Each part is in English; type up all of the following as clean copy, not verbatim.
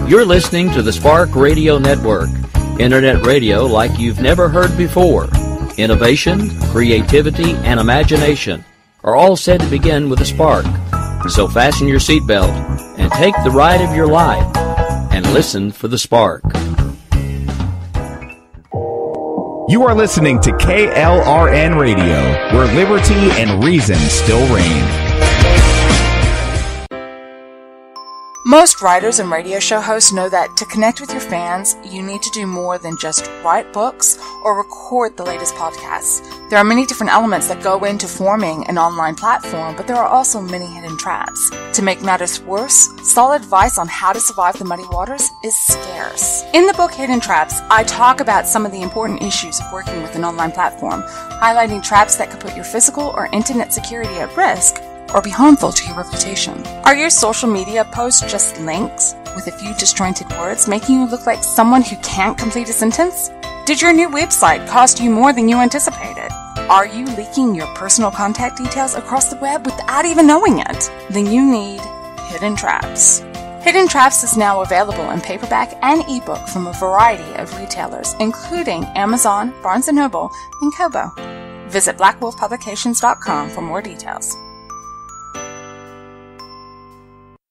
You're listening to the Spark Radio Network, internet radio like you've never heard before. Innovation, creativity, and imagination are all said to begin with a spark. So fasten your seatbelt and take the ride of your life and listen for the spark. You are listening to KLRN Radio, where liberty and reason still reign. Most writers and radio show hosts know that to connect with your fans, you need to do more than just write books or record the latest podcasts. There are many different elements that go into forming an online platform, but there are also many hidden traps. To make matters worse, solid advice on how to survive the muddy waters is scarce. In the book Hidden Traps, I talk about some of the important issues of working with an online platform, highlighting traps that could put your physical or internet security at risk or be harmful to your reputation. Are your social media posts just links with a few disjointed words, making you look like someone who can't complete a sentence? Did your new website cost you more than you anticipated? Are you leaking your personal contact details across the web without even knowing it? Then you need Hidden Traps. Hidden Traps is now available in paperback and ebook from a variety of retailers, including Amazon, Barnes & Noble, and Kobo. Visit blackwolfpublications.com for more details.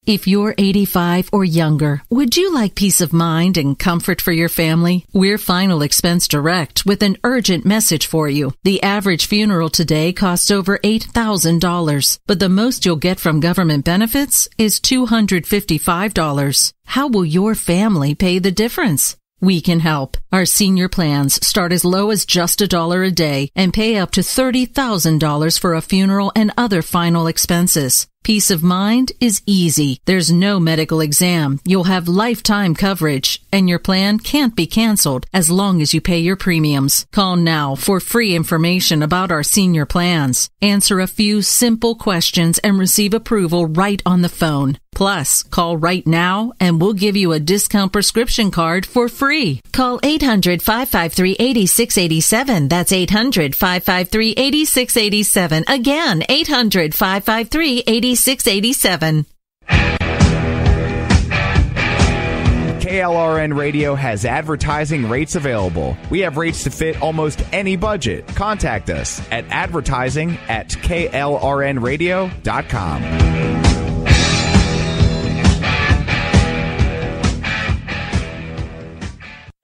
If you're 85 or younger, would you like peace of mind and comfort for your family? We're Final Expense Direct with an urgent message for you. The average funeral today costs over $8,000, but the most you'll get from government benefits is $255. How will your family pay the difference? We can help. Our senior plans start as low as just $1 a day and pay up to $30,000 for a funeral and other final expenses. Peace of mind is easy. There's no medical exam. You'll have lifetime coverage, and your plan can't be canceled as long as you pay your premiums. Call now for free information about our senior plans. Answer a few simple questions and receive approval right on the phone. Plus, call right now and we'll give you a discount prescription card for free. Call 800-553-8687. That's 800-553-8687. Again, 800-553-8687. KLRN Radio has advertising rates available. We have rates to fit almost any budget. Contact us at advertising@klrnradio.com.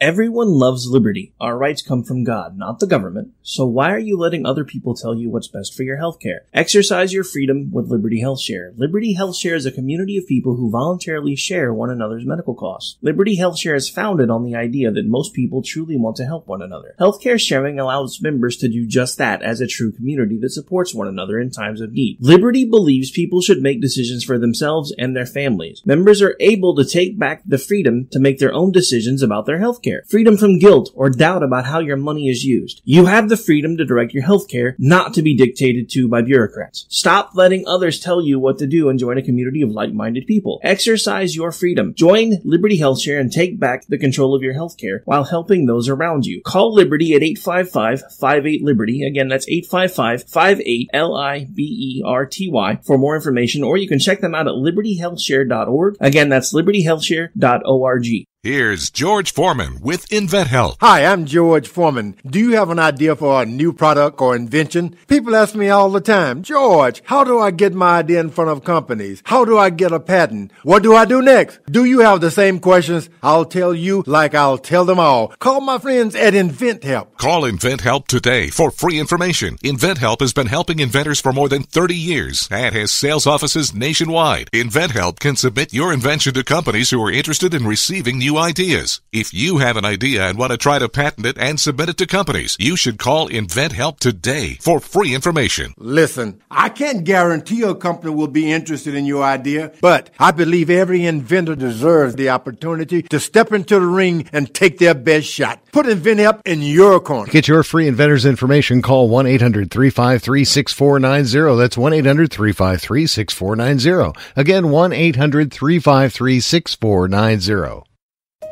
Everyone loves liberty. Our rights come from God, not the government. So why are you letting other people tell you what's best for your healthcare? Exercise your freedom with Liberty Health Share. Liberty Health Share is a community of people who voluntarily share one another's medical costs. Liberty Health Share is founded on the idea that most people truly want to help one another. Healthcare sharing allows members to do just that as a true community that supports one another in times of need. Liberty believes people should make decisions for themselves and their families. Members are able to take back the freedom to make their own decisions about their healthcare. Freedom from guilt or doubt about how your money is used. You have the freedom to direct your healthcare, not to be dictated to by bureaucrats. Stop letting others tell you what to do and join a community of like-minded people. Exercise your freedom. Join Liberty Health Share and take back the control of your healthcare while helping those around you. Call Liberty at 855-58-LIBERTY. Again, that's 855-58-LIBERTY for more information, or you can check them out at libertyhealthshare.org. Again, that's libertyhealthshare.org. Here's George Foreman with InventHelp. Hi, I'm George Foreman. Do you have an idea for a new product or invention? People ask me all the time, George, how do I get my idea in front of companies? How do I get a patent? What do I do next? Do you have the same questions? I'll tell you like I'll tell them all. Call my friends at InventHelp. Call InventHelp today for free information. InventHelp has been helping inventors for more than 30 years and has sales offices nationwide. InventHelp can submit your invention to companies who are interested in receiving new ideas. If you have an idea and want to try to patent it and submit it to companies, you should call InventHelp today for free information. Listen, I can't guarantee a company will be interested in your idea, but I believe every inventor deserves the opportunity to step into the ring and take their best shot. Put InventHelp in your corner. To get your free inventor's information, call 1-800-353-6490. That's 1-800-353-6490. Again, 1-800-353-6490.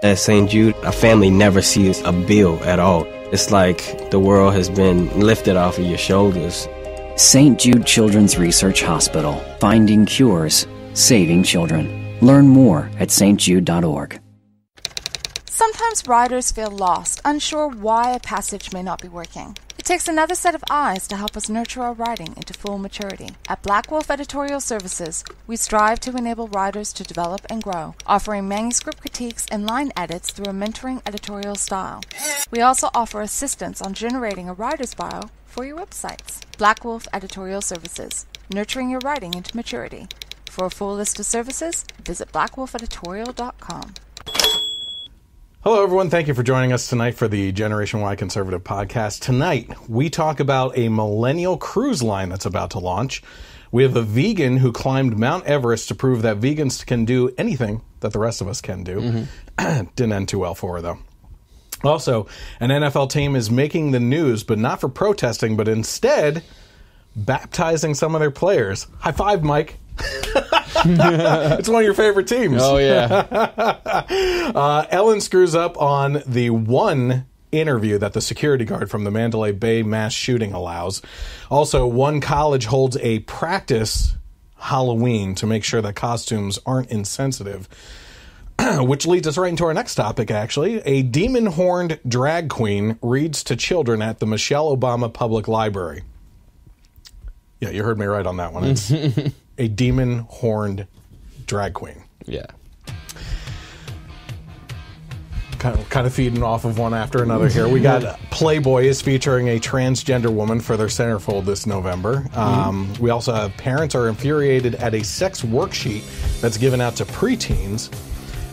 At St. Jude, a family never sees a bill at all. It's like the world has been lifted off of your shoulders. St. Jude Children's Research Hospital. Finding cures. Saving children. Learn more at stjude.org. Sometimes riders feel lost, unsure why a passage may not be working. It takes another set of eyes to help us nurture our writing into full maturity. At Black Wolf Editorial Services, we strive to enable writers to develop and grow, offering manuscript critiques and line edits through a mentoring editorial style. We also offer assistance on generating a writer's bio for your websites. Black Wolf Editorial Services, nurturing your writing into maturity. For a full list of services, visit blackwolfeditorial.com. Hello, everyone. Thank you for joining us tonight for the Generation Y Conservative podcast. Tonight, we talk about a millennial cruise line that's about to launch. We have a vegan who climbed Mount Everest to prove that vegans can do anything that the rest of us can do. Didn't end too well for her, though. Also, an NFL team is making the news, but not for protesting, but instead baptizing some of their players. High five, Mike. It's one of your favorite teams. Oh, yeah. Ellen screws up on the one interview that the security guard from the Mandalay Bay mass shooting allows. Also, one college holds a practice Halloween to make sure that costumes aren't insensitive. Which leads us right into our next topic, actually. A demon-horned drag queen reads to children at the Michelle Obama Public Library. Yeah, you heard me right on that one. It's a demon-horned drag queen. Yeah. Kind of feeding off of one after another here. We got Playboy is featuring a transgender woman for their centerfold this November. We also have parents are infuriated at a sex worksheet that's given out to preteens.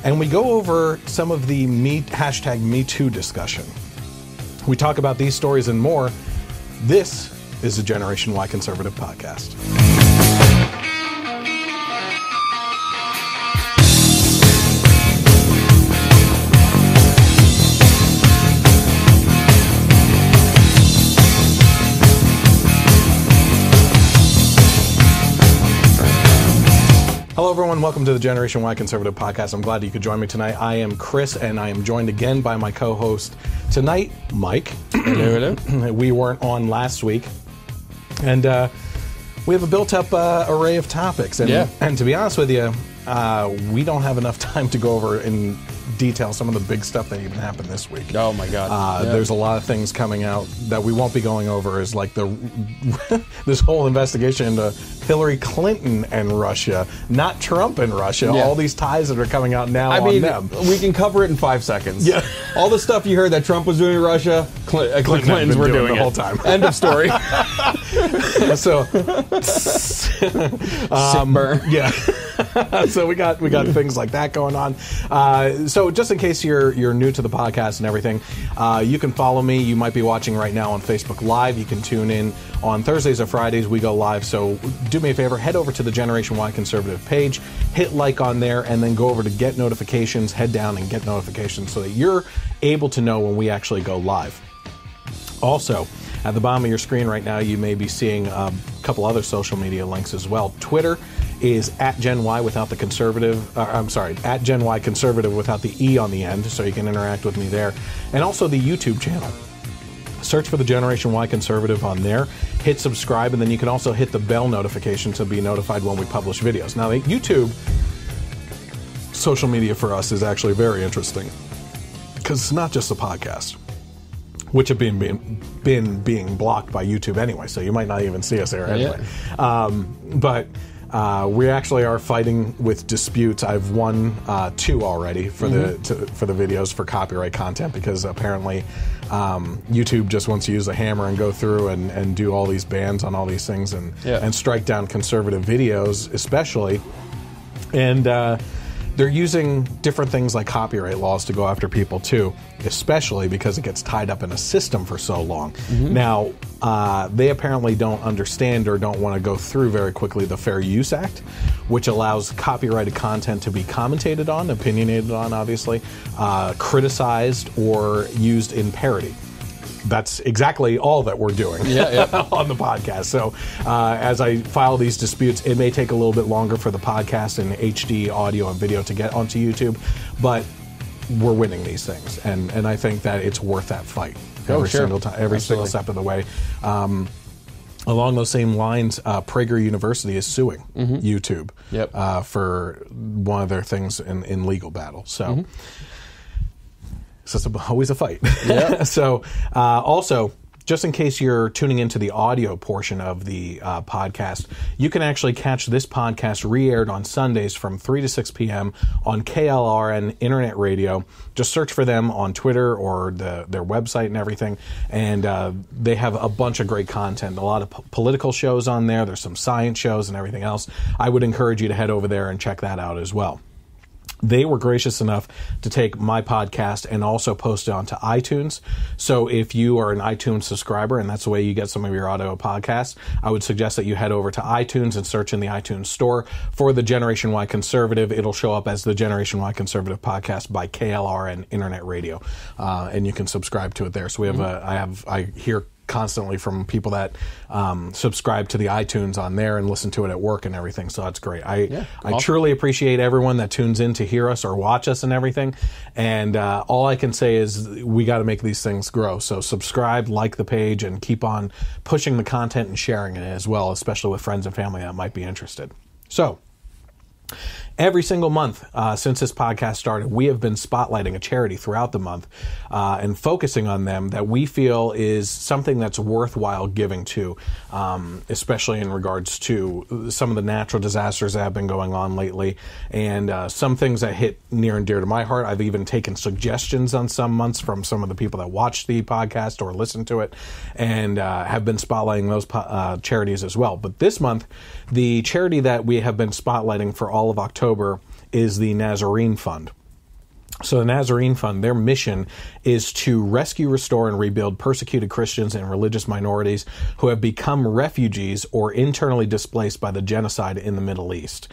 And we go over some of the hashtag #MeToo discussion. We talk about these stories and more. This is the Generation Y Conservative Podcast. Hello, everyone. Welcome to the Generation Y Conservative Podcast. I'm glad you could join me tonight. I am Chris, and I am joined again by my co-host tonight, Mike. Hello. We weren't on last week, and we have a built-up array of topics. And to be honest with you, we don't have enough time to go over in detail some of the big stuff that even happened this week. Oh, my God. There's a lot of things coming out that we won't be going over, is like this whole investigation into Hillary Clinton and Russia, not Trump and Russia. Yeah. All these ties that are coming out now on them. We can cover it in 5 seconds. Yeah. All the stuff you heard that Trump was doing in Russia, Clintons were doing the whole time. End of story. So, burn. Yeah. So we got things like that going on. So just in case you're new to the podcast and everything, you can follow me. You might be watching right now on Facebook Live. You can tune in on Thursdays or Fridays. We go live. So do me a favor, head over to the Generation Y Conservative page, hit like on there, and then go over to get notifications. Head down and get notifications so that you're able to know when we actually go live. Also, at the bottom of your screen right now, you may be seeing a couple other social media links as well. Twitter is at Gen Y without the conservative. At Gen Y Conservative without the E on the end, so you can interact with me there. And also the YouTube channel. Search for the Generation Y Conservative on there. Hit subscribe, and then you can also hit the bell notification to be notified when we publish videos. Now, the YouTube social media for us is actually very interesting because it's not just a podcast, which have been being blocked by YouTube anyway, so you might not even see us there anyway. Yeah. But we actually are fighting with disputes. I've won 2 already for the videos for copyright content, because apparently YouTube just wants to use a hammer and go through and do all these bans on all these things and strike down conservative videos especially. And they're using different things like copyright laws to go after people too, especially because it gets tied up in a system for so long. Now, they apparently don't understand or don't want to go through very quickly the Fair Use Act, which allows copyrighted content to be commentated on, opinionated on, obviously, criticized, or used in parody. That's exactly all that we're doing on the podcast. So as I file these disputes, it may take a little bit longer for the podcast and HD audio and video to get onto YouTube, but we're winning these things. And I think that it's worth that fight single time, every single step of the way. Along those same lines, Prager University is suing YouTube for one of their things in legal battle. So So it's always a fight. Yep. So also, just in case you're tuning into the audio portion of the podcast, you can actually catch this podcast re-aired on Sundays from 3 to 6 p.m. on KLRN Internet Radio. Just search for them on Twitter or their website and everything. And they have a bunch of great content. A lot of political shows on there. There's some science shows and everything else. I would encourage you to head over there and check that out as well. They were gracious enough to take my podcast and also post it onto iTunes. So if you are an iTunes subscriber, and that's the way you get some of your audio podcasts, I would suggest that you head over to iTunes and search in the iTunes store for the Generation Y Conservative. It'll show up as the Generation Y Conservative podcast by KLRN Internet Radio, and you can subscribe to it there. So we have I hear constantly from people that subscribe to the iTunes on there and listen to it at work and everything. So that's great. I truly appreciate everyone that tunes in to hear us or watch us and everything. And all I can say is we got to make these things grow. So subscribe, like the page, and keep on pushing the content and sharing it as well, especially with friends and family that might be interested. So every single month since this podcast started, we have been spotlighting a charity throughout the month and focusing on them that we feel is something that's worthwhile giving to, especially in regards to some of the natural disasters that have been going on lately, and some things that hit near and dear to my heart. I've even taken suggestions on some months from some of the people that watch the podcast or listen to it, and have been spotlighting those charities as well. But this month, the charity that we have been spotlighting for all of October is the Nazarene Fund. So the Nazarene Fund, their mission is to rescue, restore, and rebuild persecuted Christians and religious minorities who have become refugees or internally displaced by the genocide in the Middle East.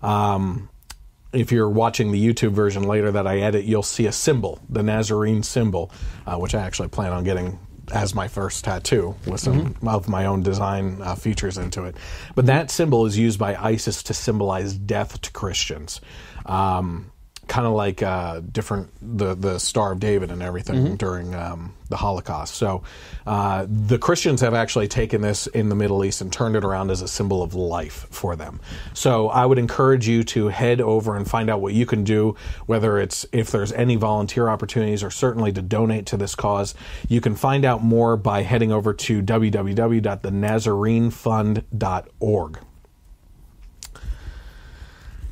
If you're watching the YouTube version later that I edit, you'll see a symbol, the Nazarene symbol, which I actually plan on getting as my first tattoo with some of my own design features into it. But that symbol is used by ISIS to symbolize death to Christians. Kind of like the Star of David and everything during the Holocaust. So the Christians have actually taken this in the Middle East and turned it around as a symbol of life for them. So I would encourage you to head over and find out what you can do, whether it's if there's any volunteer opportunities or certainly to donate to this cause. You can find out more by heading over to www.thenazarenefund.org.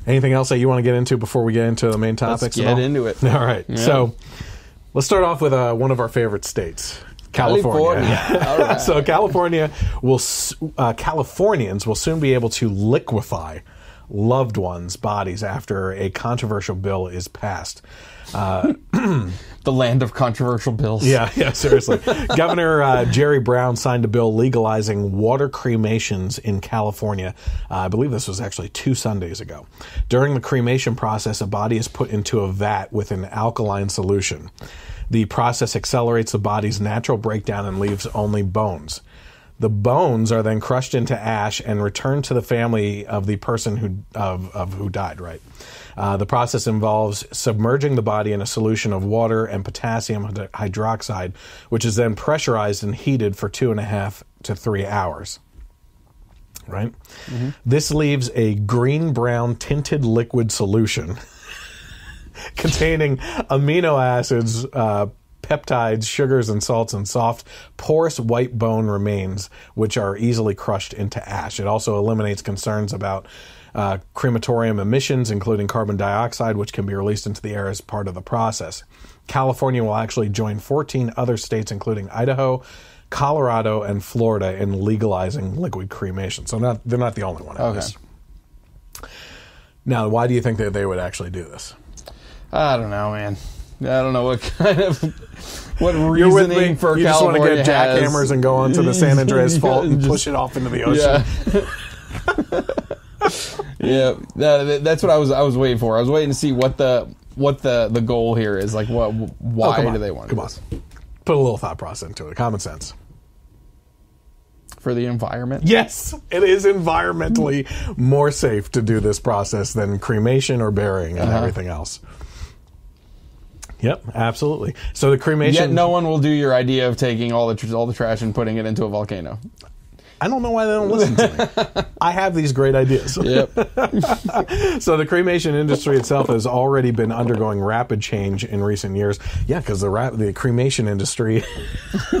Anything else that you want to get into before we get into the main topics? Let's get into it. All right. Yeah. So let's start off with one of our favorite states, California. All right. So Californians will soon be able to liquefy loved ones' bodies after a controversial bill is passed. The land of controversial bills. Yeah, seriously. Governor Jerry Brown signed a bill legalizing water cremations in California. I believe this was actually 2 Sundays ago. During the cremation process, a body is put into a vat with an alkaline solution. The process accelerates the body's natural breakdown and leaves only bones. The bones are then crushed into ash and returned to the family of the person who died, right? The process involves submerging the body in a solution of water and potassium hydroxide, which is then pressurized and heated for 2.5 to 3 hours. Right? This leaves a green-brown tinted liquid solution containing amino acids, peptides, sugars, and salts, and soft, porous white bone remains, which are easily crushed into ash. It also eliminates concerns about crematorium emissions, including carbon dioxide, which can be released into the air as part of the process. California will actually join 14 other states, including Idaho, Colorado, and Florida, in legalizing liquid cremation. So they're not the only one. Okay. Now, why do you think that they would actually do this? I don't know, man. I don't know what kind of reasoning for California. You just want to get jackhammers and go onto the San Andreas Fault and push it off into the ocean. Yeah, that's what I was waiting for. I was waiting to see what the goal here is. Like, why do they want to do this? Put a little thought process into it. Common sense. For the environment? Yes, it is environmentally more safe to do this process than cremation or burying and everything else. Yep, absolutely. So the cremation... Yet no one will do your idea of taking all the trash and putting it into a volcano. I don't know why they don't listen to me. I have these great ideas. Yep. So the cremation industry itself has already been undergoing rapid change in recent years. Yeah, because the cremation industry,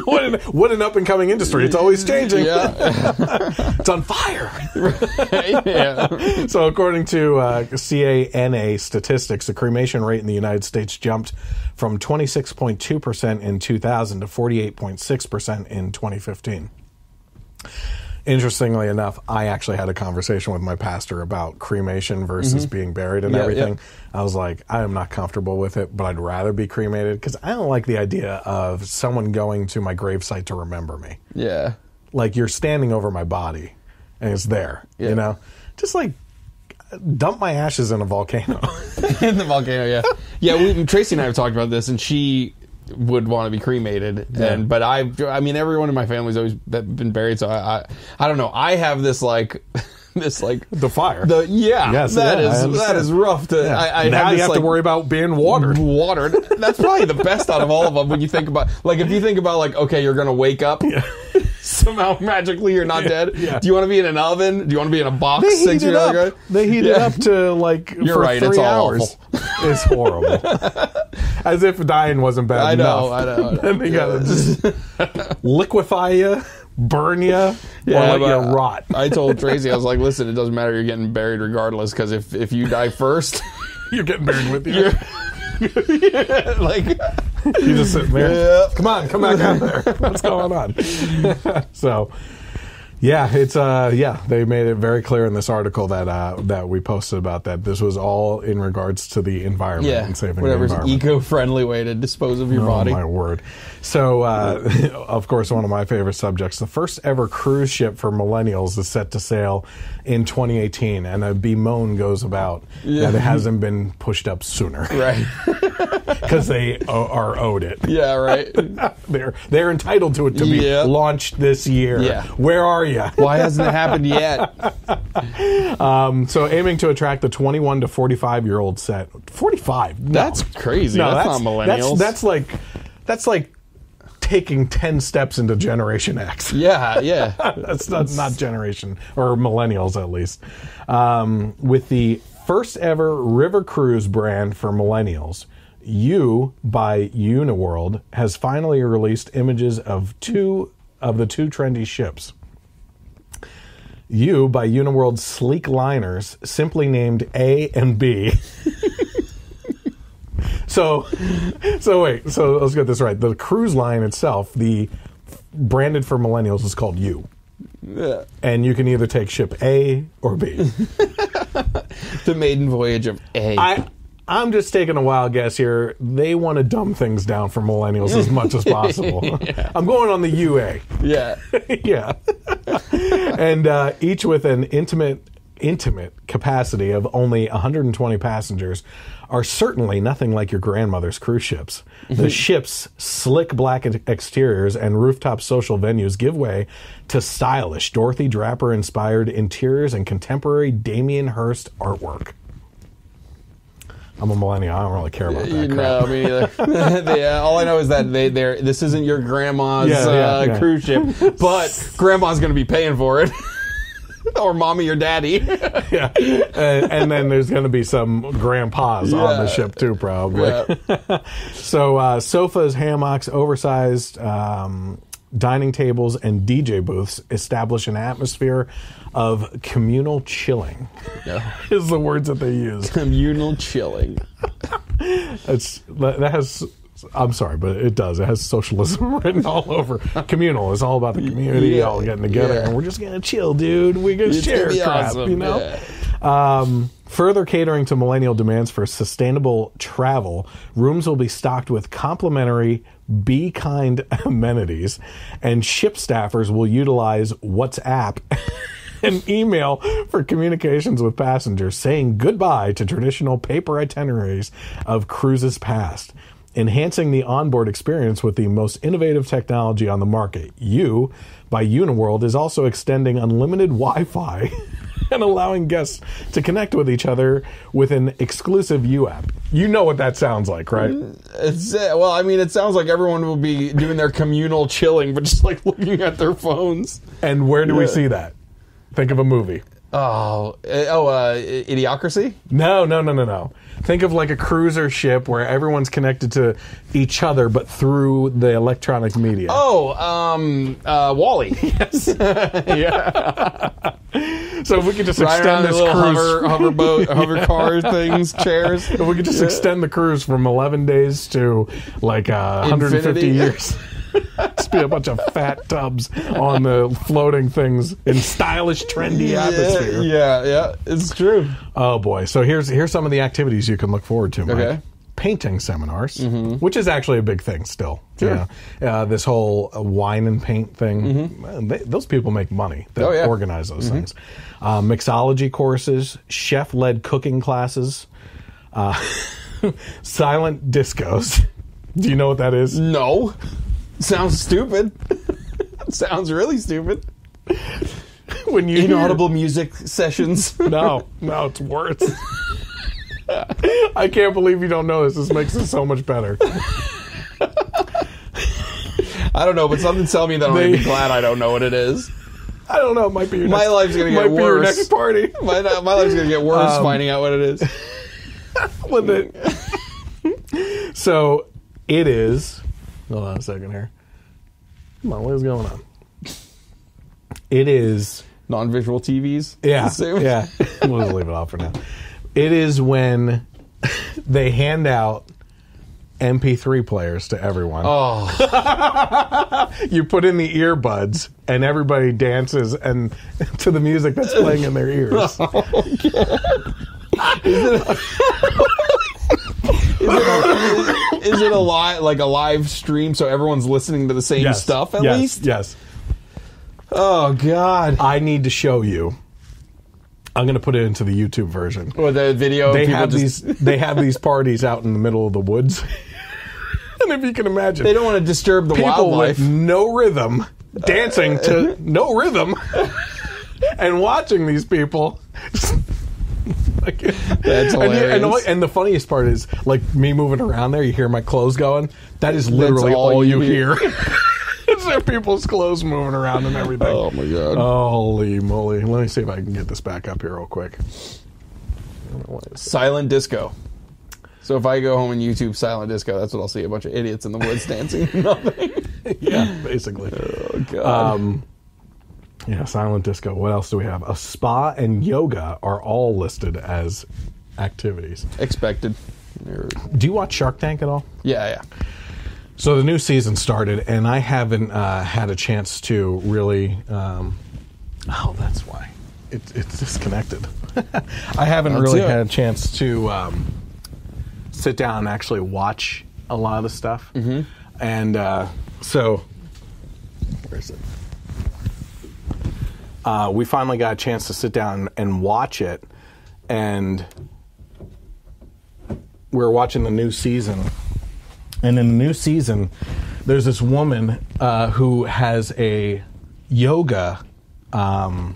what an up-and-coming industry. It's always changing. Yeah. It's on fire. Yeah. So according to CANA statistics, the cremation rate in the United States jumped from 26.2% in 2000 to 48.6% in 2015. Interestingly enough, I actually had a conversation with my pastor about cremation versus being buried and everything. I was like, I am not comfortable with it, but I'd rather be cremated because I don't like the idea of someone going to my gravesite to remember me. Yeah. Like, you're standing over my body and it's there, you know? Just like dump my ashes in a volcano. In the volcano, yeah. Yeah, Tracy and I have talked about this, and she would want to be cremated, but I mean, everyone in my family's always been buried, so I don't know. I have this like the fire. That is rough. Now you have to worry about being watered. That's probably the best out of all of them when you think about, like, if you think about, like, okay, you're gonna wake up. Yeah. Somehow magically you're not dead. Yeah. Do you want to be in an oven? Do you want to be in a box? They heat it up to like you're for right, 3 it's hours. It's horrible. As if dying wasn't bad enough. I know. Then they gotta just liquefy you, burn you, or let you rot. I told Tracy, I was like, listen, it doesn't matter. You're getting buried regardless, because if you die first, you're getting buried with you. Like, you just sitting there. Yeah. Come on, come back out there. What's going on? So, yeah, it's they made it very clear in this article that we posted about that this was all in regards to the environment and saving the environment. Whatever's eco-friendly way to dispose of your body. Oh, my word. So, of course, one of my favorite subjects, the first ever cruise ship for millennials is set to sail in 2018, and a bemoan goes about that it hasn't been pushed up sooner. Right. Because they are owed it. Yeah, right. They're entitled to it to be launched this year. Yeah. Where are you? Why hasn't it happened yet? So aiming to attract the 21 to 45-year-old set. 45? No. That's crazy. No, that's not millennials. That's like taking 10 steps into Generation X. Yeah. That's not generation, or millennials at least. With the first ever river cruise brand for millennials, You by Uniworld has finally released images of the two trendy ships. You by Uniworld's sleek liners, simply named A and B. So let's get this right. The cruise line itself, the branded for millennials, is called You. Yeah. And you can either take ship A or B. The maiden voyage of A. I'm just taking a wild guess here. They want to dumb things down for millennials as much as possible. Yeah. I'm going on the UA. Yeah. Yeah. And each with an intimate capacity of only 120 passengers, are certainly nothing like your grandmother's cruise ships. The ship's slick black exteriors and rooftop social venues give way to stylish Dorothy Draper-inspired interiors and contemporary Damien Hirst artwork. I'm a millennial. I don't really care about that crap. No, me either. All I know is that this isn't your grandma's cruise ship, but grandma's going to be paying for it. Or mommy or daddy. Yeah. And then there's going to be some grandpas on the ship too, probably. Yeah. So sofas, hammocks, oversized dining tables, and DJ booths establish an atmosphere of communal chilling. Yeah. Is the words that they use. Communal chilling. That has... I'm sorry, but it does. It has socialism written all over. Communal is all about the community all getting together, and we're just going to chill, dude. We're going to share crap, awesome, you know? Yeah. Further catering to millennial demands for sustainable travel, rooms will be stocked with complimentary Be Kind amenities, and ship staffers will utilize WhatsApp and email for communications with passengers, saying goodbye to traditional paper itineraries of cruises past. Enhancing the onboard experience with the most innovative technology on the market, You by Uniworld is also extending unlimited Wi-Fi and allowing guests to connect with each other with an exclusive U app. You know what that sounds like, right? Well, I mean, it sounds like everyone will be doing their communal chilling, but just like looking at their phones. And where do we see that? Think of a movie. Idiocracy? No. Think of like a cruiser ship where everyone's connected to each other, but through the electronic media. Wall-E. Yes. Yeah. So if we could just Right extend around this the little cruise, hover car things, chairs. If we could just extend the cruise from 11 days to like 150 Infinity. years. Just be a bunch of fat tubs on the floating things in stylish, trendy atmosphere. Yeah, it's true. Oh boy! So here's some of the activities you can look forward to. Mike. Okay. Painting seminars, which is actually a big thing still. Sure. Yeah. This whole wine and paint thing. Those people make money that organize those things. Mixology courses, chef-led cooking classes, silent discos. Do you know what that is? No. Sounds stupid. Sounds really stupid. When you Inaudible music sessions. No, it's worse. I can't believe you don't know this. This makes it so much better. I don't know, but something's telling me that I'm going to be glad I don't know what it is. I don't know. It might be your My life's going to get worse. Your next party. My life's going to get worse finding out what it is. So it is. Hold on a second here. Come on, what is going on? It is non-visual TVs. Yeah. We'll just leave it off for now. It is when they hand out MP3 players to everyone. Oh. You put in the earbuds and everybody dances and to the music that's playing in their ears. Is it a live stream so everyone's listening to the same stuff at least? Yes. Oh God. I need to show you. I'm going to put it into the YouTube version. Or the video. They have these parties out in the middle of the woods. And if you can imagine, they don't want to disturb the people wildlife. With no rhythm, dancing to no rhythm, and watching these people. That's hilarious. And the funniest part is, like me moving around there, you hear my clothes going. That is literally all you hear. It's their people's clothes moving around and everything. Oh my God. Holy moly. Let me see if I can get this back up here real quick. Silent disco. So if I go home and YouTube silent disco, that's what I'll see. A bunch of idiots in the woods dancing. Nothing. Yeah, basically. Oh God. Yeah, silent disco. What else do we have? A spa and yoga are all listed as activities. Expected. Do you watch Shark Tank at all? Yeah. So the new season started, and I haven't had a chance to really... that's why. It's disconnected. I haven't really had a chance to sit down and actually watch a lot of the stuff. Mm-hmm. And so... Where is it? We finally got a chance to sit down and watch it, and we were watching the new season. And in the new season, there's this woman who has a yoga, a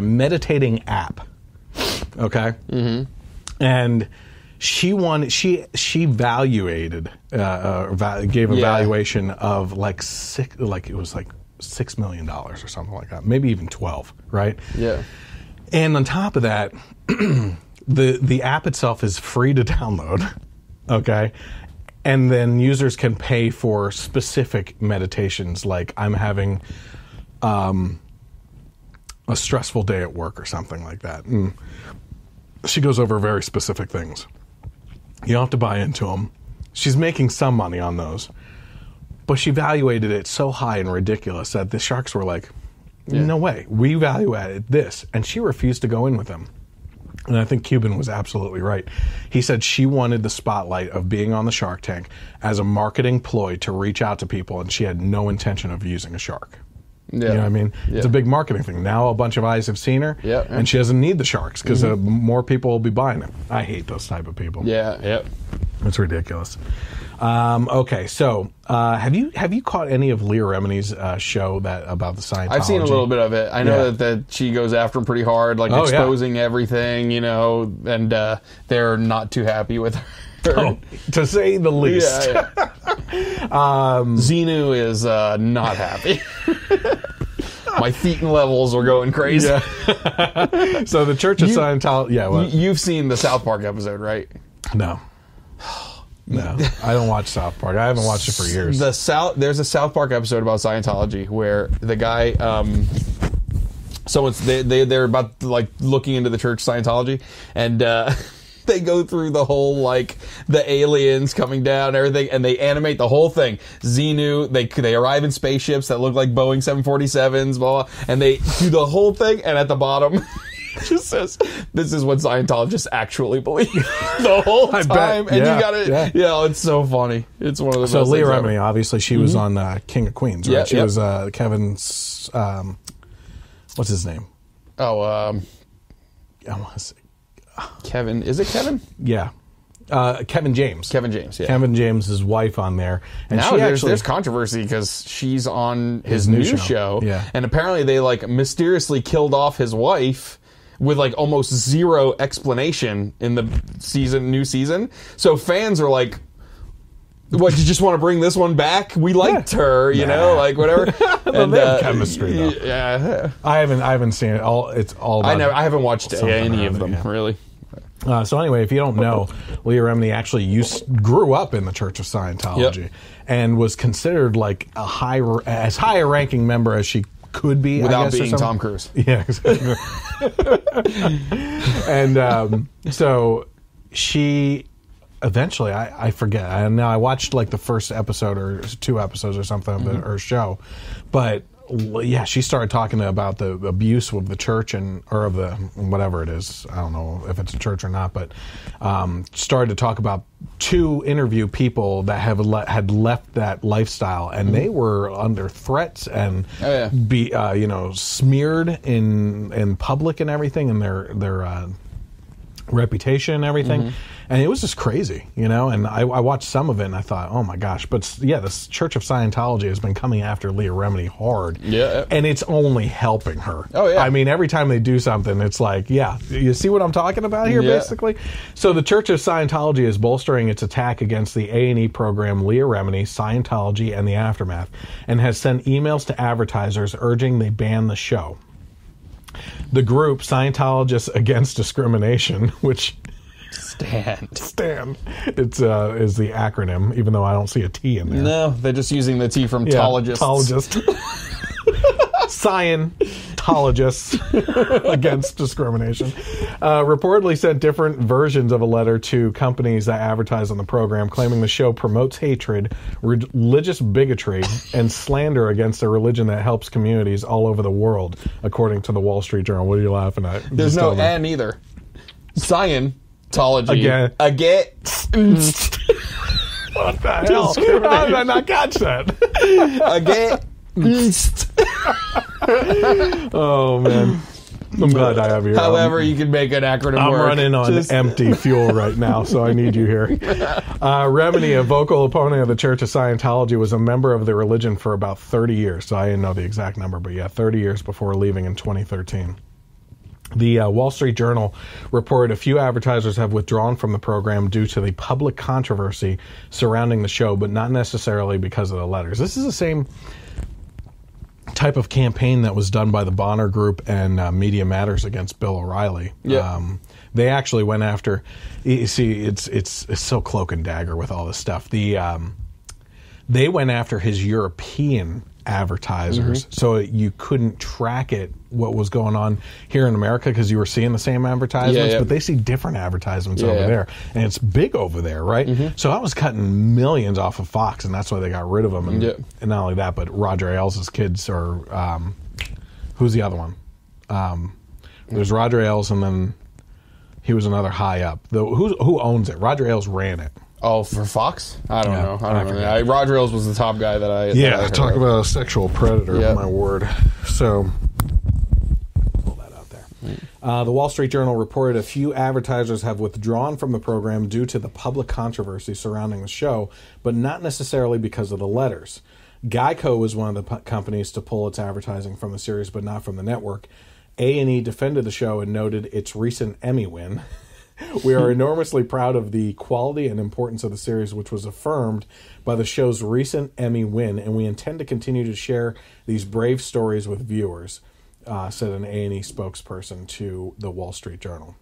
meditating app. Okay, and she valuated, gave a valuation of $6 million or something like that, maybe even 12, right? Yeah. And on top of that, the app itself is free to download, okay? And then users can pay for specific meditations, like I'm having a stressful day at work or something like that. And she goes over very specific things. You don't have to buy into them. She's making some money on those. But she valuated it so high and ridiculous that the sharks were like, no way, we value added this. And she refused to go in with them. And I think Cuban was absolutely right. He said she wanted the spotlight of being on the Shark Tank as a marketing ploy to reach out to people, and she had no intention of using a shark. Yeah. You know what I mean? Yeah. It's a big marketing thing. Now a bunch of eyes have seen her, and she doesn't need the sharks because more people will be buying them. I hate those type of people. Yeah, yep. It's ridiculous. Okay, so have you caught any of Leah Remini's show that about the Scientology? I've seen a little bit of it. I know that she goes after him pretty hard, like exposing everything, and they're not too happy with her. To say the least. Yeah. Xenu is not happy. My thetan levels are going crazy. Yeah. So the Church of Scientology... Yeah, what? You've seen the South Park episode, right? No. No, I don't watch South Park. I haven't watched it for years. There's a South Park episode about Scientology where the guy... they're about like looking into the Church of Scientology, and... they go through the whole, like, the aliens coming down and everything, and they animate the whole thing. Xenu, they arrive in spaceships that look like Boeing 747s, blah, blah, and they do the whole thing, and at the bottom, it just says, this is what Scientologists actually believe the whole time. And you gotta, it's so funny. It's one of the So best Leah things Remini, ever. obviously, she was on King of Queens, right? She was Kevin's, what's his name? I want to say, Kevin. Is it Kevin? Yeah. Kevin James. Kevin James, yeah. Kevin James' wife on there. And now there's controversy because she's on his new show. Yeah. And apparently they, like, mysteriously killed off his wife with, like, almost zero explanation in the new season. So fans are like, what, you just want to bring this one back? We liked her, you know, like, whatever. And they have chemistry, though. Yeah. I haven't seen it. It's all about I haven't watched any of them, really. So anyway, if you don't know, Leah Remini actually grew up in the Church of Scientology and was considered like as high a ranking member as she could be, without being Tom Cruise. Yeah, exactly. And so she eventually, I forget. I watched like the first episode or 2 episodes or something of her show, but. Yeah, she started talking about the abuse of the church or of the whatever it is. I don't know if it's a church or not, but started to talk about 2 interview people that had left that lifestyle, and they were under threats and be smeared in public and everything, and their reputation and everything. And it was just crazy, and I watched some of it and I thought, oh my gosh. But yeah, this Church of Scientology has been coming after Leah Remini hard. Yeah. And it's only helping her. Oh, yeah. I mean, every time they do something, it's like, yeah, you see what I'm talking about here, basically? So the Church of Scientology is bolstering its attack against the A&E program Leah Remini, Scientology, and the Aftermath, and has sent emails to advertisers urging they ban the show. The group, Scientologists Against Discrimination, which... Stand. It's is the acronym, even though I don't see a T in there. No, they're just using the T from tologists. Scientologists Against Discrimination reportedly sent different versions of a letter to companies that advertise on the program, claiming the show promotes hatred, religious bigotry, and slander against a religion that helps communities all over the world, according to the Wall Street Journal. What are you laughing at? There's no N either. Scientology. Again. What the hell? How did I not catch that? Oh, man. I'm glad I have you. However, you can make an acronym work. I'm running on empty fuel right now, so I need you here. Remini, a vocal opponent of the Church of Scientology, was a member of the religion for about 30 years. So I didn't know the exact number, but 30 years before leaving in 2013. The Wall Street Journal reported a few advertisers have withdrawn from the program due to the public controversy surrounding the show, but not necessarily because of the letters. This is the same type of campaign that was done by the Bonner Group and Media Matters against Bill O'Reilly. Yeah. They actually went after. You see, it's so cloak and dagger with all this stuff. They went after his European advertisers, so you couldn't track what was going on here in America because you were seeing the same advertisements, but they see different advertisements over there, and it's big over there, right? So I was cutting millions off of Fox, and that's why they got rid of them. And not only that, but Roger Ailes' kids are who's the other one? There's Roger Ailes, and then he was another high up. Who owns it? Roger Ailes ran it. Oh, for Fox? I don't know. Roger Ailes was the top guy that I talk about a sexual predator, my word. So, pull that out there. The Wall Street Journal reported a few advertisers have withdrawn from the program due to the public controversy surrounding the show, but not necessarily because of the letters. Geico was one of the companies to pull its advertising from the series, but not from the network. A&E defended the show and noted its recent Emmy win. We are enormously proud of the quality and importance of the series, which was affirmed by the show's recent Emmy win, and we intend to continue to share these brave stories with viewers, said an A&E spokesperson to the Wall Street Journal.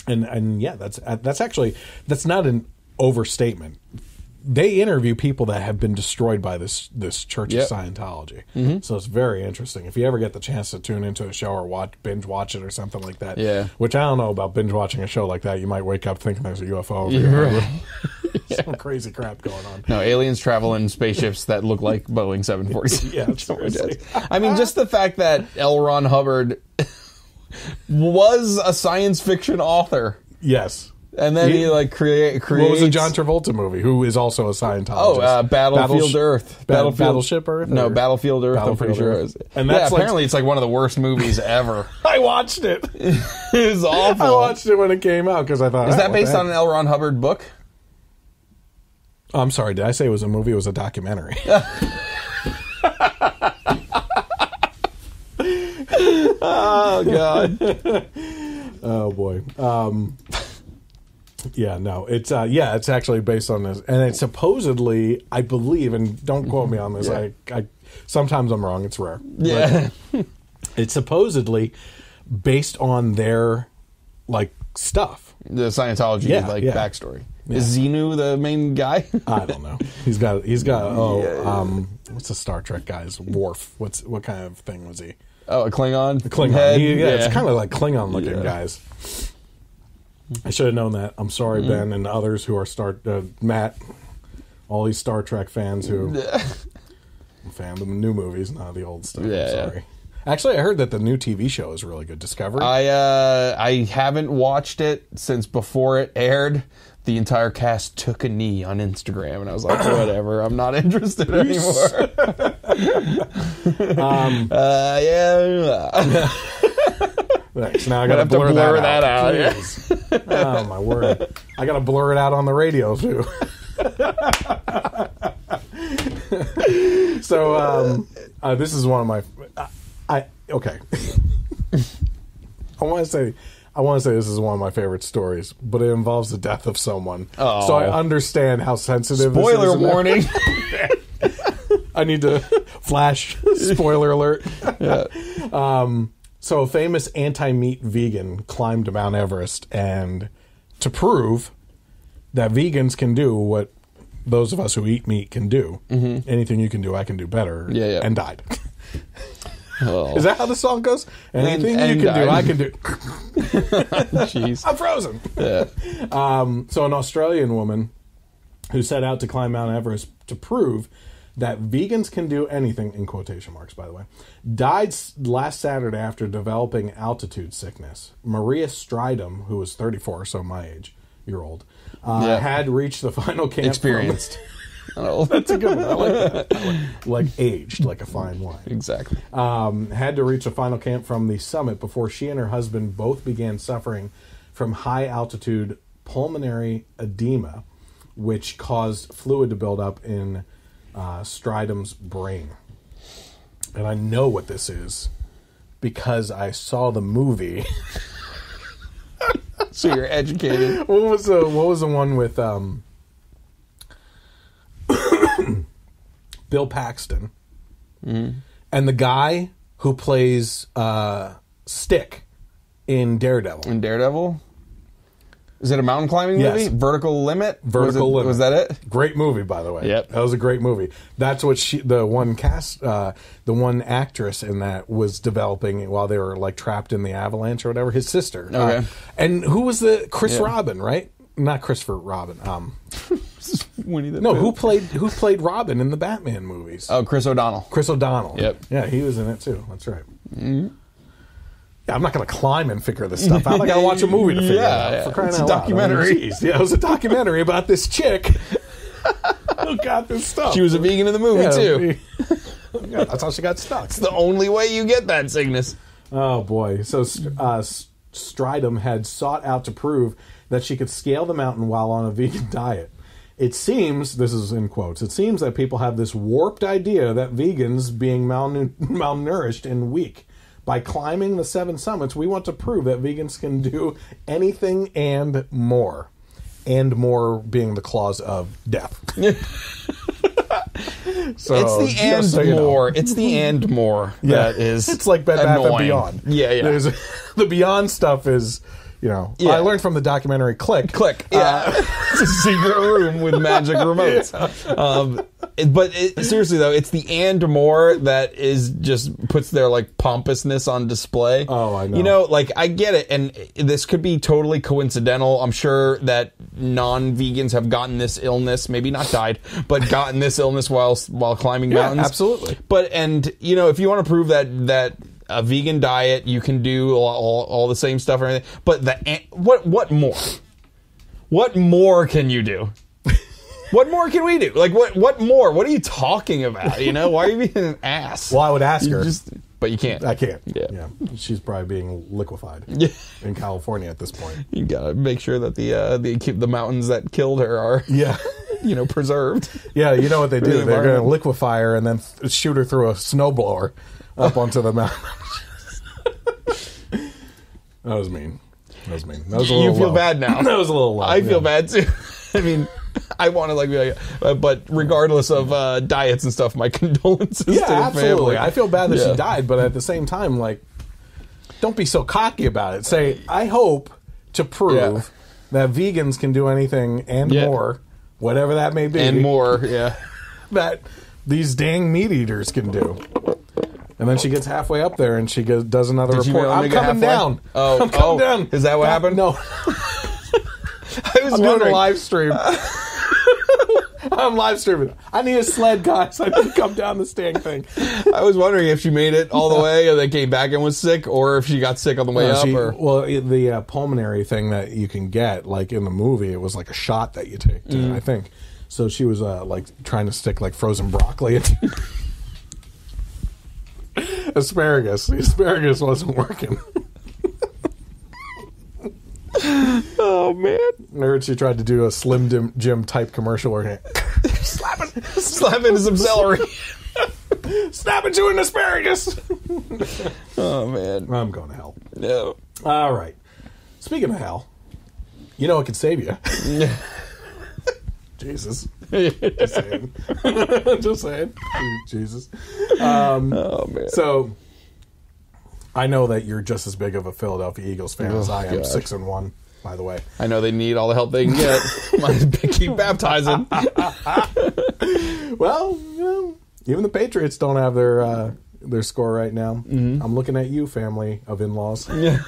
And yeah, that's not an overstatement. They interview people that have been destroyed by this Church of Scientology. Mm-hmm. So it's very interesting. If you ever get the chance to tune into a show or binge watch it or something like that, which I don't know about binge watching a show like that, you might wake up thinking there's a UFO over here. Some crazy crap going on. No, aliens travel in spaceships that look like Boeing 747. Yeah, seriously. I mean, just the fact that L. Ron Hubbard was a science fiction author. Yes. And then he creates... What was a John Travolta movie, who is also a Scientologist? Oh, Battlefield Earth. Battleship Earth? No, Battlefield Earth, I'm pretty sure. And that's apparently it's like one of the worst movies ever. I watched it. It was awful. I watched it when it came out because I thought... Is that based on an L. Ron Hubbard book? Oh, I'm sorry, did I say it was a movie? It was a documentary. Oh, God. Oh, boy. Yeah, no, it's actually based on this, and it's supposedly, I believe, and don't quote me on this. Yeah. I sometimes I'm wrong. It's rare. Yeah, it's supposedly based on their stuff, the Scientology backstory. Yeah. Is Xenu the main guy? I don't know. He's got what's the Star Trek guy's Worf? What kind of thing was he? Oh, a Klingon. The Klingon. It's kind of like Klingon looking guys. I should have known that. I'm sorry, Ben, and others who are Matt, all these Star Trek fans who fan the new movies, not the old stuff. I'm sorry. Actually, I heard that the new TV show is really good. Discovery. I haven't watched it since before it aired. The entire cast took a knee on Instagram, and I was like, whatever, I'm not interested anymore. So now I got to blur that out. Oh, my word. I got to blur it out on the radio, too. So, this is one of my... okay. I want to say this is one of my favorite stories, but it involves the death of someone. Oh. So I understand how sensitive Spoiler this is. Warning. I need to flash spoiler alert. Yeah. So a famous anti-meat vegan climbed Mount Everest, and to prove that vegans can do what those of us who eat meat can do, anything you can do, I can do better, and died. Oh. Is that how the song goes? Anything you can do, I can do. Jeez. I'm frozen. Yeah. So an Australian woman who set out to climb Mount Everest to prove that vegans can do anything, in quotation marks, by the way, died last Saturday after developing altitude sickness. Maria Stridham, who was 34, so my age, you're old, had reached the final camp. Experienced. Oh, that's a good one. I like that. Like aged, like a fine wine. Exactly. Had to reach the final camp from the summit before she and her husband both began suffering from high-altitude pulmonary edema, which caused fluid to build up in Stridham's brain. And I know what this is because I saw the movie. So you're educated. What was the one with Bill Paxton and the guy who plays Stick in Daredevil? In Daredevil? Is it a mountain climbing movie? Vertical Limit? Limit. Was that it? Great movie, by the way. Yep. That was a great movie. That's what the one actress in that was developing while they were trapped in the avalanche or whatever. His sister. Okay. And who was Chris Robin, right? Not Christopher Robin. Winnie the Pooh. Who played Robin in the Batman movies? Oh, Chris O'Donnell. Chris O'Donnell. Yep. Yeah, he was in it too. That's right. Mm-hmm. Yeah, I'm not going to climb and figure this stuff out. I got to watch a movie to figure it out. For crying out loud. Documentary. Yeah, it was a documentary about this chick who got this stuff. She was a vegan in the movie too. Yeah, that's how she got stuck. It's the only way you get that sickness. Oh boy! So Stridham had sought out to prove that she could scale the mountain while on a vegan diet. It seems, this is in quotes, it seems that people have this warped idea that vegans being malnourished and weak. By climbing the 7 summits, we want to prove that vegans can do anything and more. And more being the clause of death. So, it's the and so more. It's the and more that is. It's like Bed Bath and Beyond. Yeah. The Beyond stuff is, I learned from the documentary Click. Yeah. It's a secret room with magic remotes. But seriously though, it's the and more that is just puts their like pompousness on display. Oh, I know. I get it, and this could be totally coincidental. I'm sure that non-vegans have gotten this illness, maybe not died, but gotten this illness while climbing mountains. Absolutely. But if you want to prove that a vegan diet, you can do all the same stuff and everything. But what more? What more can you do? What more can we do? Like, what more? What are you talking about? Why are you being an ass? Well, I would ask her. But you can't. I can't. Yeah. She's probably being liquefied in California at this point. You gotta make sure that the mountains that killed her are preserved. Yeah, you know what they do? They're going to liquefy her and then shoot her through a snowblower up onto the mountain. That was mean. That was a little You feel low. bad now. That was a little low. I feel bad too. I mean, I want to be like, but regardless of diets and stuff, my condolences to the absolutely. family. I feel bad that she died, but at the same time, don't be so cocky about it. Say, I hope to prove that vegans can do anything and more, whatever that may be. And more, that these dang meat eaters can do. And then she gets halfway up there and she does another report. I'm coming down. I'm coming down. Is that what happened? No. I'm doing a live stream. I'm live streaming. I need a sled, guys. I need to come down this dang thing. I was wondering if she made it all the way and then came back and was sick, or if she got sick on the way up. Well, the pulmonary thing that you can get, like in the movie, it was like a shot that you take, I think. So she was trying to stick frozen broccoli into asparagus. The asparagus wasn't working. Oh man! I heard she tried to do a Slim Jim type commercial where slap into some celery, snap into an asparagus. Oh man! I'm going to hell. No. All right. Speaking of hell, you know what could save you? Jesus. Just saying. Just saying. Jesus. Oh man. So I know that you're just as big of a Philadelphia Eagles fan as I am. 6-1, by the way. I know they need all the help they can get. Keep baptizing. Well, even the Patriots don't have their score right now. I'm looking at you, family of in-laws. Yeah.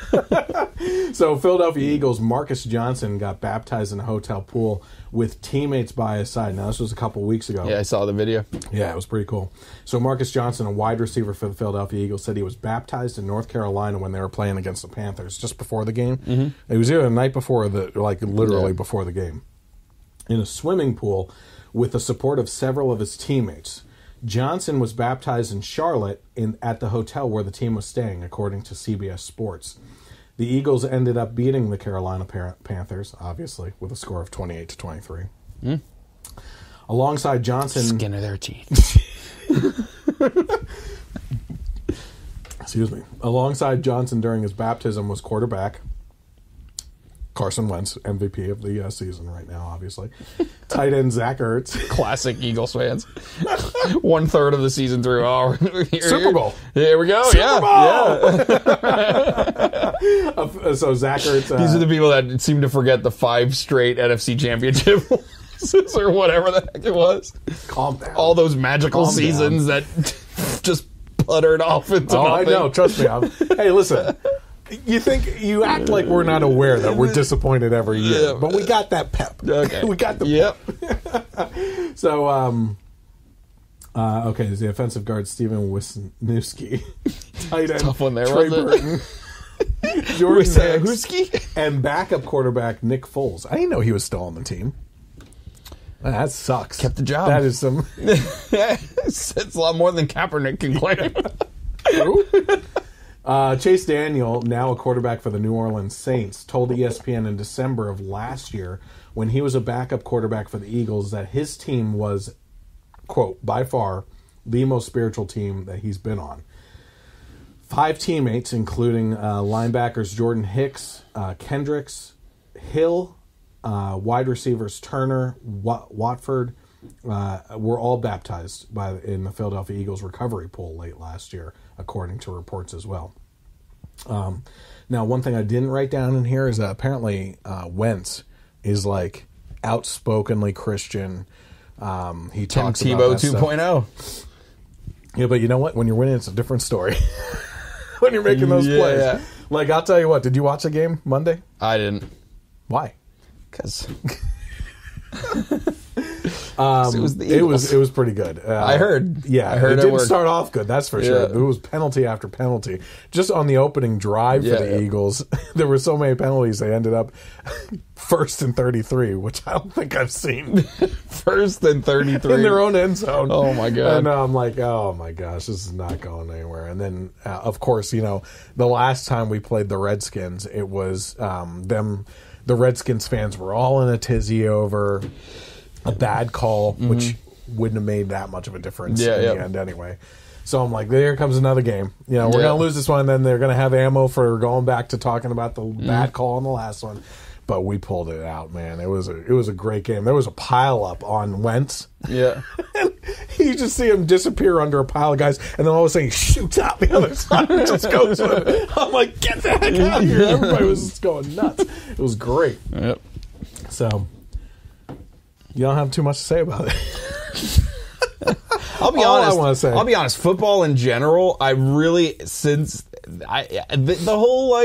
So Philadelphia Eagles Marcus Johnson got baptized in a hotel pool with teammates by his side. Now, this was a couple weeks ago. Yeah, I saw the video. Yeah, it was pretty cool. So Marcus Johnson, a wide receiver for the Philadelphia Eagles, said he was baptized in North Carolina when they were playing against the Panthers just before the game. It was either the night before, literally before the game, in a swimming pool with the support of several of his teammates. Johnson was baptized in Charlotte at the hotel where the team was staying, according to CBS Sports. The Eagles ended up beating the Carolina Panthers, obviously, with a score of 28-23. Alongside Johnson... Skin of their teeth. Excuse me. Alongside Johnson during his baptism was quarterback Carson Wentz, MVP of the season right now, obviously. Tight end Zach Ertz. Classic Eagles fans. 1/3 of the season through. Oh, Super Bowl. Here we go. Super Bowl! Yeah. So Zach Ertz. These are the people that seem to forget the 5 straight NFC championship or whatever the heck it was. Calm down. All those magical seasons that just puttered off into nothing. I know. Trust me. Hey, listen. You act like we're not aware that we're disappointed every year, but we got that pep. Okay. We got the pep. So, okay, the offensive guard Steven Wisniewski, tight end tough one there, Trey wasn't Burton, Jordan Husky, and backup quarterback Nick Foles. I didn't know he was still on the team. That sucks. Kept the job. That is some. It's a lot more than Kaepernick can claim. Chase Daniel, now a quarterback for the New Orleans Saints, told ESPN in December of last year, when he was a backup quarterback for the Eagles, that his team was, quote, by far the most spiritual team that he's been on. 5 teammates, including linebackers Jordan Hicks, Kendricks, Hill, wide receivers Turner, Watford, were all baptized in the Philadelphia Eagles recovery pool late last year, according to reports as well. Now, one thing I didn't write down in here is that apparently Wentz is like outspokenly Christian. He Tim talks Tebow about 2.0. Yeah, but you know what? When you're winning, it's a different story. When you're making those plays. Yeah. Like, I'll tell you what, did you watch the game Monday? I didn't. Why? Because it was pretty good. I heard. Yeah, I heard it didn't start off good, that's for sure. It was penalty after penalty. Just on the opening drive for the Eagles, there were so many penalties, they ended up 1st and 33, which I don't think I've seen. 1st and 33. In their own end zone. Oh, my God. And I'm like, oh, my gosh, this is not going anywhere. And then, of course, the last time we played the Redskins, it was them. The Redskins fans were all in a tizzy over a bad call, which wouldn't have made that much of a difference in the end anyway. So I'm like, there comes another game. We're going to lose this one, and then they're going to have ammo for going back to talking about the bad call on the last one. But we pulled it out, man. It was a great game. There was a pile up on Wentz. Yeah. And you just see him disappear under a pile of guys, and then all of a sudden he shoots out the other side and just goes with it. I'm like, get the heck out of here. Everybody was just going nuts. It was great. Yep. So, you don't have too much to say about it. I'll be All honest. I want to say. I'll be honest. Football in general, I really the whole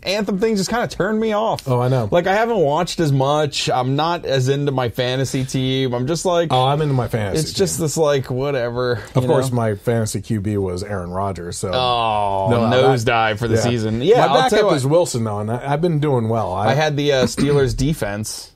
anthem thing just kind of turned me off. Oh, I know. I haven't watched as much. I'm not as into my fantasy team. I'm just like, oh, I'm into my fantasy. It's just this whatever. Of course, my fantasy QB was Aaron Rodgers. So nosedive for the season. Yeah, my backup is Wilson though, and I've been doing well. I had the Steelers defense.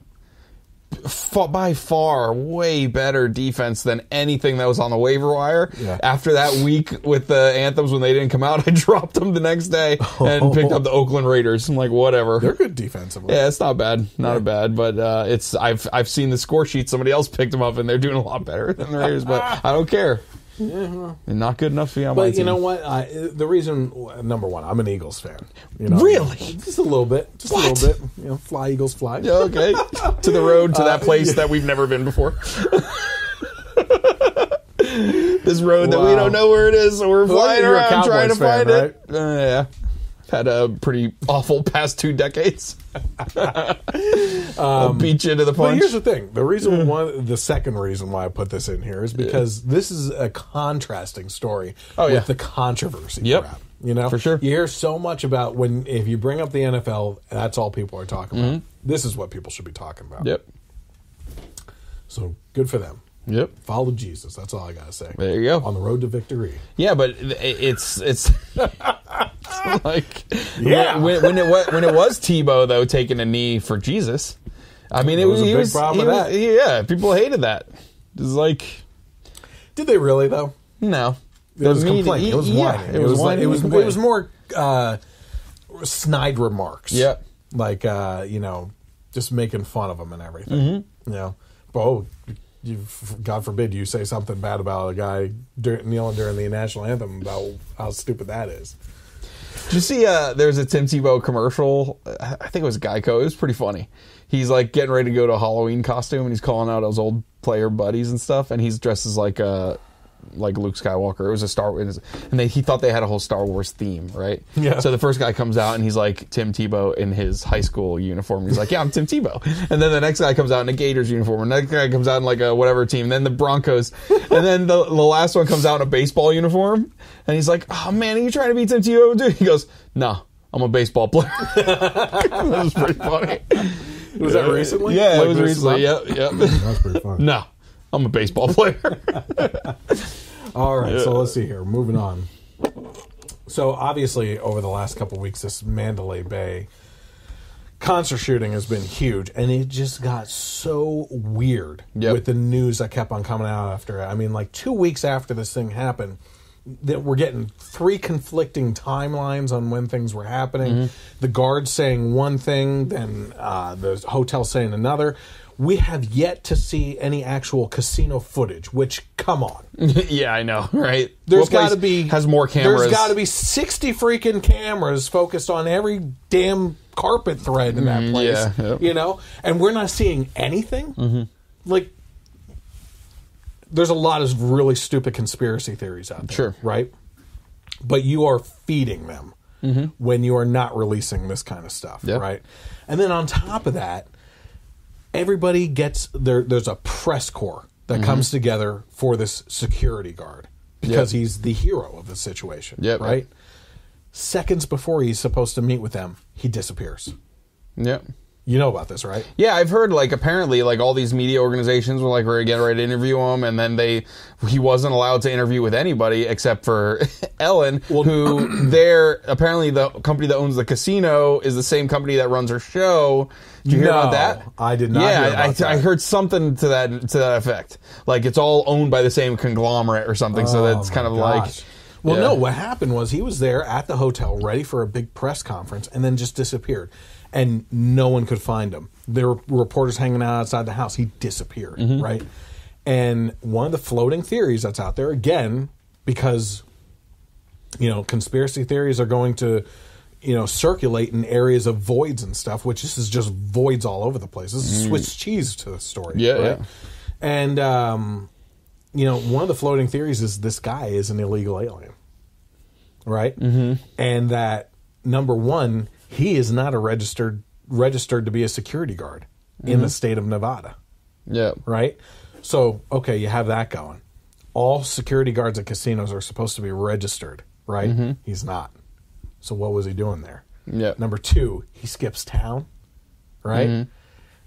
By far way better defense than anything that was on the waiver wire. Yeah. After that week with the anthems when they didn't come out, I dropped them the next day and picked up the Oakland Raiders. I'm like, whatever. They're good defensively. Yeah, it's not bad. Not bad, but I've seen the score sheet. Somebody else picked them up and they're doing a lot better than the Raiders, but I don't care. Yeah, and not good enough to be on my team. But you know what? The reason, number one, I'm an Eagles fan. Really? Just a little bit. Just a little bit. Fly, Eagles, fly. Yeah, okay. To the road, to that place that we've never been before. This road that we don't know where it is, so we're flying around trying to find it. Yeah. Had a pretty awful past 2 decades. I'll beat you to the punch. But here's the thing. The second reason why I put this in here is because this is a contrasting story with the controversy. Crap, for sure. You hear so much about if you bring up the NFL, that's all people are talking about. This is what people should be talking about. Yep. So good for them. Yep. Follow Jesus. That's all I gotta say. There you go. On the road to victory. Yeah, but it's like when it was Tebow though taking a knee for Jesus. I mean, it was a big problem with that. Yeah, people hated that. It was like, did they really though? No. It was complaining. It was whining. It was whining. It was more snide remarks. Yeah. Like just making fun of them and everything. God forbid you say something bad about a guy kneeling during the national anthem about how stupid that is. Did you see there's a Tim Tebow commercial? I think it was Geico. It was pretty funny. He's getting ready to go to a Halloween costume and he's calling out his old player buddies and stuff, and he's dressed as like Luke Skywalker. It was a Star Wars, and he thought they had a whole Star Wars theme, right? Yeah. So the first guy comes out and he's like Tim Tebow in his high school uniform. He's like, yeah, I'm Tim Tebow. And then the next guy comes out in a Gators uniform. And the next guy comes out in a whatever team. Then the Broncos. And then the last one comes out in a baseball uniform. And he's like, oh man, are you trying to be Tim Tebow, dude? He goes, no, I'm a baseball player. That was pretty funny. Was that recently? Yeah, it was recently. Yeah. That's pretty funny. No. I'm a baseball player. All right, so let's see here. Moving on. So obviously, over the last couple of weeks, this Mandalay Bay concert shooting has been huge, and it just got so weird with the news that kept on coming out after it. I mean, 2 weeks after this thing happened, that we're getting 3 conflicting timelines on when things were happening. The guards saying one thing, then the hotel saying another. We have yet to see any actual casino footage, which, come on. Yeah, I know, right? There's got to be... has more cameras. There's got to be 60 freaking cameras focused on every damn carpet thread in that place. Yeah, yep. You know? And we're not seeing anything? Like, there's a lot of really stupid conspiracy theories out there. Sure. Right? But you are feeding them when you are not releasing this kind of stuff. Yep. Right? And then on top of that, everybody gets there's a press corps that comes together for this security guard because he's the hero of the situation, right? Seconds before he's supposed to meet with them, he disappears. Yep. You know about this, right? Yeah, I've heard, like, apparently, like, all these media organizations were, like, getting ready to interview him, and then he wasn't allowed to interview with anybody except for Ellen, who apparently the company that owns the casino is the same company that runs her show. Did you hear about that? I did not hear about that. I heard something to that effect. Like, it's all owned by the same conglomerate or something, so that's kind of like... Well, no, what happened was he was there at the hotel ready for a big press conference and then just disappeared. And no one could find him. There were reporters hanging out outside the house. He disappeared, right? And one of the floating theories that's out there, again, because, you know, conspiracy theories are going to, you know, circulate in areas of voids and stuff, which this is just voids all over the place. This is Swiss cheese to the story. Yeah, right? yeah. And, you know, one of the floating theories is this guy is an illegal alien, right? And that, number one, he is not registered to be a security guard in the state of Nevada. Yeah. Right? So, okay, you have that going. All security guards at casinos are supposed to be registered, right? He's not. So what was he doing there? Yeah. Number 2, he skips town, right?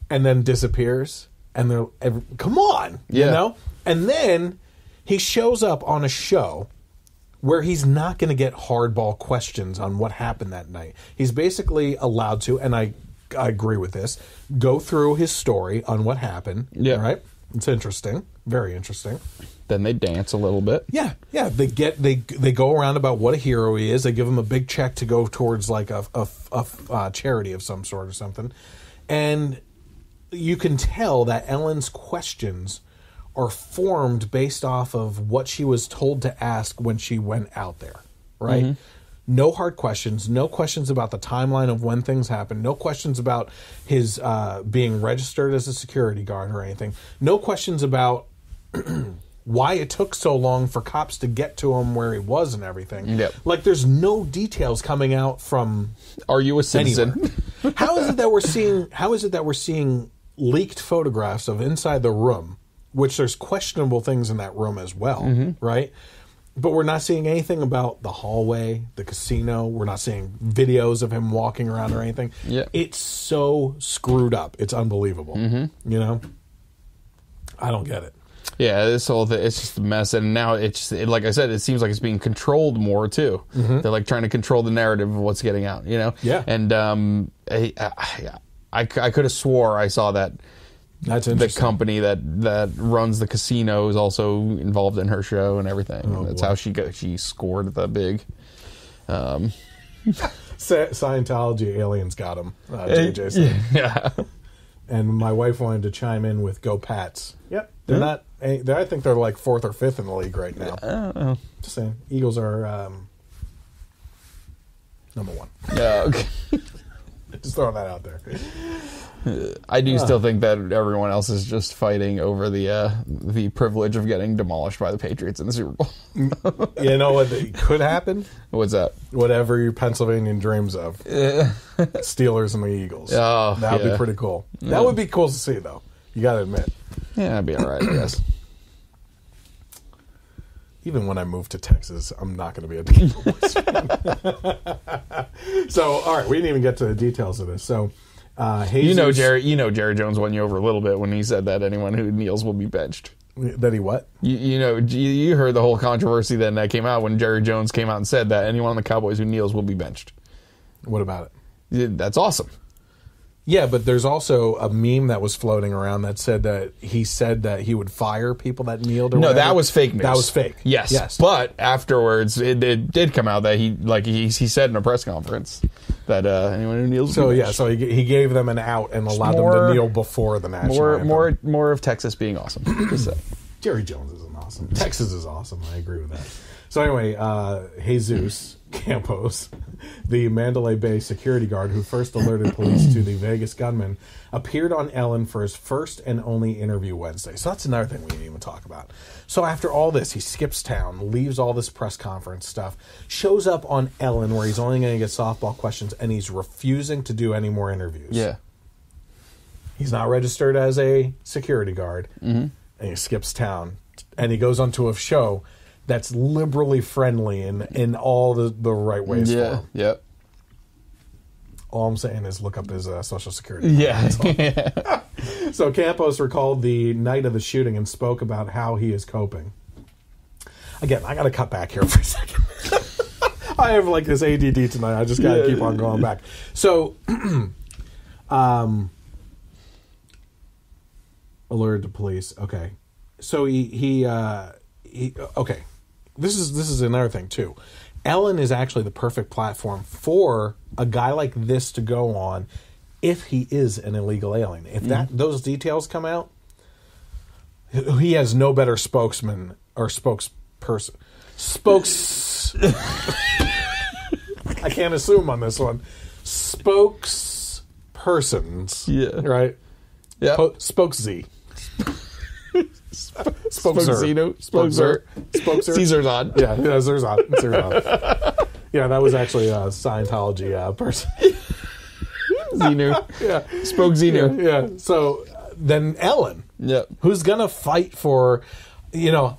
And then disappears. And they're, come on, you know? And then he shows up on a show where he's not going to get hardball questions on what happened that night. He's basically allowed to, and I agree with this, go through his story on what happened. Yeah. Right? It's interesting. Very interesting. Then they dance a little bit. Yeah. Yeah. They go around about what a hero he is. They give him a big check to go towards like a charity of some sort or something. And you can tell that Ellen's questions are formed based off of what she was told to ask when she went out there, right? No hard questions, no questions about the timeline of when things happened, no questions about his being registered as a security guard or anything, no questions about why it took so long for cops to get to him where he was and everything. Like, there's no details coming out from... Are you a citizen? How is it that we're seeing leaked photographs of inside the room, which there's questionable things in that room as well, right? But we're not seeing anything about the hallway, the casino. We're not seeing videos of him walking around or anything. It's so screwed up. It's unbelievable. You know? I don't get it. Yeah, this whole thing, it's just a mess. And now it's just, like I said, it seems like it's being controlled more, too. They're like trying to control the narrative of what's getting out, you know? Yeah. And I could have swore I saw that the company that runs the casino is also involved in her show and everything. That's how she scored the big. Scientology aliens got him. JJ said. Yeah. And my wife wanted to chime in with "Go Pats." Yep, they're not. I think they're like 4th or 5th in the league right now. Just saying, Eagles are number 1. Yeah. Okay. Just throwing that out there. I do still think that everyone else is just fighting over the privilege of getting demolished by the Patriots in the Super Bowl. You know what could happen? What's that? Whatever your Pennsylvanian dreams of. Steelers and the Eagles. Oh, that would be pretty cool. That would be cool to see, though. You got to admit. Yeah, that'd be all right, I guess. Even when I move to Texas, I'm not going to be a Cowboys fan. So, all right, we didn't even get to the details of this. So, Jesus, Jerry Jones won you over a little bit when he said that anyone who kneels will be benched. That he what? You heard the whole controversy then that came out when Jerry Jones came out and said that anyone on the Cowboys who kneels will be benched. What about it? That's awesome. Yeah, but there's also a meme that was floating around that said that he would fire people that kneeled. Or No, whatever. that was fake news. That was fake. Yes. But afterwards, it did come out that he said in a press conference that anyone who kneels. So so he gave them an out and allowed them to kneel before the national anthem. More of Texas being awesome. Jerry Jones isn't awesome. Texas is awesome. I agree with that. So anyway, Jesus Campos, the Mandalay Bay security guard who first alerted police to the Vegas gunman, appeared on Ellen for his first and only interview Wednesday. So that's another thing we didn't even talk about. So after all this, he skips town, leaves all this press conference stuff, shows up on Ellen where he's only going to get softball questions, and he's refusing to do any more interviews. Yeah. He's not registered as a security guard, and he skips town, and he goes onto a show that's liberally friendly in all the right ways for him. Yep. All I'm saying is look up his Social Security. Yeah. So Campos recalled the night of the shooting and spoke about how he is coping. Again, I got to cut back here for a second. I have like this ADD tonight. I just got to keep on going back. So, alerted to police. Okay. So he okay. This is another thing too. Ellen is actually the perfect platform for a guy like this to go on if he is an illegal alien. If those details come out, he has no better spokesman or spokesperson. I can't assume on this one. Spokespersons. Yeah. Right? Yeah. Spokesy. Spokezer. Caesar's on. Yeah, Caesar's on. Yeah, that was actually a Scientology person. Xenu. Yeah. Spoke Xenu. Yeah. So then Ellen, who's going to fight for,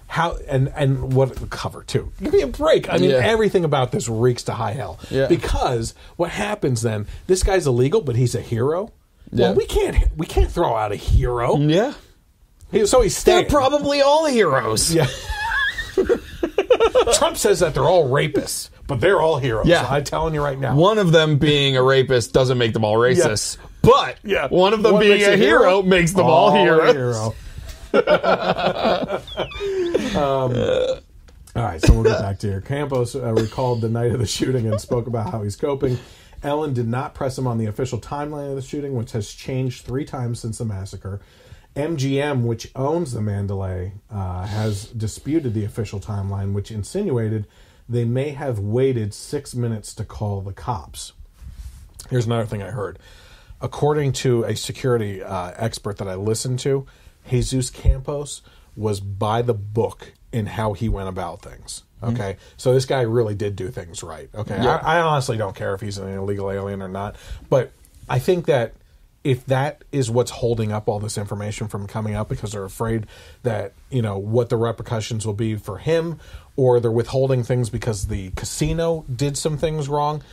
how, and what cover too. Give me a break. I mean, everything about this reeks to high hell. Yeah. Because what happens then, this guy's illegal, but he's a hero. Yeah. Well, we can't throw out a hero. Yeah. So he's staying. They're probably all heroes. Yeah. Trump says that they're all rapists, but they're all heroes. Yeah. I'm telling you right now. One of them being a rapist doesn't make them all racist, but one of them being a hero makes them all heroes. All right, so we'll get back to here. Campos recalled the night of the shooting and spoke about how he's coping. Ellen did not press him on the official timeline of the shooting, which has changed 3 times since the massacre. MGM, which owns the Mandalay, has disputed the official timeline, which insinuated they may have waited 6 minutes to call the cops. Here's another thing I heard. According to a security expert that I listened to, Jesus Campos was by the book in how he went about things. Okay, so this guy really did do things right. Okay, I honestly don't care if he's an illegal alien or not, but I think that if that is what's holding up all this information from coming up because they're afraid that, what the repercussions will be for him, or they're withholding things because the casino did some things wrong,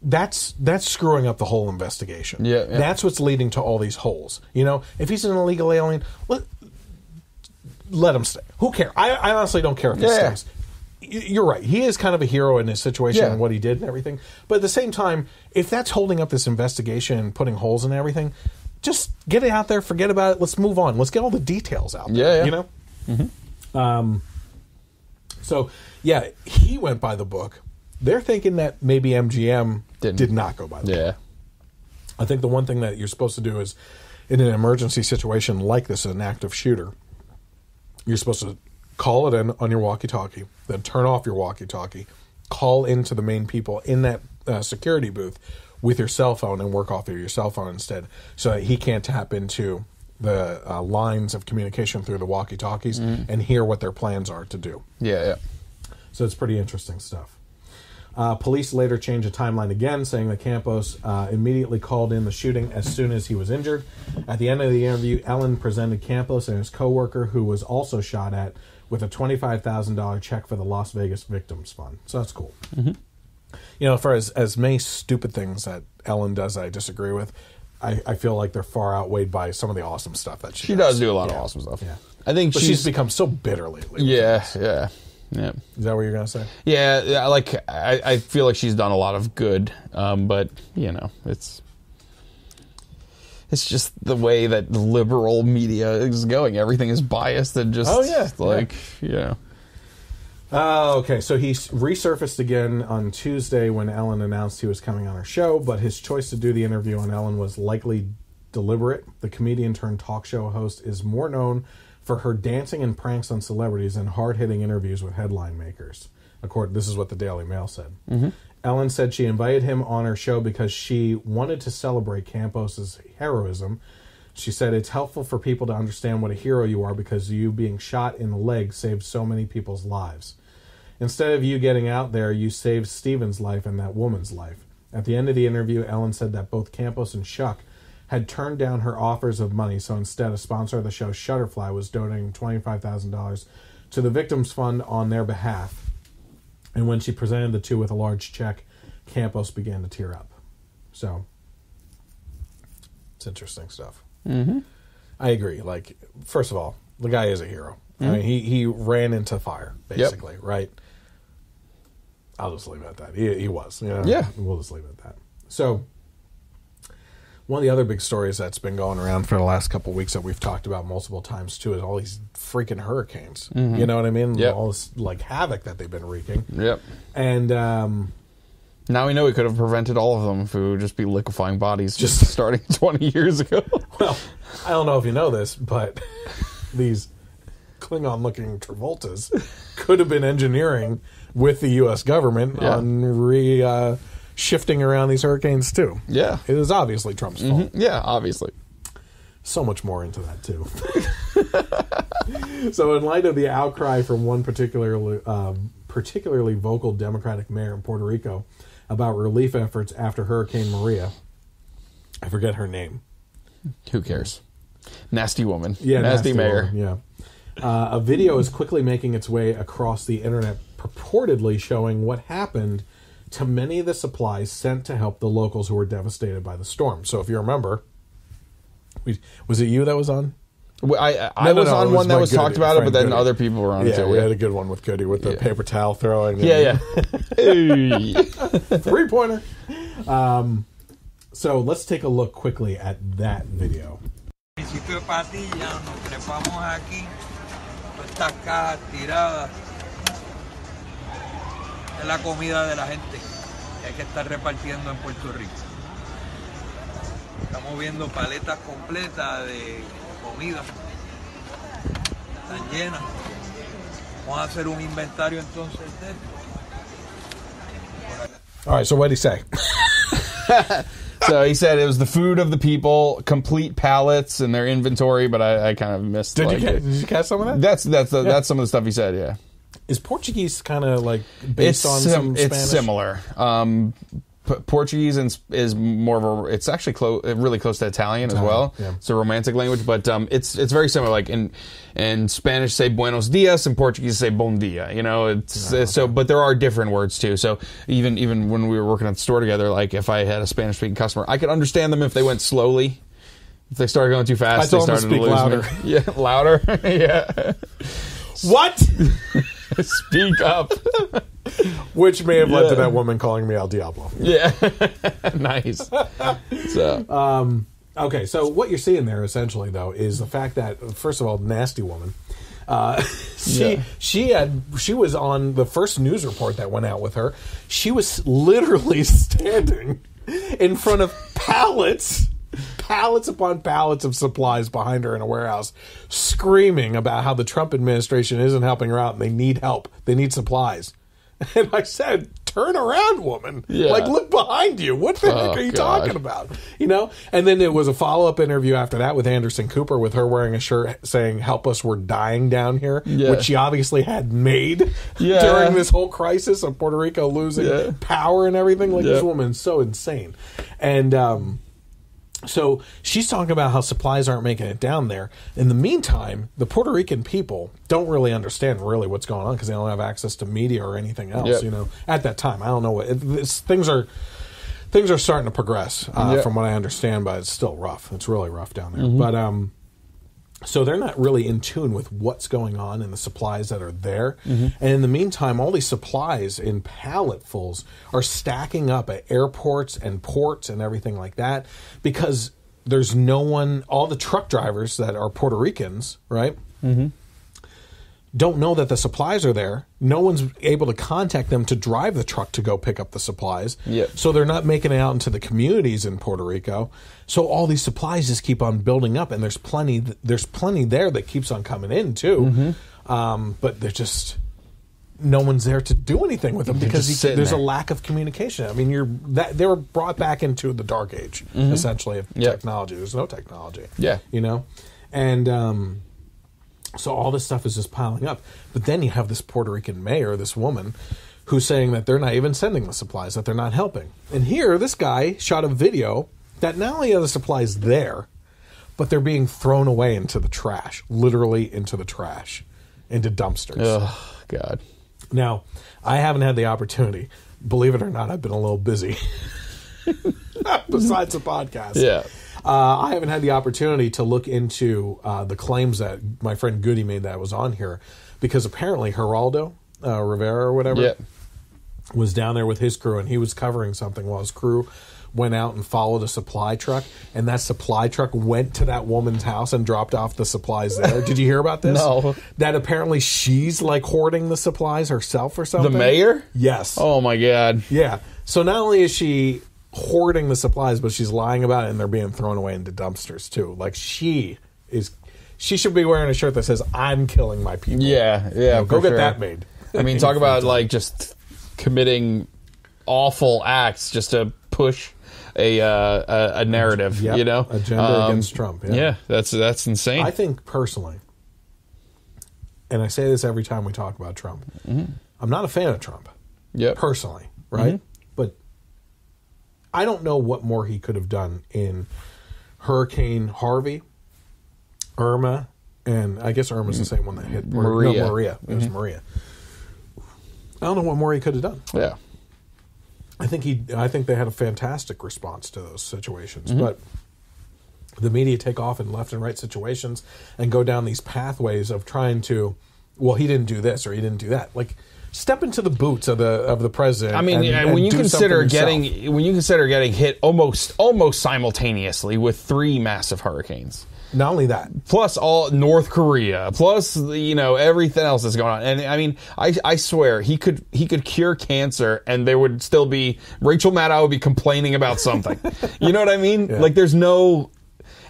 that's screwing up the whole investigation. Yeah. That's what's leading to all these holes. If he's an illegal alien, let him stay. Who cares? I honestly don't care if he stays. You're right. He is kind of a hero in his situation and what he did and everything. But at the same time, if that's holding up this investigation and putting holes in everything, just get it out there, forget about it, let's move on. Let's get all the details out there, So, he went by the book. They're thinking that maybe MGM did not go by the book. I think the one thing that you're supposed to do is, in an emergency situation like this, an active shooter, you're supposed to call it in on your walkie-talkie, then turn off your walkie-talkie, call into the main people in that security booth with your cell phone and work off of your cell phone instead, so that he can't tap into the lines of communication through the walkie-talkies and hear what their plans are to do. So it's pretty interesting stuff. Police later changed the timeline again, saying that Campos immediately called in the shooting as soon as he was injured. At the end of the interview, Ellen presented Campos and his co-worker, who was also shot at, with a $25,000 check for the Las Vegas Victims Fund. So that's cool. For as many stupid things that Ellen does I disagree with, I feel like they're far outweighed by some of the awesome stuff that she does do a lot of awesome stuff. I think she's become so bitter lately. Yeah. Is that what you're going to say? Yeah, I feel like she's done a lot of good, but, it's... It's just the way that the liberal media is going. Everything is biased and just Okay, so he resurfaced again on Tuesday when Ellen announced he was coming on her show, but his choice to do the interview on Ellen was likely deliberate. The comedian turned talk show host is more known for her dancing and pranks on celebrities and hard-hitting interviews with headline makers. This is what the Daily Mail said. Mm-hmm. Ellen said she invited him on her show because she wanted to celebrate Campos's heroism. She said, it's helpful for people to understand what a hero you are because you being shot in the leg saved so many people's lives. Instead of you getting out there, you saved Stephen's life and that woman's life. At the end of the interview, Ellen said that both Campos and Schuck had turned down her offers of money, so instead a sponsor of the show, Shutterfly, was donating $25,000 to the Victims Fund on their behalf. And when she presented the two with a large check, Campos began to tear up. So, it's interesting stuff. Mm-hmm. I agree. Like, first of all, the guy is a hero. Mm-hmm. I mean, he ran into fire, basically, right? I'll just leave it at that. He was. Yeah. We'll just leave it at that. So, one of the other big stories that's been going around for the last couple of weeks that we've talked about multiple times, too, is all these freaking hurricanes. Mm-hmm. You know what I mean? Yep. All this, havoc that they've been wreaking. Yep. And, now we know we could have prevented all of them if we would just be liquefying bodies just starting 20 years ago. Well, I don't know if you know this, but these Klingon-looking Travoltas could have been engineering with the U.S. government on shifting around these hurricanes, too. Yeah. It is obviously Trump's fault. Yeah, obviously. So much more into that, too. So in light of the outcry from one particularly vocal Democratic mayor in Puerto Rico about relief efforts after Hurricane Maria, I forget her name. Who cares? Nasty woman. Yeah, nasty mayor. Woman, yeah. A video is quickly making its way across the internet, purportedly showing what happened to many of the supplies sent to help the locals who were devastated by the storm. So if you remember, was it you that was on? I was on one that was talked about it, but then other people were on it too. Yeah, we had a good one with Goody with the paper towel throwing. Yeah. 3-pointer. So let's take a look quickly at that video. Municipio de Patilla, nos trepamos aquí, estas cajas tiradas, es la comida de la gente que hay que estar repartiendo en Puerto Rico. Estamos viendo paletas completas de comida, están llenas. Vamos a hacer un inventario entonces de esto. All right, so what did he say? So he said it was the food of the people, complete pallets in their inventory, but I kind of missed. Did you catch some of that? That's some of the stuff he said. Yeah. Is Portuguese kind of like based on some Spanish? It's similar. Portuguese is more of it's actually really close to Italian as well. Yeah. It's a romantic language, but it's very similar. Like in Spanish, say buenos dias, and Portuguese say bon dia. You know, so. But there are different words too. So even when we were working at the store together, like if I had a Spanish speaking customer, I could understand them if they went slowly. If they started going too fast, they started to lose louder. me. Yeah, louder. Yeah. What? Speak up. Which may have led to that woman calling me El Diablo. Yeah. Nice. So. Okay, so what you're seeing there essentially, though, is the fact that, first of all, nasty woman. She was on the first news report that went out with her. She was literally standing in front of pallets upon pallets of supplies behind her in a warehouse, screaming about how the Trump administration isn't helping her out and they need help. They need supplies. And I said, turn around, woman. Yeah. Like, look behind you. What the heck are you talking about? You know? And then there was a follow-up interview after that with Anderson Cooper with her wearing a shirt saying, help us, we're dying down here, which she obviously had made during this whole crisis of Puerto Rico losing power and everything. Like, this woman's so insane. And, so she's talking about how supplies aren't making it down there. In the meantime, the Puerto Rican people don't really understand really what's going on because they don't have access to media or anything else. You know, at that time, I don't know what things are starting to progress from what I understand, but it's still rough. It's really rough down there. But so they're not really in tune with what's going on and the supplies that are there. And in the meantime, all these supplies in palletfuls are stacking up at airports and ports and everything like that because there's no one. All the truck drivers that are Puerto Ricans, right? Mm-hmm. Don't know that the supplies are there. No one's able to contact them to drive the truck to go pick up the supplies. Yep. So they're not making it out into the communities in Puerto Rico. So all these supplies just keep on building up, and there's plenty there that keeps on coming in too. Mm-hmm. But they're just no one's there to do anything with them because there's a lack of communication. I mean, they were brought back into the dark age essentially of technology. There's no technology. Yeah, and. So all this stuff is just piling up. But then you have this Puerto Rican mayor, this woman, who's saying that they're not even sending the supplies, that they're not helping. And here, this guy shot a video that not only are the supplies there, but they're being thrown away into the trash, literally into the trash, into dumpsters. Oh, God. Now, I haven't had the opportunity. Believe it or not, I've been a little busy. Besides the podcast. Yeah. I haven't had the opportunity to look into the claims that my friend Goody made that was on here, because apparently Geraldo Rivera or whatever was down there with his crew, and he was covering something while his crew went out and followed a supply truck, and that supply truck went to that woman's house and dropped off the supplies there. Did you hear about this? No. That apparently she's like hoarding the supplies herself or something. The mayor? Yes. Oh, my God. Yeah. So not only is she hoarding the supplies, but she's lying about it, and they're being thrown away into dumpsters too. Like she should be wearing a shirt that says "I'm killing my people." Yeah, go get that made. I mean, talk about like just committing awful acts just to push a narrative. Agenda against Trump. Yeah, that's insane. I think personally, and I say this every time we talk about Trump, I'm not a fan of Trump. Yeah, personally, right? But I don't know what more he could have done in Hurricane Harvey, Irma, and I guess Irma's the same one that hit Maria. No, Maria. It was Maria. I don't know what more he could have done. Yeah. I think they had a fantastic response to those situations, but the media take off in left and right situations and go down these pathways of trying to, well, he didn't do this or he didn't do that. Like, step into the boots of the president. I mean, and when you do consider something getting hit almost simultaneously with 3 massive hurricanes. Not only that, plus all North Korea, plus everything else that's going on. And I mean, I swear he could cure cancer, and there would still be Rachel Maddow would be complaining about something. You know what I mean? Yeah. Like there's no.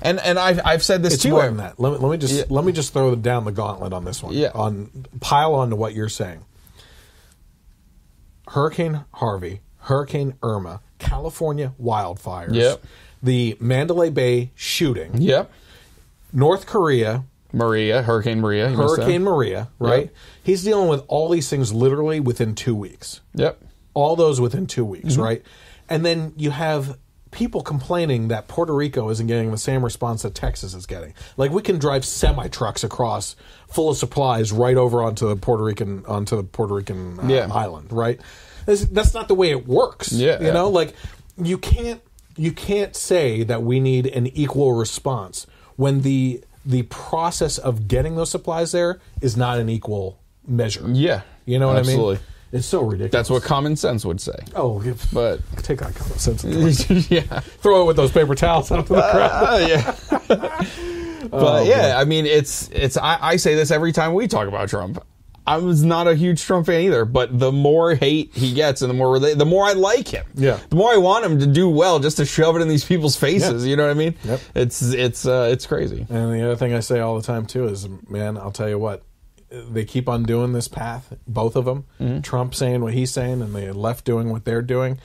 And I've said this it's too. More than that. Let me just throw down the gauntlet on this one. Yeah. Pile on to what you're saying. Hurricane Harvey, Hurricane Irma, California wildfires, the Mandalay Bay shooting, North Korea, Hurricane Maria, right? Yep. He's dealing with all these things literally within 2 weeks. Yep. All those within 2 weeks, right? And then you have people complaining that Puerto Rico isn't getting the same response that Texas is getting. Like, we can drive semi-trucks across full of supplies right over onto the Puerto Rican island, right? That's not the way it works. You know, like you can't say that we need an equal response when the process of getting those supplies there is not an equal measure. Yeah. You know what Absolutely. I mean? It's so ridiculous. That's what common sense would say. Oh, but take that common sense. Throw it with those paper towels out to the crowd. But I mean, it's. I say this every time we talk about Trump. I was not a huge Trump fan either, but the more hate he gets, and the more I like him. Yeah. The more I want him to do well, just to shove it in these people's faces. You know what I mean? Yep. It's crazy. And the other thing I say all the time too is, man, I'll tell you what. They keep on doing this path, both of them. Trump saying what he's saying, and the left doing what they're doing,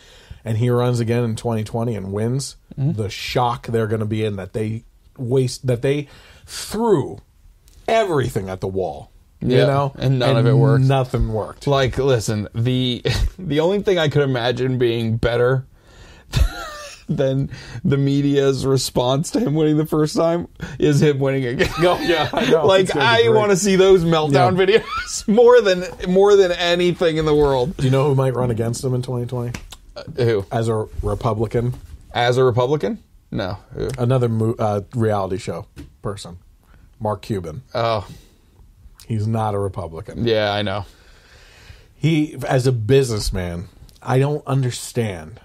and he runs again in 2020 and wins. The shock they're going to be in that they threw everything at the wall, you know, and none of it worked. Nothing worked. Like, listen, the only thing I could imagine being better than the media's response to him winning the first time is him winning again. Oh, yeah, I know. Like, I want to see those meltdown videos more than anything in the world. Do you know who might run against him in 2020? Who? As a Republican? No. Who? Another reality show person. Mark Cuban. Oh. He's not a Republican. Yeah, I know. He, as a businessman, I don't understand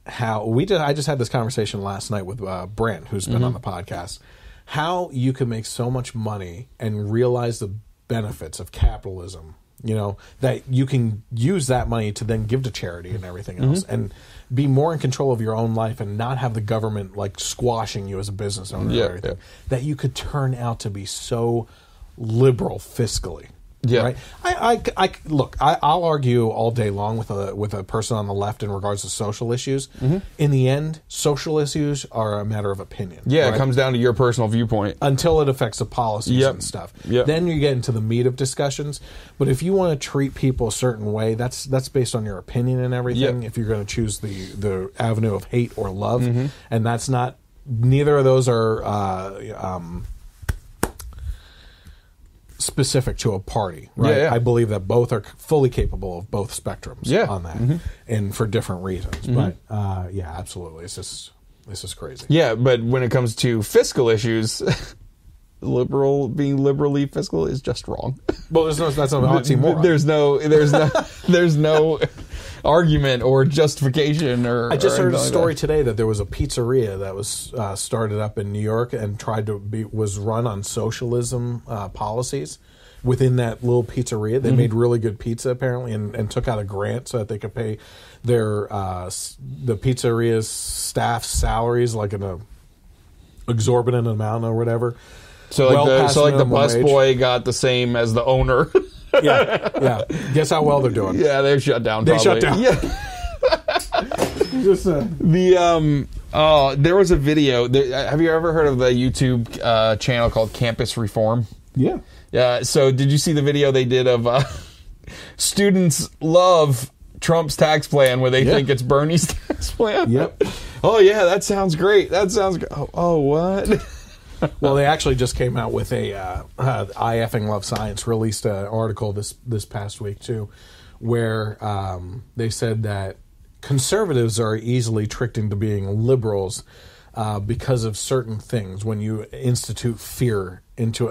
how I just had this conversation last night with Brent, who's been on the podcast, how you can make so much money and realize the benefits of capitalism, that you can use that money to then give to charity and everything else, and be more in control of your own life and not have the government like squashing you as a business owner or everything. That you could turn out to be so liberal fiscally. Yeah, right. I'll argue all day long with a person on the left in regards to social issues. In the end, social issues are a matter of opinion. Yeah, right? It comes down to your personal viewpoint until it affects the policies and stuff. Then you get into the meat of discussions. But if you want to treat people a certain way, that's based on your opinion and everything. If you're going to choose the avenue of hate or love, and that's not. Neither of those are. Specific to a party, right? I believe that both are fully capable of both spectrums on that, and for different reasons. But absolutely, this is crazy. Yeah, but when it comes to fiscal issues, being liberally fiscal is just wrong. Well, that's an oxymoron. There's no argument or justification or. I just heard a story today that there was a pizzeria that was started up in New York and was run on socialism policies. Within that little pizzeria, they made really good pizza apparently, and took out a grant so that they could pay their the pizzeria's staff salaries like an exorbitant amount or whatever. So like the busboy got the same as the owner. Yeah. Guess how well they're doing? Yeah, they've shut down. They shut down. Yeah. There was a video. Have you ever heard of the YouTube channel called Campus Reform? Yeah. Yeah. So did you see the video they did of students love Trump's tax plan where they think it's Bernie's tax plan? Yep. Oh yeah, that sounds great. That sounds. Oh what? Well, they actually just came out with I effing love science released an article this past week too, where they said that conservatives are easily tricked into being liberals because of certain things. When you institute fear into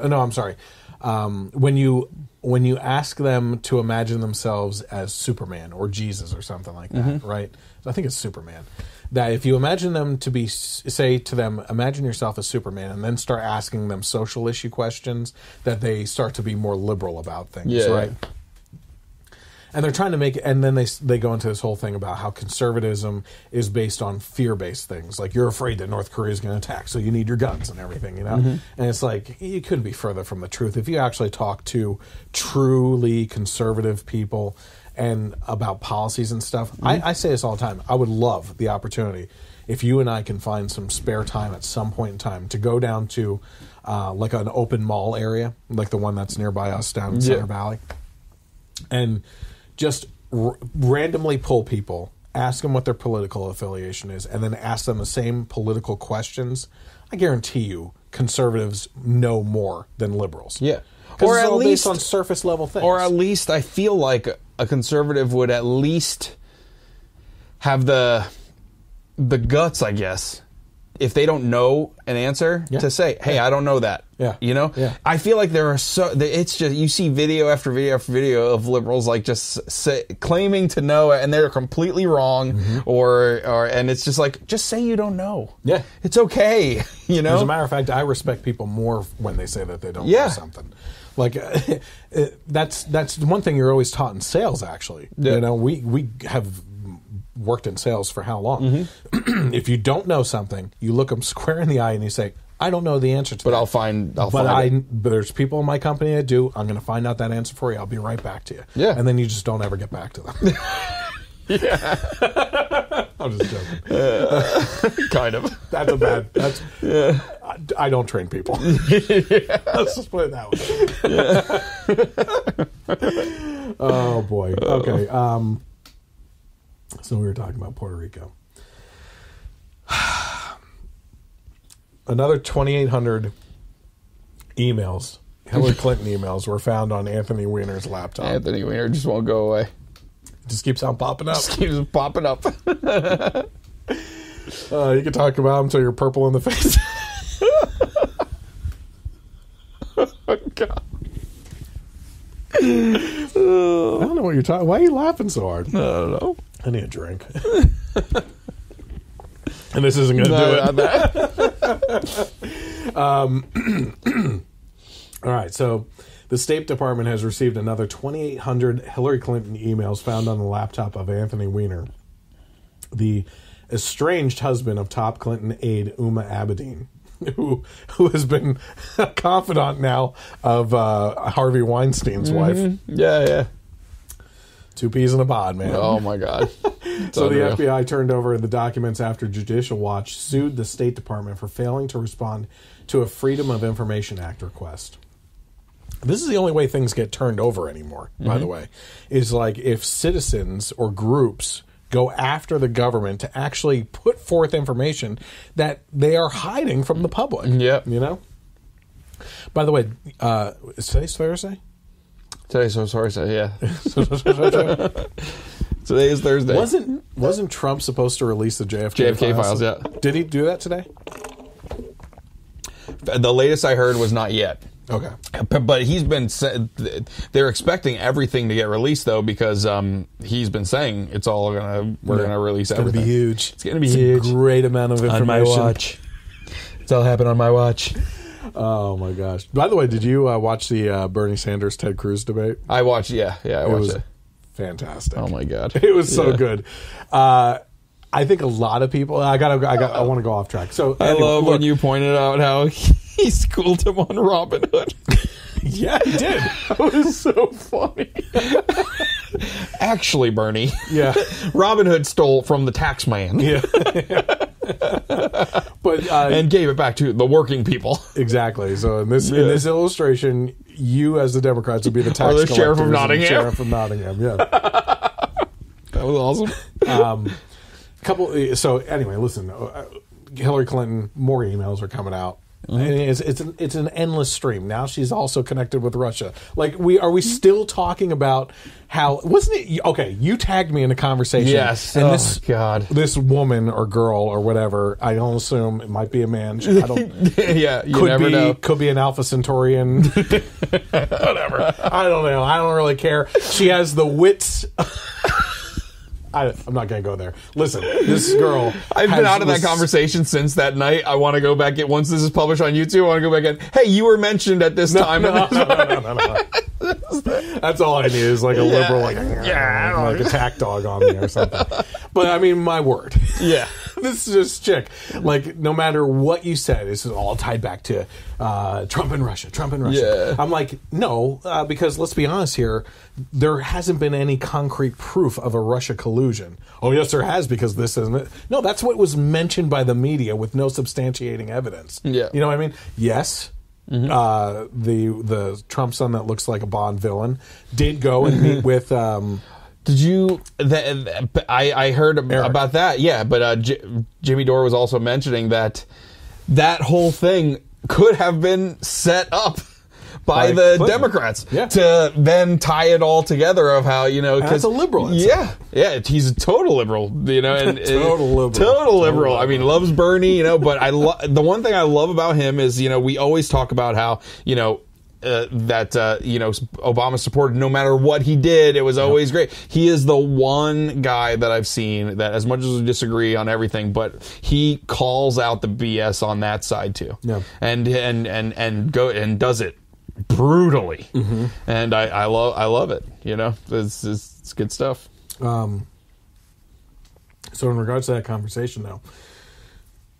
when you ask them to imagine themselves as Superman or Jesus or something like that, right? I think it's Superman. That if you imagine them to say to them, imagine yourself as Superman, and then start asking them social issue questions, that they start to be more liberal about things, right? And they're trying to make, and then they go into this whole thing about how conservatism is based on fear-based things, like you're afraid that North Korea is going to attack, so you need your guns and everything, And it's like you couldn't be further from the truth. If you actually talk to truly conservative people and about policies and stuff, I say this all the time. I would love the opportunity if you and I can find some spare time at some point in time to go down to like an open mall area, like the one that's nearby us down in Center Valley, and just randomly pull people, ask them what their political affiliation is, and then ask them the same political questions. I guarantee you conservatives know more than liberals. Yeah. Or at least based on surface level things. Or at least I feel like a conservative would at least have the guts, I guess, if they don't know an answer, to say, "Hey, I don't know that." Yeah. I feel like there are it's just you see video after video after video of liberals like just claiming to know it, and they're completely wrong, and it's just like, just say you don't know. Yeah, it's okay. As a matter of fact, I respect people more when they say that they don't know something. Like that's one thing you're always taught in sales. Actually, we have worked in sales for how long? If you don't know something, you look them square in the eye and you say, I don't know the answer to that. But I'll find it. But there's people in my company that do. I'm going to find out that answer for you. I'll be right back to you. Yeah. And then you just don't ever get back to them. I'm just joking. Kind of. That's a bad. I don't train people. Let's just put it that way. Oh boy. Okay. So we were talking about Puerto Rico. Another 2,800 emails, Hillary Clinton emails, were found on Anthony Weiner's laptop. Anthony Weiner just won't go away. Just keeps on popping up. Just keeps popping up. You can talk about him until you're purple in the face. Oh, God. I don't know what you're talking. Why are you laughing so hard? I don't know. I need a drink. And this isn't going to do it. All right, so the State Department has received another 2,800 Hillary Clinton emails found on the laptop of Anthony Weiner, the estranged husband of top Clinton aide Uma Abedin, who has been a confidant now of Harvey Weinstein's wife. Yeah. Two peas in a pod, man. Oh, my God. So the FBI turned over the documents after Judicial Watch sued the State Department for failing to respond to a Freedom of Information Act request. This is the only way things get turned over anymore, by the way, is like if citizens or groups go after the government to actually put forth information that they are hiding from the public. Yep. You know? By the way, is today's Thursday? Today's Thursday, yeah. Today is Thursday. Wasn't Trump supposed to release the JFK files? Yeah. Did he do that today? The latest I heard was not yet. Okay. But he's been they're expecting everything to get released though, because he's been saying we're gonna release everything. It's gonna be huge. It's gonna be huge. A great amount of information on my watch. It's all happened on my watch. Oh my gosh! By the way, did you watch the Bernie Sanders Ted Cruz debate? I watched. Yeah, I watched it. Fantastic. Oh my God, it was so good. I think a lot of people. I want to go off track. So I love when you pointed out how he schooled him on Robin Hood. Yeah, he did. That was so funny. Actually, Bernie, Robin Hood stole from the tax man. Yeah. But and gave it back to the working people. Exactly. So in this illustration, you as the Democrats would be the tax collectors. Sheriff of Nottingham. Sheriff of Nottingham. Yeah. That was awesome. So anyway, listen. Hillary Clinton, more emails are coming out. And it's an endless stream. Now she's also connected with Russia. Like, are we still talking about how, wasn't it, okay, you tagged me in a conversation. Yes. And this woman or girl or whatever, I don't assume, it might be a man. I don't, yeah, you never know. Could be an Alpha Centaurian. Whatever. I don't know. I don't really care. She has the wits. I'm not going to go there. Listen, this girl... I've been out of that conversation since that night. I want to go back in. Once this is published on YouTube, I want to go back in. Hey, you were mentioned at this time. No. That's all I need is like a liberal, like attack dog on me or something. But I mean, my word. Yeah. This is this chick. Like, no matter what you said, this is all tied back to Trump and Russia. Yeah. I'm like, no, because let's be honest here, there hasn't been any concrete proof of a Russia collusion. Oh, yes, there has, because this isn't it. No, that's what was mentioned by the media with no substantiating evidence. Yeah. You know what I mean? Yes. Mm-hmm. The Trump son that looks like a Bond villain did go and meet with... Did you? I heard about that. Yeah, but Jimmy Dore was also mentioning that whole thing could have been set up by the Clinton. Democrats to then tie it all together of how, you know, because a liberal. Yeah, he's a total liberal. You know, and total liberal. I mean, loves Bernie. You know, but the one thing I love about him is, you know, we always talk about how, you know, Obama supported no matter what he did. It was always great. He is the one guy that I've seen that, as much as we disagree on everything, but he calls out the BS on that side too. Yeah. And does it brutally. Mm-hmm. And I love it. You know, it's good stuff. So in regards to that conversation, though,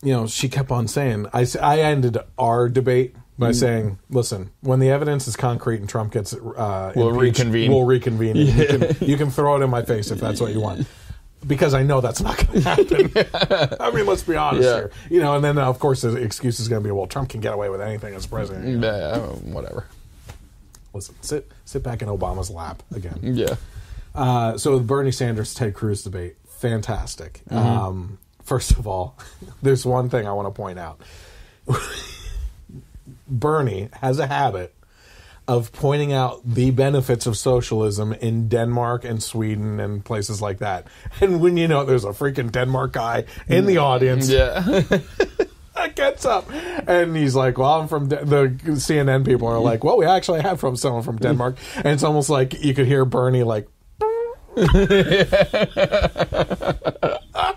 you know, she kept on saying, I ended our debate by saying, listen, when the evidence is concrete and Trump gets we'll reconvene. We'll reconvene. Yeah. You can throw it in my face if that's what you want. Because I know that's not going to happen. I mean, let's be honest here. You know, and then, of course, the excuse is going to be, well, Trump can get away with anything as president. You know? Yeah, whatever. Listen, sit back in Obama's lap again. Yeah. So the Bernie Sanders Ted Cruz debate, fantastic. Mm-hmm. First of all, there's one thing I want to point out. Bernie has a habit of pointing out the benefits of socialism in Denmark and Sweden and places like that. And when you know there's a freaking Denmark guy in the audience, that gets up. And he's like, well, I'm from... The CNN people are like, well, we actually have someone from Denmark. And it's almost like you could hear Bernie like...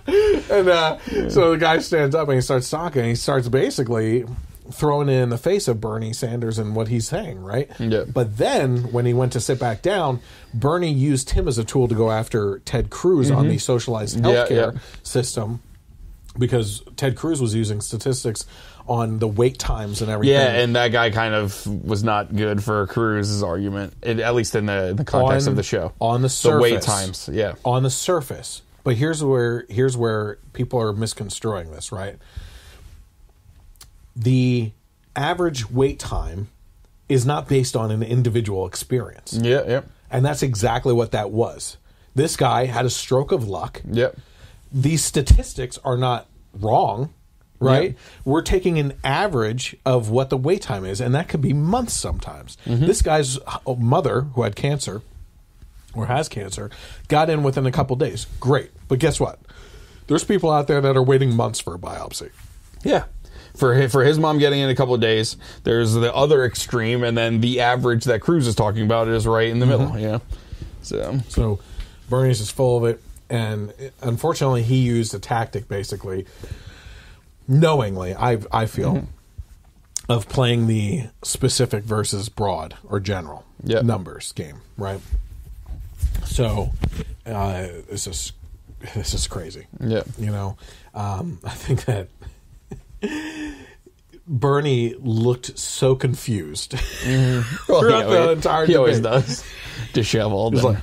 And so the guy stands up and he starts talking. And he starts basically throwing it in the face of Bernie Sanders and what he's saying, right? Yeah. But then when he went to sit back down, Bernie used him as a tool to go after Ted Cruz on the socialized healthcare system, because Ted Cruz was using statistics on the wait times and everything. Yeah, and that guy kind of was not good for Cruz's argument, at least in the context of the show. On the surface. The wait times, yeah. On the surface. But here's where people are misconstruing this, right? The average wait time is not based on an individual experience. Yeah, yeah. And that's exactly what that was. This guy had a stroke of luck. Yep. These statistics are not wrong, right? Yep. We're taking an average of what the wait time is, and that could be months sometimes. This guy's mother, who had cancer, or has cancer, got in within a couple days. Great. But guess what? There's people out there that are waiting months for a biopsy. Yeah. For his mom getting in a couple of days, there's the other extreme, and then the average that Cruz is talking about is right in the middle. Yeah. So Bernie's is full of it, and unfortunately he used a tactic, basically, knowingly, I feel, of playing the specific versus broad or general numbers game, right? So this is crazy. Yeah. You know, I think that Bernie looked so confused throughout the entire debate. He always does. Disheveled. He's like,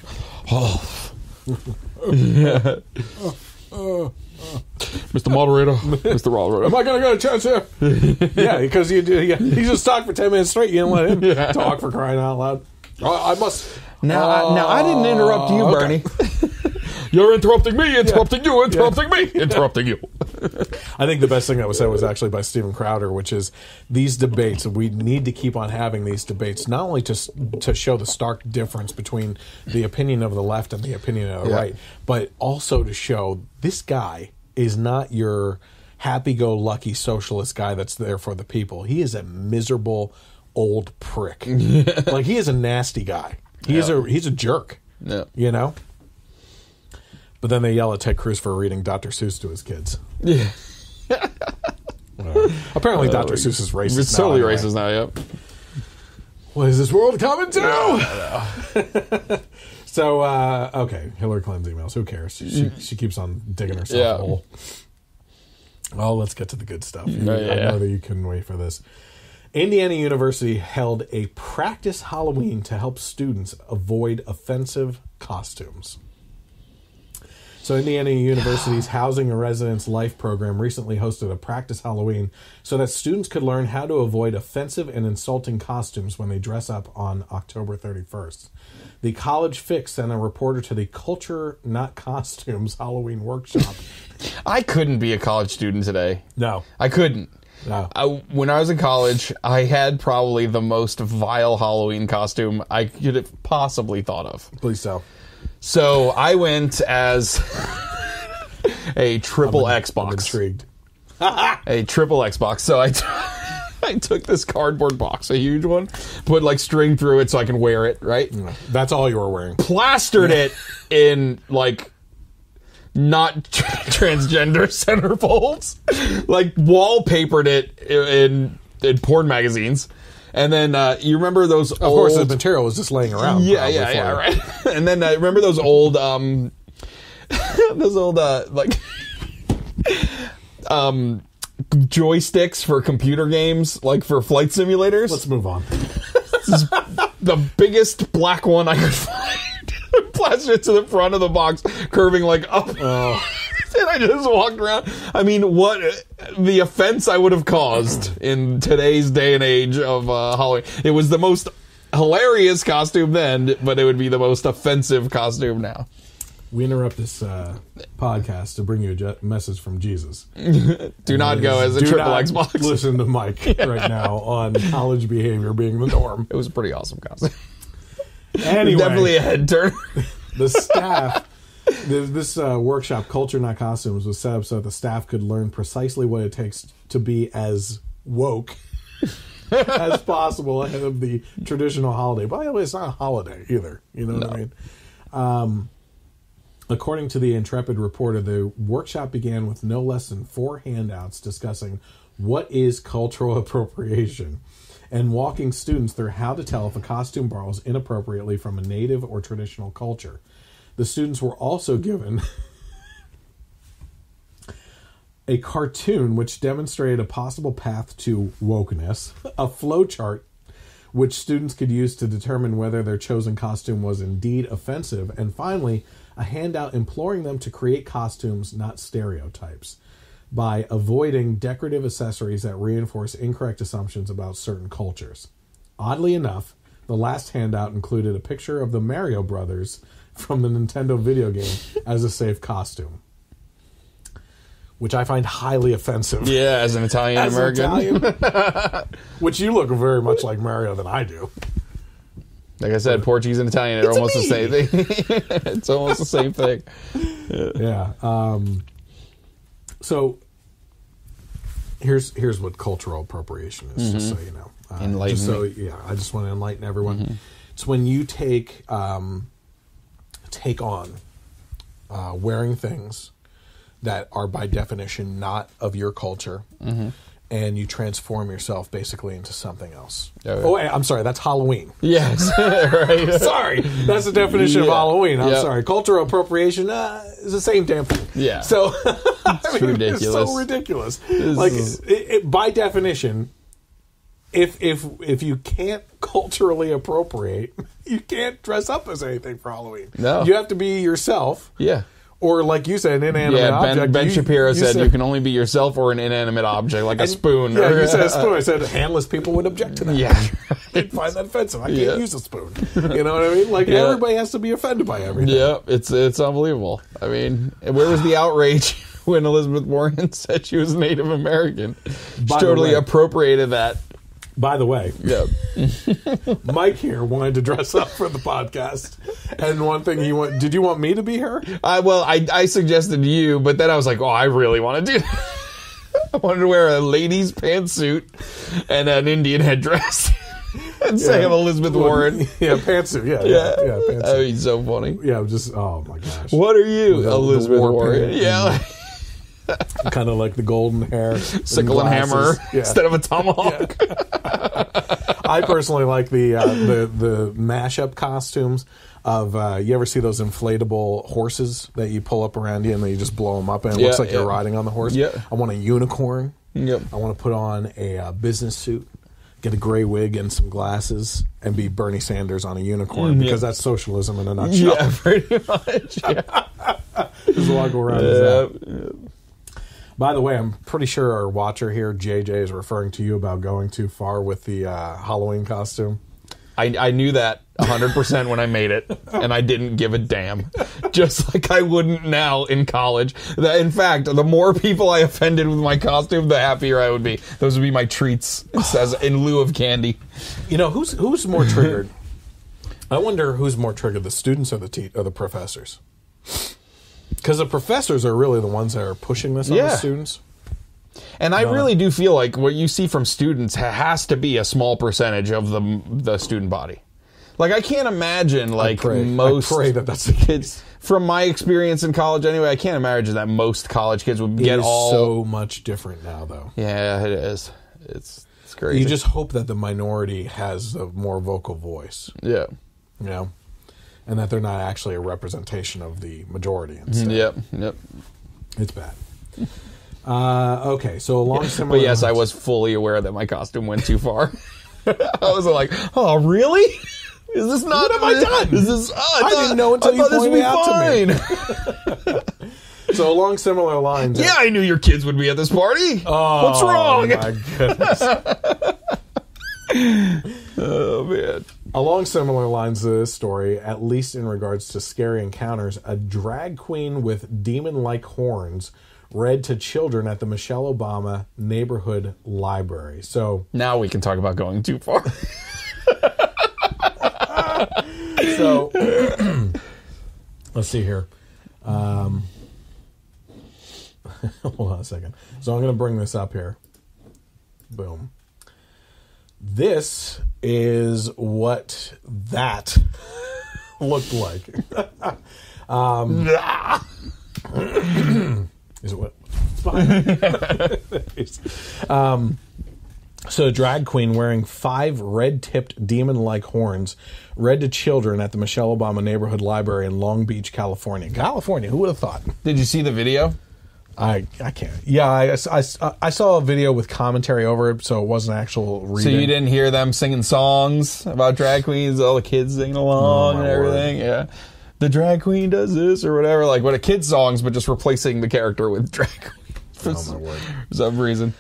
Mr. Moderator. Mr. Moderator. Am I going to get a chance here? Yeah, because you just talked for 10 minutes straight. You didn't let him talk, for crying out loud. I must... Now, I didn't interrupt you, Bernie. You're interrupting me, interrupting you, interrupting me, interrupting you. I think the best thing that was said was actually by Steven Crowder, which is these debates, we need to keep on having these debates, not only to show the stark difference between the opinion of the left and the opinion of the right, but also to show this guy is not your happy-go-lucky socialist guy that's there for the people. He is a miserable old prick. Like, he is a nasty guy. He's a jerk. Yeah. You know? But then they yell at Ted Cruz for reading Dr. Seuss to his kids. Yeah. Apparently Dr. Seuss is racist. It's totally racist now, yep. What is this world coming to? So, okay, Hillary Clinton's emails. Who cares? She keeps on digging herself a hole. Well, let's get to the good stuff. I know that you couldn't wait for this. Indiana University held a practice Halloween to help students avoid offensive costumes. So Indiana University's Housing and Residence Life program recently hosted a practice Halloween so that students could learn how to avoid offensive and insulting costumes when they dress up on October 31st. The College Fix sent a reporter to the Culture Not Costumes Halloween workshop. I couldn't be a college student today. No. I couldn't. No. When I was in college, I had probably the most vile Halloween costume I could have possibly thought of. Please tell. So I went as a triple Xbox. I'm intrigued. A triple Xbox. So I took this cardboard box, a huge one, put like string through it so I can wear it, right? That's all you were wearing. Plastered it in like not transgender centerfolds, like wallpapered it in porn magazines. And then you remember those old... Of course, the material was just laying around. Yeah, right. And then remember those old, joysticks for computer games, like for flight simulators? Let's move on. This is the biggest black one I could find. Plastered it to the front of the box, curving like up. And I just walked around. I mean, what the offense I would have caused in today's day and age of Halloween. It was the most hilarious costume then, but it would be the most offensive costume now. We interrupt this podcast to bring you a message from Jesus. Do not go as a triple Xbox. Listen to Mike right now on college behavior being the norm. It was a pretty awesome costume. Anyway, definitely a head turn. The staff... This workshop, Culture Not Costumes, was set up so that the staff could learn precisely what it takes to be as woke as possible ahead of the traditional holiday. By the way, it's not a holiday either. You know what I mean? According to the Intrepid reporter, the workshop began with no less than 4 handouts discussing what is cultural appropriation and walking students through how to tell if a costume borrows inappropriately from a native or traditional culture. The students were also given a cartoon which demonstrated a possible path to wokeness, a flowchart which students could use to determine whether their chosen costume was indeed offensive, and finally, a handout imploring them to create costumes, not stereotypes, by avoiding decorative accessories that reinforce incorrect assumptions about certain cultures. Oddly enough, the last handout included a picture of the Mario Brothers from the Nintendo video game as a safe costume, which I find highly offensive. Yeah, as an Italian American. Which you look very much like Mario than I do. Like I said, Portuguese and Italian are almost the same thing. It's almost the same thing. Yeah. So here's what cultural appropriation is, just so you know. Enlighten me. I just want to enlighten everyone. It's when you take on wearing things that are by definition not of your culture, and you transform yourself basically into something else. I'm sorry, that's Halloween. Yes, right. Sorry, that's the definition of Halloween. I'm sorry. Cultural appropriation is the same damn thing. Yeah. So it's ridiculous. It's so ridiculous. By definition, if you can't culturally appropriate, you can't dress up as anything for Halloween. No, you have to be yourself. Yeah. Or like you said, an inanimate object. Ben Shapiro said you can only be yourself or an inanimate object, like a spoon. Yeah, you said a spoon. I said handless people would object to that. Yeah. They'd find that offensive. I can't use a spoon. You know what I mean? Like everybody has to be offended by everything. Yeah, it's unbelievable. I mean, where was the outrage when Elizabeth Warren said she was Native American? She totally appropriated that. By the way, yeah. Mike here wanted to dress up for the podcast, and one thing did you want me to be her? I suggested you, but then I was like, I really want to do that. I wanted to wear a lady's pantsuit and an Indian headdress and say I'm Elizabeth Warren. Yeah, pantsuit. Yeah, pantsuit. That would be so funny. Yeah, just oh my gosh. What are you, Elizabeth Warren? Yeah. Kind of like the golden hair, sickle and hammer instead of a tomahawk. I personally like the mashup costumes of you ever see those inflatable horses that you pull up around you and then you just blow them up and it looks like you're riding on the horse. I want a unicorn. I want to put on a business suit, get a gray wig and some glasses, and be Bernie Sanders on a unicorn because that's socialism in a nutshell. Yeah, pretty much. Just walk around as that. By the way, I'm pretty sure our watcher here, JJ, is referring to you about going too far with the Halloween costume. I knew that 100% when I made it, and I didn't give a damn. Just like I wouldn't now in college. In fact, the more people I offended with my costume, the happier I would be. Those would be my treats in lieu of candy. You know, who's more triggered? I wonder who's more triggered, the students or the professors? Because the professors are really the ones that are pushing this on the students. And I really do feel like what you see from students has to be a small percentage of the student body. Like, I can't imagine, like, most... I pray that that's the case. From my experience in college, anyway, I can't imagine that most college kids would get all... It is so much different now, though. Yeah, it is. It's crazy. You just hope that the minority has a more vocal voice. Yeah. You know? And that they're not actually a representation of the majority instead. Yep. It's bad. Okay, so along similar But yes, I was fully aware that my costume went too far. I was like, oh, really? Is this not... What have I done? Is this... I didn't know until you pointed it out to me. So along similar lines... Yeah, I knew your kids would be at this party. Oh, what's wrong? My goodness. Oh, man. Along similar lines to this story, at least in regards to scary encounters, a drag queen with demon-like horns read to children at the Michelle Obama Neighborhood Library. So now we can talk about going too far. So let's see here. Hold on a second. So I'm going to bring this up here. Boom. This is what that looked like. Is it what? It's fine. So a drag queen wearing 5 red-tipped demon-like horns read to children at the Michelle Obama Neighborhood Library in Long Beach, California. California, who would have thought? Did you see the video? I can't. Yeah, I saw a video with commentary over it, so it wasn't actual reading. So you didn't hear them singing songs about drag queens, all the kids singing along and everything? Yeah. The drag queen does this or whatever, like what a kid's songs, but just replacing the character with drag queen for some reason.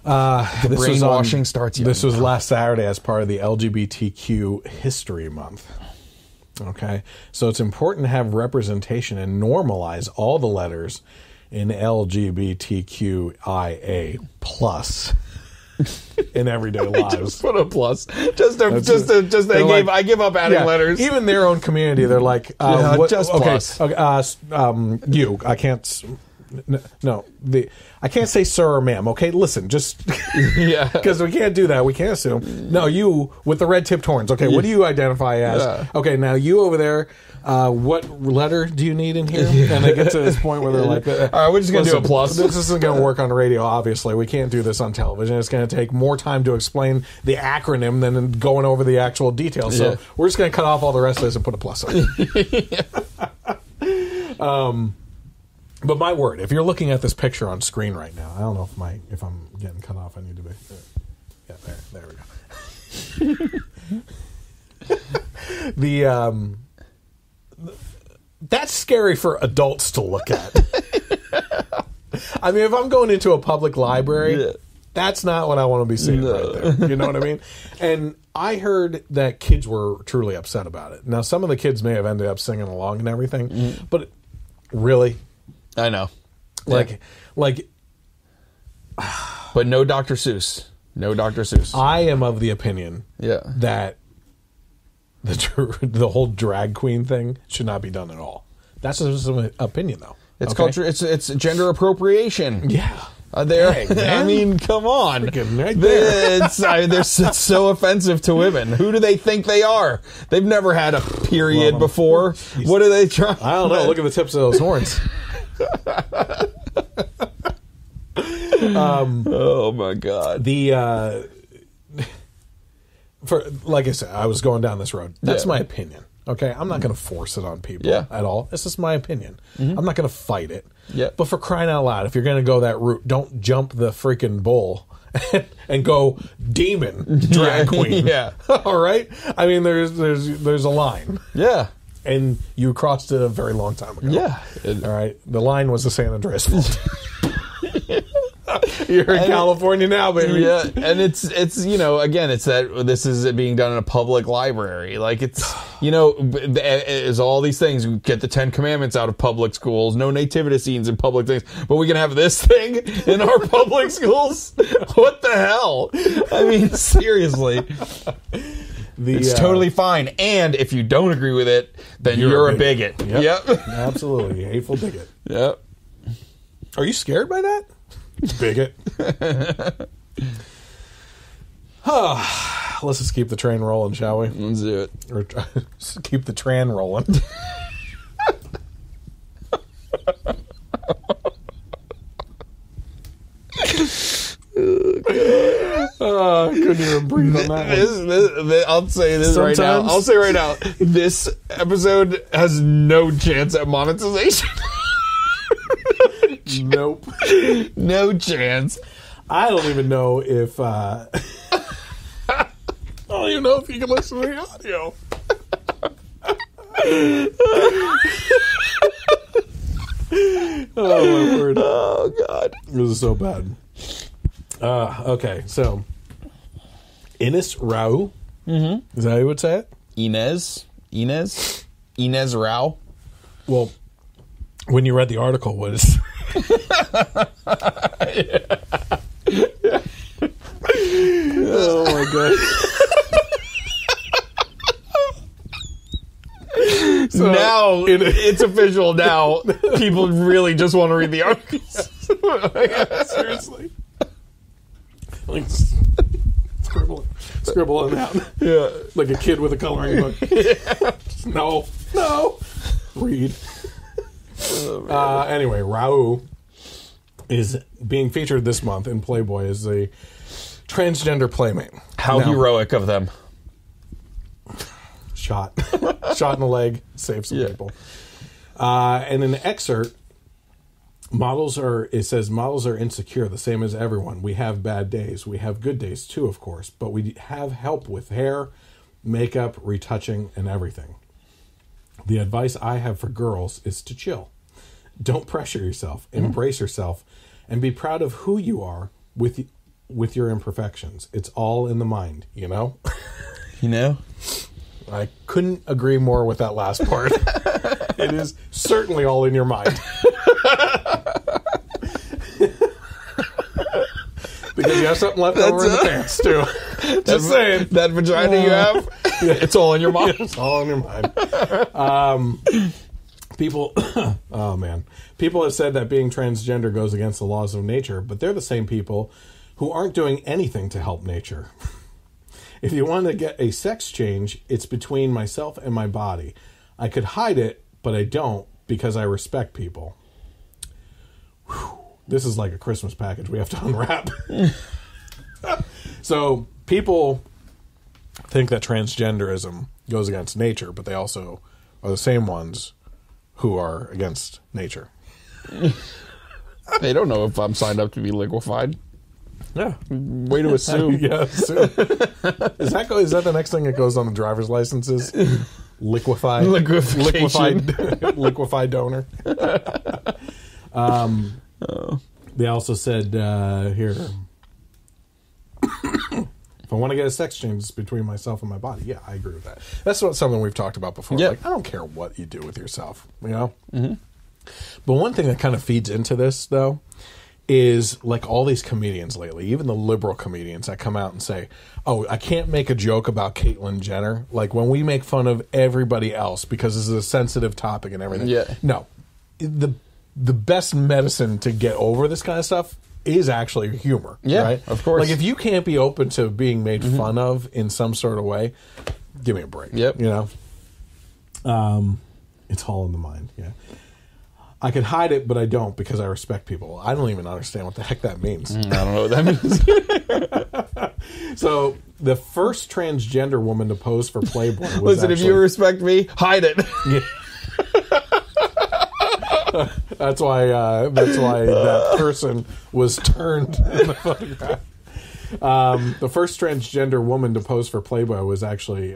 The brainwashing starts young. This was last Saturday as part of the LGBTQ History Month. Okay, so it's important to have representation and normalize all the letters in LGBTQIA plus in everyday lives. Just put a plus. I give up adding letters. Even their own community, they're like, plus. You, I can't. No, I can't say sir or ma'am. Okay, listen, just because we can't do that. We can't assume. No, you with the red tipped horns. Okay, what do you identify as? Yeah. Okay, now you over there. What letter do you need in here? And they get to this point where they're like, all right, we're just gonna do a plus. This isn't going to work on radio. Obviously, we can't do this on television. It's going to take more time to explain the acronym than going over the actual details. So we're just going to cut off all the rest of this and put a plus on it. But my word, if you're looking at this picture on screen right now, I don't know if I'm getting cut off. I need to be. Yeah, there we go. That's scary for adults to look at. I mean, if I'm going into a public library, that's not what I want to be seeing right there. You know what I mean? And I heard that kids were truly upset about it. Now, some of the kids may have ended up singing along and everything, but really. I know. Like, but no Dr. Seuss. No Dr. Seuss. I am of the opinion that the whole drag queen thing should not be done at all. That's just an opinion, though. It's culture. It's gender appropriation. Yeah. I mean, come on. Right there. It's so offensive to women. Who do they think they are? They've never had a period before. What are they trying? I don't know. Look at the tips of those horns. Oh my God. Like I said, I was going down this road. That's my opinion. Okay, I'm not going to force it on people at all. This is my opinion. I'm not going to fight it. But for crying out loud, if you're going to go that route, don't jump the freaking bull and go demon drag queen. All right. I mean, there's a line. Yeah. And you crossed it a very long time ago. Yeah. All right. The line was the San Andreas fault. You're in California now, baby. Yeah, and it's again, it's that this is being done in a public library. Like it's all these things. We get the 10 Commandments out of public schools. No nativity scenes in public things. But we can have this thing in our public schools. What the hell? I mean, seriously. It's totally fine. And if you don't agree with it, then you're a bigot. Yep. Absolutely. Hateful bigot. Yep. Are you scared by that? Bigot. Let's just keep the train rolling, shall we? Let's do it. Or keep the train rolling. I couldn't even breathe on that one. I'll say this right now. I'll say right now. This episode has no chance at monetization. Nope. No chance. I don't even know if I don't even know if you can listen to the audio. Oh my word. Oh God. This is so bad. Okay, so Ines Rao. Is that how you would say it? Inez Rao. Well, when you read the article, was oh my God. So now it's official. Now people really just want to read the articles. Seriously, like scribbling out. Yeah, like a kid with a coloring book. No. Read. Anyway, Raul is being featured this month in Playboy as a transgender playmate. How heroic of them. Shot in the leg, save some people. And in the excerpt, it says models are insecure, the same as everyone. We have bad days. We have good days too, of course, but we have help with hair, makeup, retouching, and everything. The advice I have for girls is to chill. Don't pressure yourself. Embrace yourself, and be proud of who you are with your imperfections. It's all in the mind, you know? You know? I couldn't agree more with that last part. It is certainly all in your mind. Because you have something left over in the pants, too. Just saying. That vagina you have, it's all in your mind. It's all in your mind. People, oh man. People have said that being transgender goes against the laws of nature, but they're the same people who aren't doing anything to help nature. If you want to get a sex change, it's between myself and my body. I could hide it, but I don't because I respect people. Whew. This is like a Christmas package we have to unwrap. So people think that transgenderism goes against nature, but they also are the same ones who are against nature. They don't know if I'm signed up to be liquefied. Yeah. Way to assume. Yeah, assume. Is that the next thing that goes on the driver's licenses? Liquefied donor. They also said here, if I want to get a sex change, it's between myself and my body. Yeah, I agree with that. That's something we've talked about before. Yep. Like, I don't care what you do with yourself, you know? Mm-hmm. But one thing that kind of feeds into this, though, is like all these comedians lately, even the liberal comedians that come out and say, oh, I can't make a joke about Caitlyn Jenner. Like when we make fun of everybody else because this is a sensitive topic and everything. Yeah. No. The best medicine to get over this kind of stuff is actually humor. Yeah, right? Of course. Like if you can't be open to being made fun of in some sort of way, give me a break. Yep. You know? It's all in the mind. Yeah. I could hide it, but I don't because I respect people. I don't even understand what the heck that means. I don't know what that means. So the first transgender woman to pose for Playboy was Listen, if you respect me, hide it. Yeah. That's why that person was turned in the photograph. The first transgender woman to pose for Playboy was actually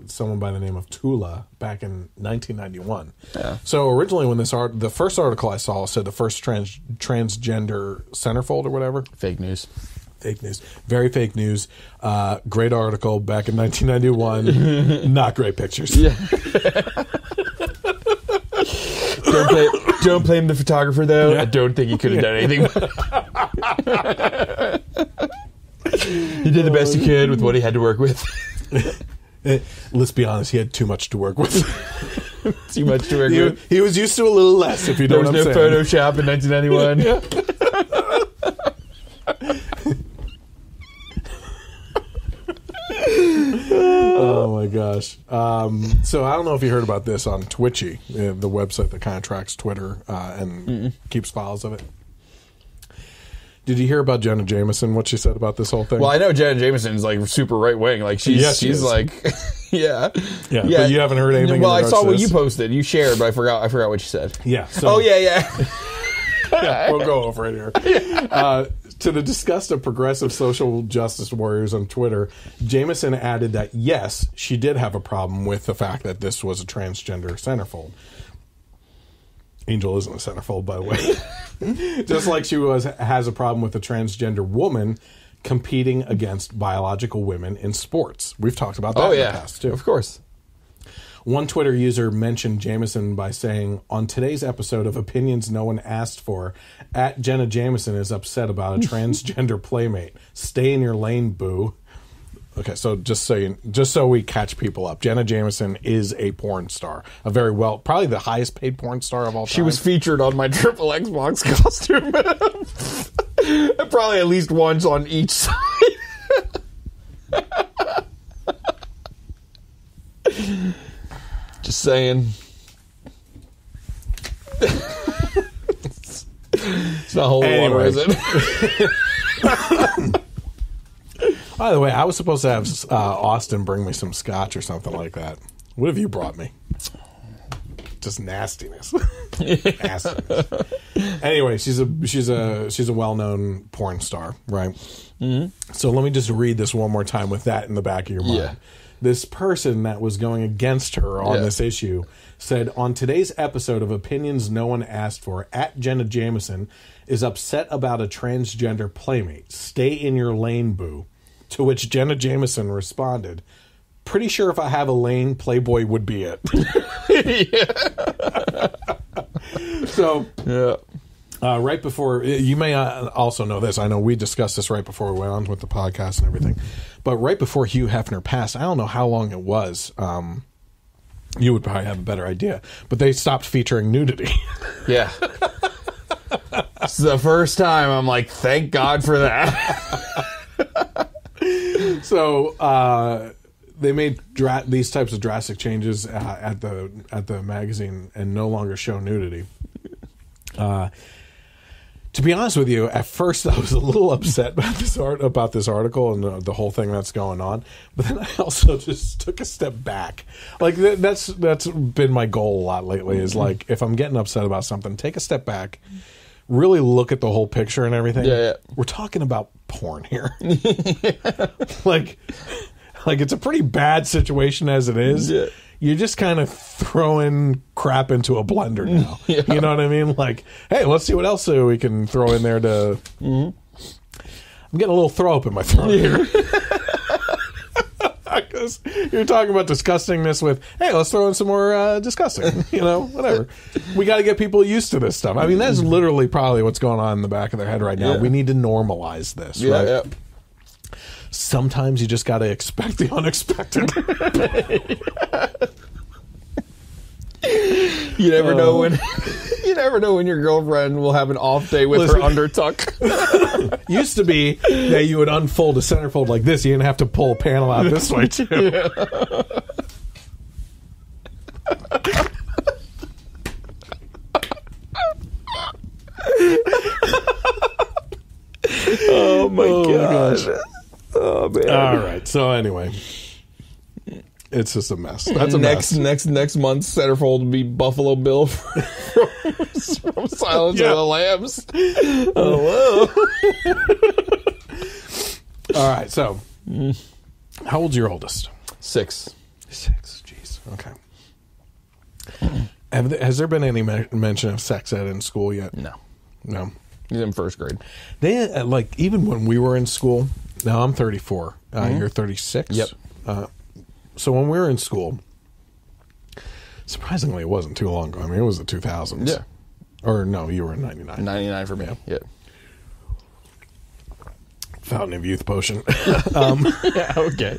someone by the name of Tula back in 1991. Yeah. So originally, when the first article I saw said the first transgender centerfold or whatever. Fake news. Very fake news. Great article back in 1991. Not great pictures. Yeah. Don't blame the photographer, though. Yeah. I don't think he could have done anything. He did the best he could with what he had to work with. Let's be honest, he had too much to work with. Too much to work with. He was used to a little less, if you know what I'm saying. There was no Photoshop in 1991. Yeah. Oh my gosh. So I don't know if you heard about this on Twitchy, the website that kind of tracks Twitter and keeps files of it. Did you hear about Jenna Jameson, what she said about this whole thing? Well, I know Jenna Jameson is like super right wing. Like she's like, yeah. But you haven't heard anything. Well, I saw what you posted. You shared, but I forgot what you said. Yeah. So, yeah, we'll go over it here. To the disgust of progressive social justice warriors on Twitter, Jameson added that, yes, she did have a problem with the fact that this was a transgender centerfold. Angel isn't a centerfold, by the way. Just like she has a problem with a transgender woman competing against biological women in sports. We've talked about that in the past, too. Of course. One Twitter user mentioned Jameson by saying, on today's episode of Opinions No One Asked For, @Jenna Jameson is upset about a transgender playmate. Stay in your lane, boo. Okay, so just so we catch people up, Jenna Jameson is a porn star. Probably the highest paid porn star of all time. She was featured on my triple Xbox costume. Probably at least once on each side. Just saying. It's not holy water, is it? By the way, I was supposed to have Austin bring me some scotch or something like that. What have you brought me? Just nastiness. Nastiness. Anyway, she's a well-known porn star, right? Mm-hmm. So let me just read this one more time with that in the back of your mind. Yeah. This person that was going against her on this issue said, on today's episode of Opinions No One Asked For, @Jenna Jameson is upset about a transgender playmate. Stay in your lane, boo. To which Jenna Jameson responded, pretty sure if I have a lane, Playboy would be it. So, right before, you may also know this, I know we discussed this right before we went on with the podcast and everything, but right before Hugh Hefner passed, I don't know how long it was, you would probably have a better idea, but they stopped featuring nudity. Yeah. It's the first time I'm like, thank God for that. So they made these types of drastic changes at the magazine and no longer show nudity. To be honest with you, at first I was a little upset about this article and the whole thing that's going on, but then I also just took a step back. Like that's been my goal a lot lately. Is like if I'm getting upset about something, take a step back. Really look at the whole picture and everything. Yeah. We're talking about porn here. like it's a pretty bad situation as it is. Yeah. You're just kind of throwing crap into a blender now. Yeah. You know what I mean? Like, hey, let's see what else we can throw in there to... Mm-hmm. I'm getting a little throw up in my throat here. Because you're talking about disgustingness with, hey, let's throw in some more disgusting. You know, whatever. We got to get people used to this stuff. I mean, that's literally probably what's going on in the back of their head right now. Yeah. We need to normalize this, right? Yeah. Sometimes you just got to expect the unexpected. You never know when your girlfriend will have an off day with her undertuck. Used to be that you would unfold a centerfold like this. You didn't have to pull a panel out this way too. Yeah. Oh my gosh. Oh man. All right. So anyway, it's just a mess. That's a mess. Next month's centerfold will be Buffalo Bill from Silence of the Lambs. Oh whoa. All right. So, how old's your oldest? 6. Jeez. Okay. Has there been any mention of sex ed in school yet? No. He's in first grade. They like even when we were in school. Now I'm 34. You're 36. Yep. So when we were in school, surprisingly, it wasn't too long ago. I mean, it was the 2000s. Yeah. Or no, you were in 99. 99 for me. Yeah. Fountain of Youth potion. Yeah. Okay.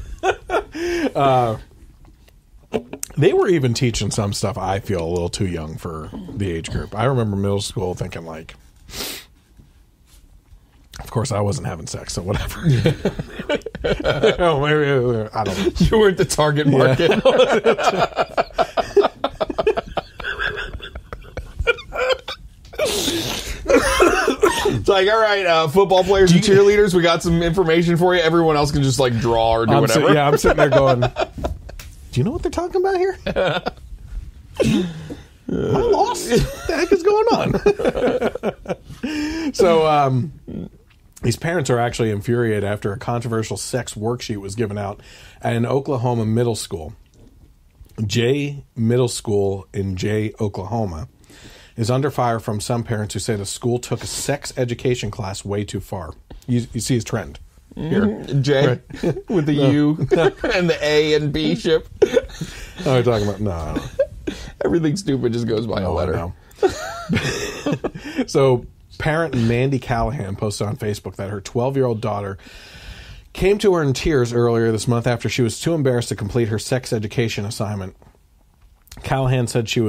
They were even teaching some stuff I feel a little too young for the age group. I remember middle school thinking like, of course, I wasn't having sex, so whatever. Oh, maybe, I don't know. You weren't the target market. It's like, all right, football players and cheerleaders, we got some information for you. Everyone else can just like draw or do whatever. I'm sitting there going, do you know what they're talking about here? Am I lost? What the heck is going on? So, these parents are actually infuriated after a controversial sex worksheet was given out at an Oklahoma middle school. Jay Middle School in Jay, Oklahoma, is under fire from some parents who say the school took a sex education class way too far. You see his trend here. Jay, right. With the U and the A and B ship. Oh, you're talking about? No. Everything stupid just goes by a letter. So, parent Mandy Callahan posted on Facebook that her 12-year-old daughter came to her in tears earlier this month after she was too embarrassed to complete her sex education assignment. Callahan said she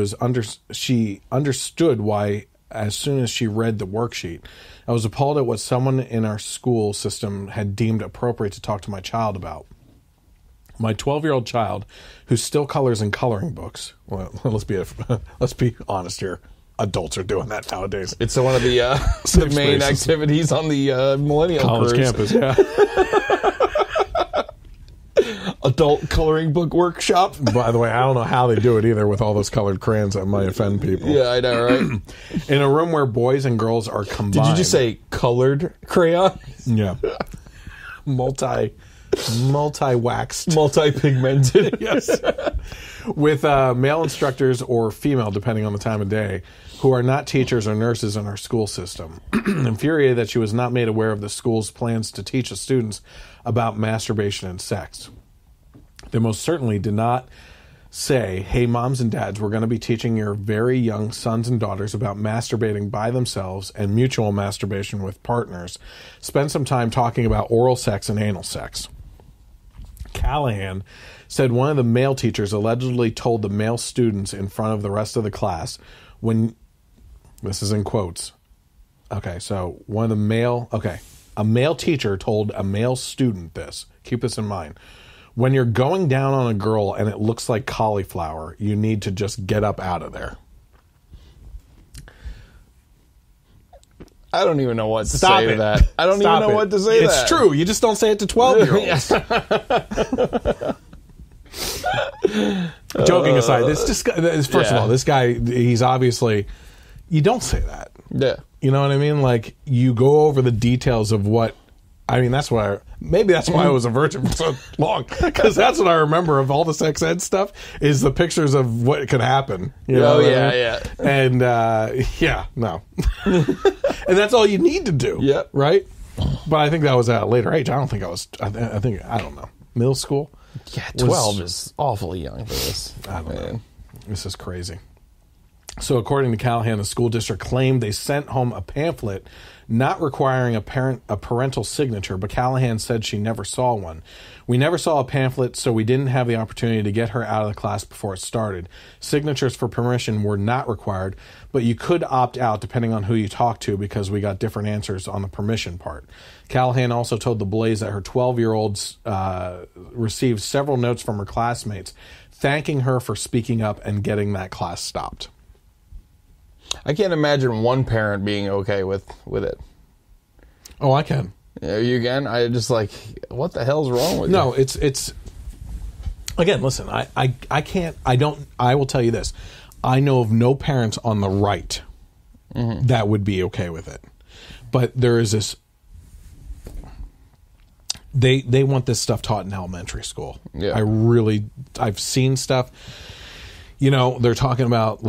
understood why as soon as she read the worksheet. I was appalled at what someone in our school system had deemed appropriate to talk to my child about. My 12-year-old child, who still colors in coloring books, well, let's be honest here, adults are doing that nowadays. It's one of the main activities on the millennial college cruise. campus. Yeah. Adult coloring book workshop. By the way, I don't know how they do it either with all those colored crayons. That might offend people. Yeah, I know, right? In a room where boys and girls are combined. Did you just say colored crayon? Yeah. Multi-waxed. Multi-pigmented. Yes. With male instructors or female, depending on the time of day, who are not teachers or nurses in our school system. Infuriated that she was not made aware of the school's plans to teach the students about masturbation and sex. They most certainly did not say, hey, moms and dads, we're going to be teaching your very young sons and daughters about masturbating by themselves and mutual masturbation with partners. Spend some time talking about oral sex and anal sex. Callahan said one of the male teachers allegedly told the male students in front of the rest of the class when, this is in quotes. Okay, so a male teacher told a male student this. Keep this in mind. When you're going down on a girl and it looks like cauliflower, you need to just get up out of there. I don't even know what to say to that. I don't even know what to say to that. It's true. You just don't say it to 12-year-olds. Joking aside, first of all, this guy, he's obviously, you don't say that. Yeah. You know what I mean? Like, you go over the details of what, I mean, maybe that's why I was a virgin for so long. Because that's what I remember of all the sex ed stuff, is the pictures of what could happen. You know what I mean? Yeah. And, no. And that's all you need to do. Yeah. Right? But I think that was at a later age. I don't know. Middle school? Yeah, 12 is awfully young for this. I don't know. This is crazy. So according to Callahan, the school district claimed they sent home a pamphlet not requiring a parental signature, but Callahan said she never saw one. We never saw a pamphlet, so we didn't have the opportunity to get her out of the class before it started. Signatures for permission were not required, but you could opt out depending on who you talk to because we got different answers on the permission part. Callahan also told the Blaze that her 12-year-olds received several notes from her classmates thanking her for speaking up and getting that class stopped. I can't imagine one parent being okay with it. Oh, I can. Yeah, you can? I just what the hell's wrong with you? No, it's again, listen, I will tell you this. I know of no parents on the right that would be okay with it. But there is this, they want this stuff taught in elementary school. Yeah. I've seen stuff, they're talking about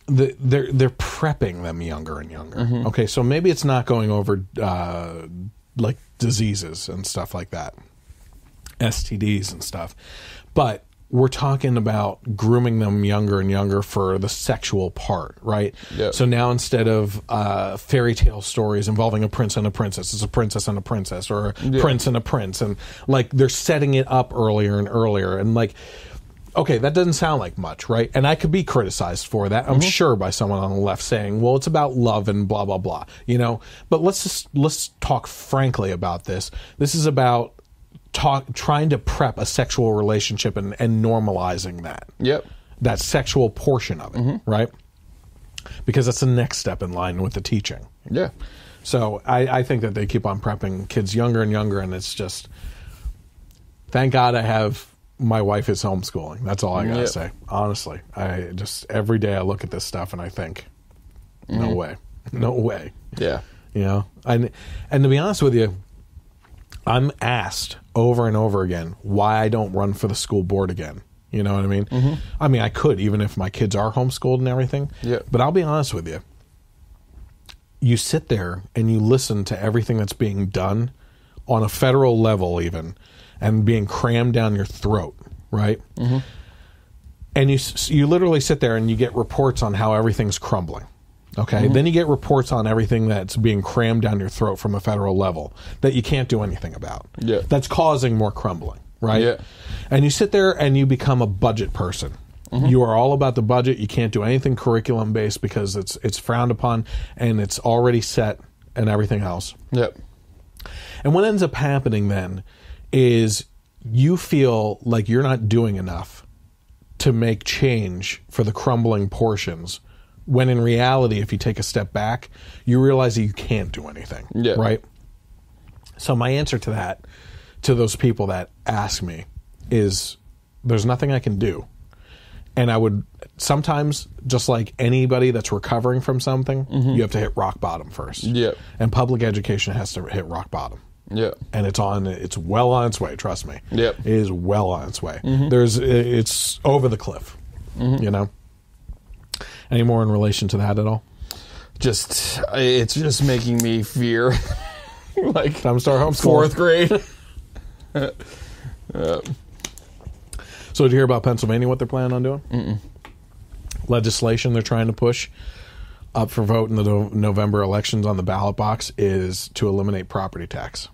they're prepping them younger and younger. Mm-hmm. Okay, so maybe it's not going over diseases and stuff like that, STDs and stuff, but we're talking about grooming them younger and younger for the sexual part, right? Yep. So now instead of fairy tale stories involving a prince and a princess, it's a princess and a princess, or a prince and a prince, and they're setting it up earlier and earlier, and okay, that doesn't sound like much, right? And I could be criticized for that, I'm sure, by someone on the left saying, well, it's about love and blah, blah, blah, But let's talk frankly about this. This is about trying to prep a sexual relationship and normalizing that. Yep. That sexual portion of it, right? Because that's the next step in line with the teaching. Yeah. So I think that they keep on prepping kids younger and younger, and it's just, thank God I have... My wife is homeschooling. That's all I gotta say. Honestly, I just every day I look at this stuff and I think, no way. Yeah. And to be honest with you, I'm asked over and over again why I don't run for the school board again. You know what I mean? Mm-hmm. I mean, I could, even if my kids are homeschooled and everything. Yeah. But I'll be honest with you. You sit there and you listen to everything that's being done on a federal level, even, and being crammed down your throat, right? Mm-hmm. And you literally sit there and you get reports on how everything's crumbling, okay? Mm-hmm. Then you get reports on everything that's being crammed down your throat from a federal level that you can't do anything about. Yeah. That's causing more crumbling, right? Yeah. And you sit there and you become a budget person. Mm-hmm. You are all about the budget. You can't do anything curriculum-based because it's frowned upon and it's already set and everything else. Yep. And what ends up happening then is you feel like you're not doing enough to make change for the crumbling portions, when in reality, if you take a step back, you realize that you can't do anything. Yeah. Right? So my answer to that, to those people that ask me, is there's nothing I can do. And I would sometimes, just like anybody that's recovering from something, you have to hit rock bottom first. Yeah. And public education has to hit rock bottom. Yeah. And it's well on its way, trust me. Yep. It is well on its way. It's over the cliff, you know? Any more in relation to that at all? It's just making me fear. Like, time to start homeschooling. 4th grade. So did you hear about Pennsylvania, what they're planning on doing? Mm-mm. Legislation they're trying to push up for vote in the November elections on the ballot box is to eliminate property tax.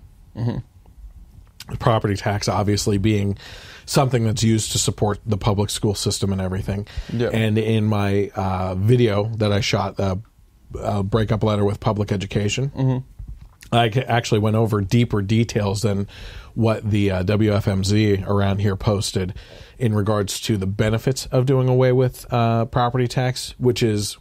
Property tax obviously being something that's used to support the public school system and everything. Yeah. And in my video that I shot, breakup letter with public education, I actually went over deeper details than what the WFMZ around here posted in regards to the benefits of doing away with property tax, which is,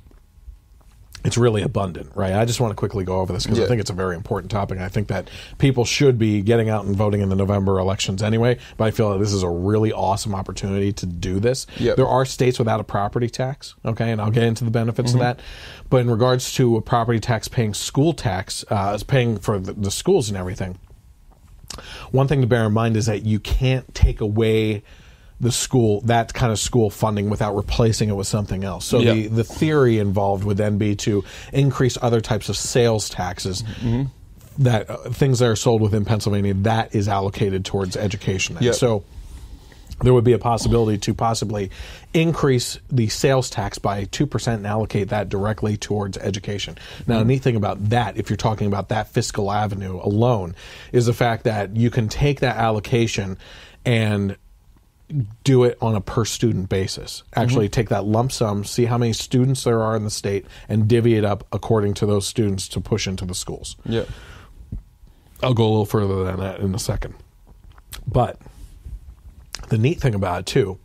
it's really abundant, right? I just want to quickly go over this because I think it's a very important topic. And I think that people should be getting out and voting in the November elections anyway, but I feel that this is a really awesome opportunity to do this. Yep. There are states without a property tax, okay, and I'll get into the benefits of that. But in regards to a property tax paying school tax, paying for the schools and everything, one thing to bear in mind is that you can't take away that kind of school funding without replacing it with something else. So the theory involved would then be to increase other types of sales taxes, that things that are sold within Pennsylvania, that is allocated towards education. So there would be a possibility to possibly increase the sales tax by 2% and allocate that directly towards education. Now, the neat thing about that, if you're talking about that fiscal avenue alone, is the fact that you can take that allocation and do it on a per student basis. Actually take that lump sum, see how many students there are in the state, and divvy it up according to those students to push into the schools. Yeah. I'll go a little further than that in a second. But the neat thing about it, too,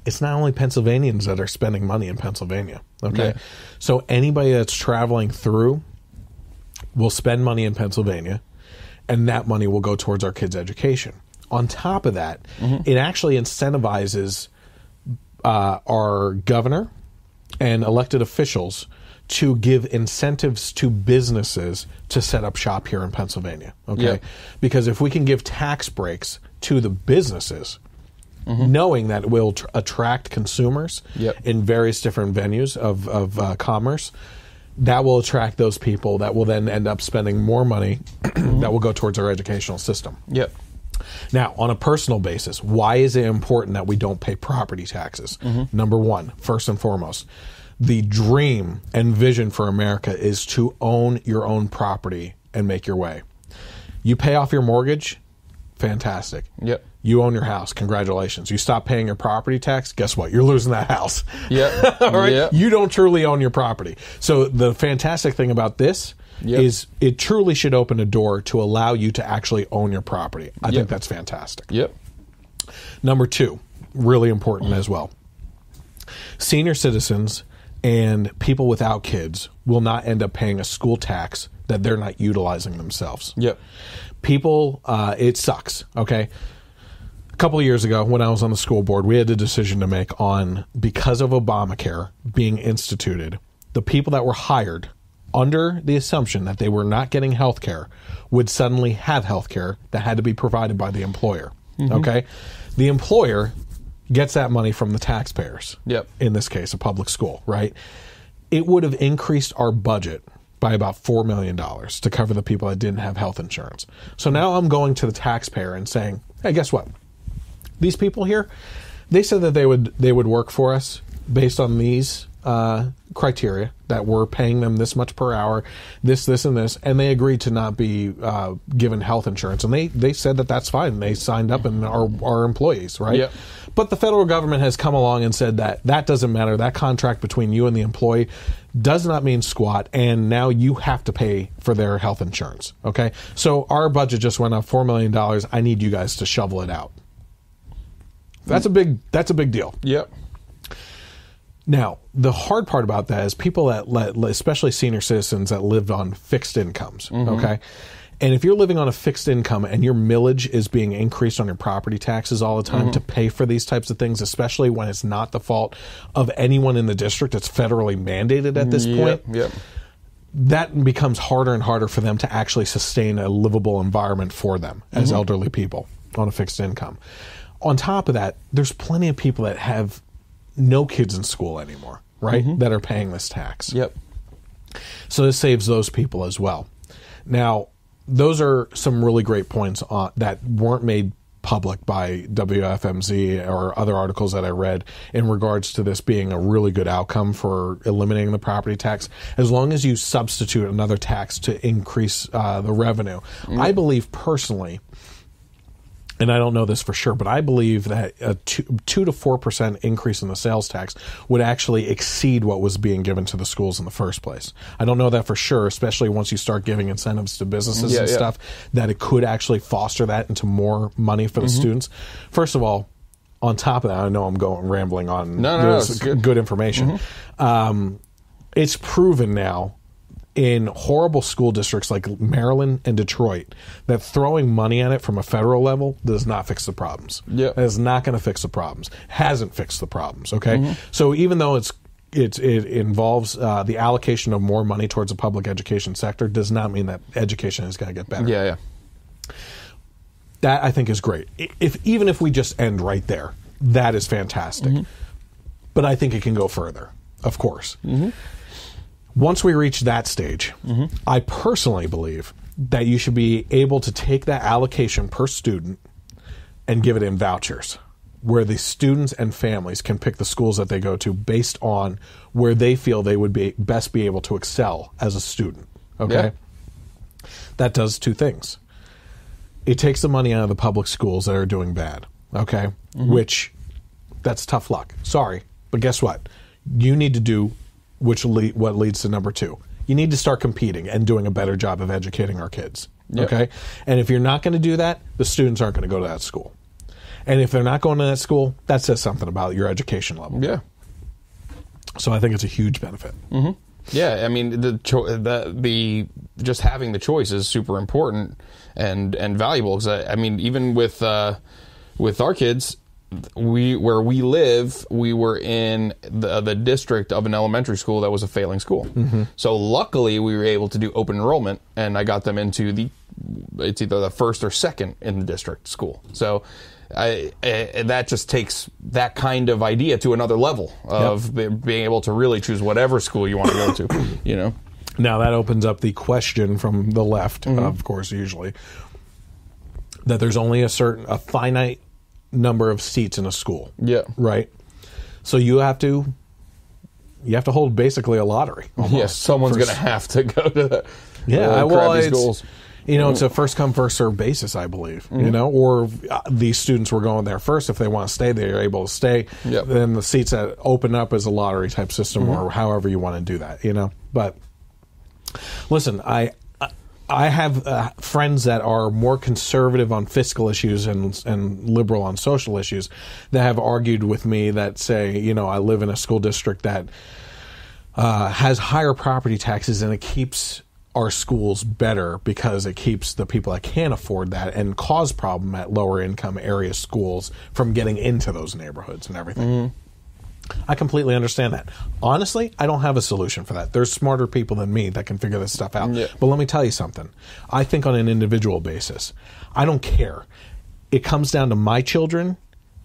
it's not only Pennsylvanians that are spending money in Pennsylvania, okay? Yeah. So anybody that's traveling through will spend money in Pennsylvania, and that money will go towards our kids' education. On top of that, it actually incentivizes our governor and elected officials to give incentives to businesses to set up shop here in Pennsylvania. Okay, Yeah. Because if we can give tax breaks to the businesses, knowing that it will attract consumers in various different venues of commerce, that will attract those people that will then end up spending more money that will go towards our educational system. Yep. Now, on a personal basis, why is it important that we don't pay property taxes? Number one, first and foremost, the dream and vision for America is to own your own property and make your way. You pay off your mortgage, fantastic. Yep. You own your house, congratulations. You stop paying your property tax, guess what? You're losing that house. Yep. All right? Yep. You don't truly own your property. So the fantastic thing about this is it truly should open a door to allow you to actually own your property. I think that's fantastic. Yep. Number two, really important as well. Senior citizens and people without kids will not end up paying a school tax that they're not utilizing themselves. Yep. People, it sucks, okay? A couple of years ago when I was on the school board, we had a decision to make on, because of Obamacare being instituted, the people that were hired under the assumption that they were not getting health care would suddenly have health care that had to be provided by the employer. Okay? The employer gets that money from the taxpayers. Yep. In this case, a public school, right? It would have increased our budget by about $4 million to cover the people that didn't have health insurance. So now I'm going to the taxpayer and saying, hey, guess what? These people here, they said that they would work for us based on these criteria, that we're paying them this much per hour, this, and this, and they agreed to not be given health insurance. And they said that that's fine. They signed up and are our employees, right? Yep. But the federal government has come along and said that that doesn't matter. That contract between you and the employee does not mean squat, and now you have to pay for their health insurance, okay? So our budget just went up $4 million. I need you guys to shovel it out. That's a big deal. Yep. Now, the hard part about that is people that, especially senior citizens that live on fixed incomes, okay? And if you're living on a fixed income and your millage is being increased on your property taxes all the time to pay for these types of things, especially when it's not the fault of anyone in the district, it's federally mandated at this point, that becomes harder and harder for them to actually sustain a livable environment for them as elderly people on a fixed income. On top of that, there's plenty of people that have no kids in school anymore, right, that are paying this tax. So this saves those people as well. Now, those are some really great points that weren't made public by WFMZ or other articles that I read in regards to this being a really good outcome for eliminating the property tax, as long as you substitute another tax to increase the revenue. I believe personally, and I don't know this for sure, but I believe that a 2 to 4% increase in the sales tax would actually exceed what was being given to the schools in the first place. I don't know that for sure, especially once you start giving incentives to businesses and stuff, that it could actually foster that into more money for the students. First of all, on top of that, I know I'm rambling on this good information. It's proven now in horrible school districts like Maryland and Detroit that throwing money at it from a federal level does not fix the problems. It is not going to fix the problems. Hasn't fixed the problems, okay? So even though it involves the allocation of more money towards the public education sector, does not mean that education is going to get better. That, I think, is great. Even if we just end right there, that is fantastic. But I think it can go further, of course. Once we reach that stage, I personally believe that you should be able to take that allocation per student and give it in vouchers, where the students and families can pick the schools that they go to based on where they feel they would be best be able to excel as a student. Okay? That does two things. It takes the money out of the public schools that are doing bad, okay? Which, that's tough luck. Sorry, but guess what? You need to do what leads to number two. You need to start competing and doing a better job of educating our kids. Okay? And if you're not going to do that, the students aren't going to go to that school. And if they're not going to that school, that says something about your education level. So I think it's a huge benefit. Yeah, I mean, the just having the choice is super important and valuable. Because I mean, even with our kids, where we live, we were in the district of an elementary school that was a failing school. So luckily, we were able to do open enrollment, and I got them into it's either the first or second in the district school. So that just takes that kind of idea to another level of being able to really choose whatever school you want to go to. You know. Now that opens up the question from the left, of course, usually, that there's only a finite number of seats in a school. Right? So you have to hold basically a lottery. Yes, someone's going to have to go to the crappy schools. You know, it's a first come, first served basis, I believe. You know, or these students were going there first. If they want to stay, they're able to stay. Then the seats that open up as a lottery type system, or however you want to do that. You know, but listen, I have friends that are more conservative on fiscal issues and liberal on social issues that have argued with me that say, you know, I live in a school district that has higher property taxes, and it keeps our schools better because it keeps the people that can't afford that and cause problem at lower income area schools from getting into those neighborhoods and everything. I completely understand that. Honestly, I don't have a solution for that. There's smarter people than me that can figure this stuff out. But let me tell you something. I think on an individual basis, I don't care. It comes down to my children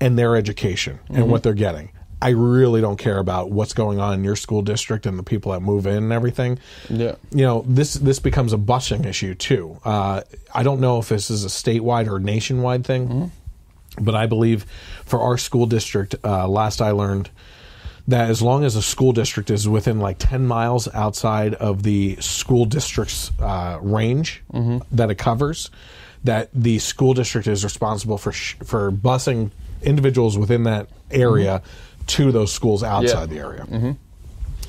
and their education and what they're getting. I really don't care about what's going on in your school district and the people that move in and everything. You know, this becomes a busing issue too. I don't know if this is a statewide or nationwide thing, but I believe for our school district, last I learned, that as long as a school district is within like 10 miles outside of the school district's range that it covers, that the school district is responsible for busing individuals within that area to those schools outside the area.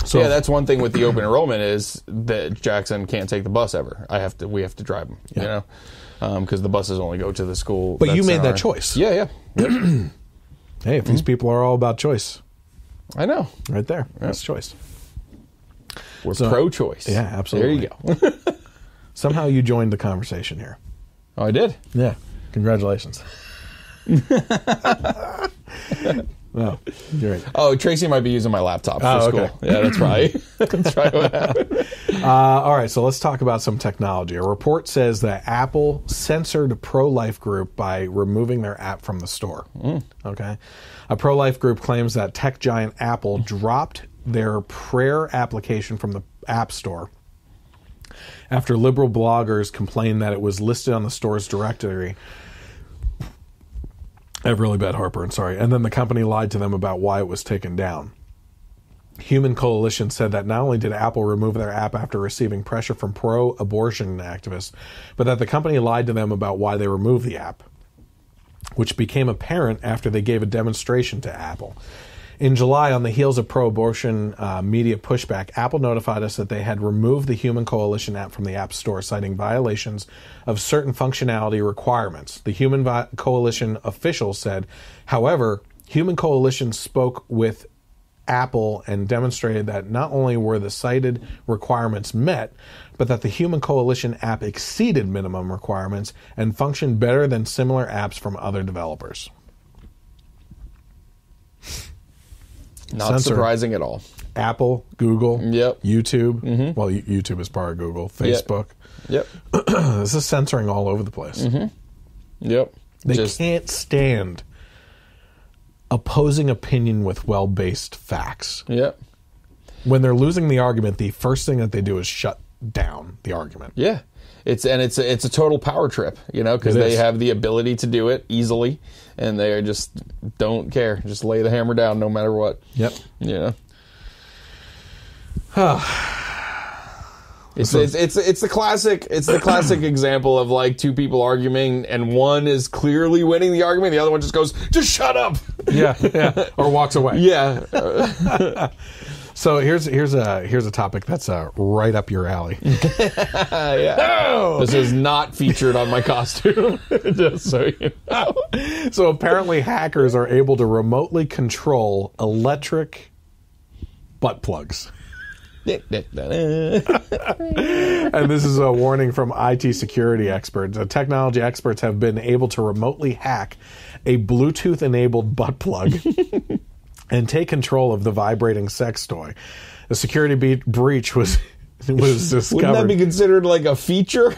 So that's one thing with the open enrollment is that Jackson can't take the bus ever. We have to drive them, you know, because the buses only go to the school. But you made that choice. Hey, if these people are all about choice. I know. Right there. That's choice. We're pro-choice. Yeah, absolutely. There you go. Somehow you joined the conversation here. Oh, I did? Yeah. Congratulations. No, you're right. Oh, Tracy might be using my laptop for school. Okay. Yeah, that's probably what happened. All right, so let's talk about some technology. A report says that Apple censored Pro-Life Group by removing their app from the store. Okay, a Pro-Life Group claims that tech giant Apple dropped their prayer application from the App Store after liberal bloggers complained that it was listed on the store's directory. I have really bad heartburn, sorry. And then the company lied to them about why it was taken down. Human Coalition said that not only did Apple remove their app after receiving pressure from pro-abortion activists, but that the company lied to them about why they removed the app, which became apparent after they gave a demonstration to Apple. In July, on the heels of pro-abortion media pushback, Apple notified us that they had removed the Human Coalition app from the App Store, citing violations of certain functionality requirements. The Human Coalition officials said, however, Human Coalition spoke with Apple and demonstrated that not only were the cited requirements met, but that the Human Coalition app exceeded minimum requirements and functioned better than similar apps from other developers. Not surprising at all. Apple, Google, YouTube. Mm-hmm. Well, YouTube is part of Google. Facebook. Yep. This is censoring all over the place. Mm-hmm. Yep. They can't stand opposing opinion with well-based facts. Yep. When they're losing the argument, the first thing that they do is shut down the argument. Yeah. It's a total power trip, because they have the ability to do it easily, and they just don't care. Just lay the hammer down no matter what. Yep. Yeah. It's the classic example of like two people arguing, and one is clearly winning the argument, the other one just goes, "Just shut up." Yeah, or walks away. Yeah. So here's a topic that's right up your alley. Yeah. Oh! This is not featured on my costume, just so you know. So apparently hackers are able to remotely control electric butt plugs. And this is a warning from IT security experts. Technology experts have been able to remotely hack a Bluetooth-enabled butt plug and take control of the vibrating sex toy. The security breach was discovered. Wouldn't that be considered like a feature?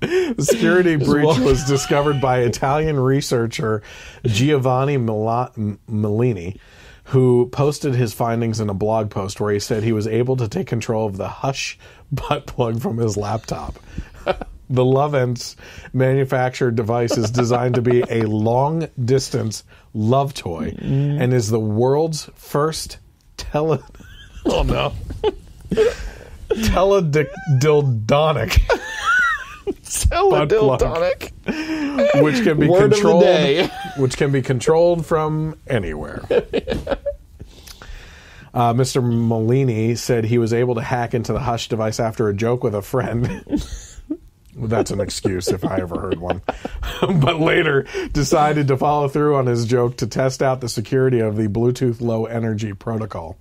The security breach was discovered by Italian researcher Giovanni Mellini, who posted his findings in a blog post where he said he was able to take control of the Hush butt plug from his laptop. The Lovense manufactured device is designed to be a long-distance love toy and is the world's first teledildonic Teledildonic, which can be Word controlled, of the day. which can be controlled from anywhere. Mr. Mellini said he was able to hack into the Hush device after a joke with a friend. That's an excuse if I ever heard one. But later decided to follow through on his joke to test out the security of the Bluetooth Low Energy protocol.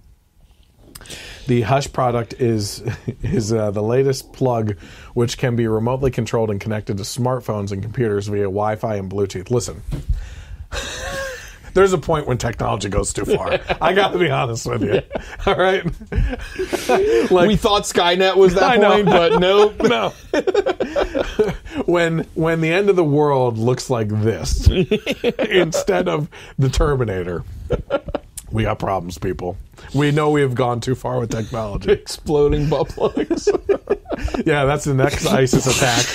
The Hush product is the latest plug, which can be remotely controlled and connected to smartphones and computers via Wi-Fi and Bluetooth. Listen, there's a point when technology goes too far. I got to be honest with you. All right, we thought Skynet was that point, but nope. No. When the end of the world looks like this instead of the Terminator. We got problems, people. We know we have gone too far with technology. Exploding butt plugs. Yeah, that's the next ISIS attack.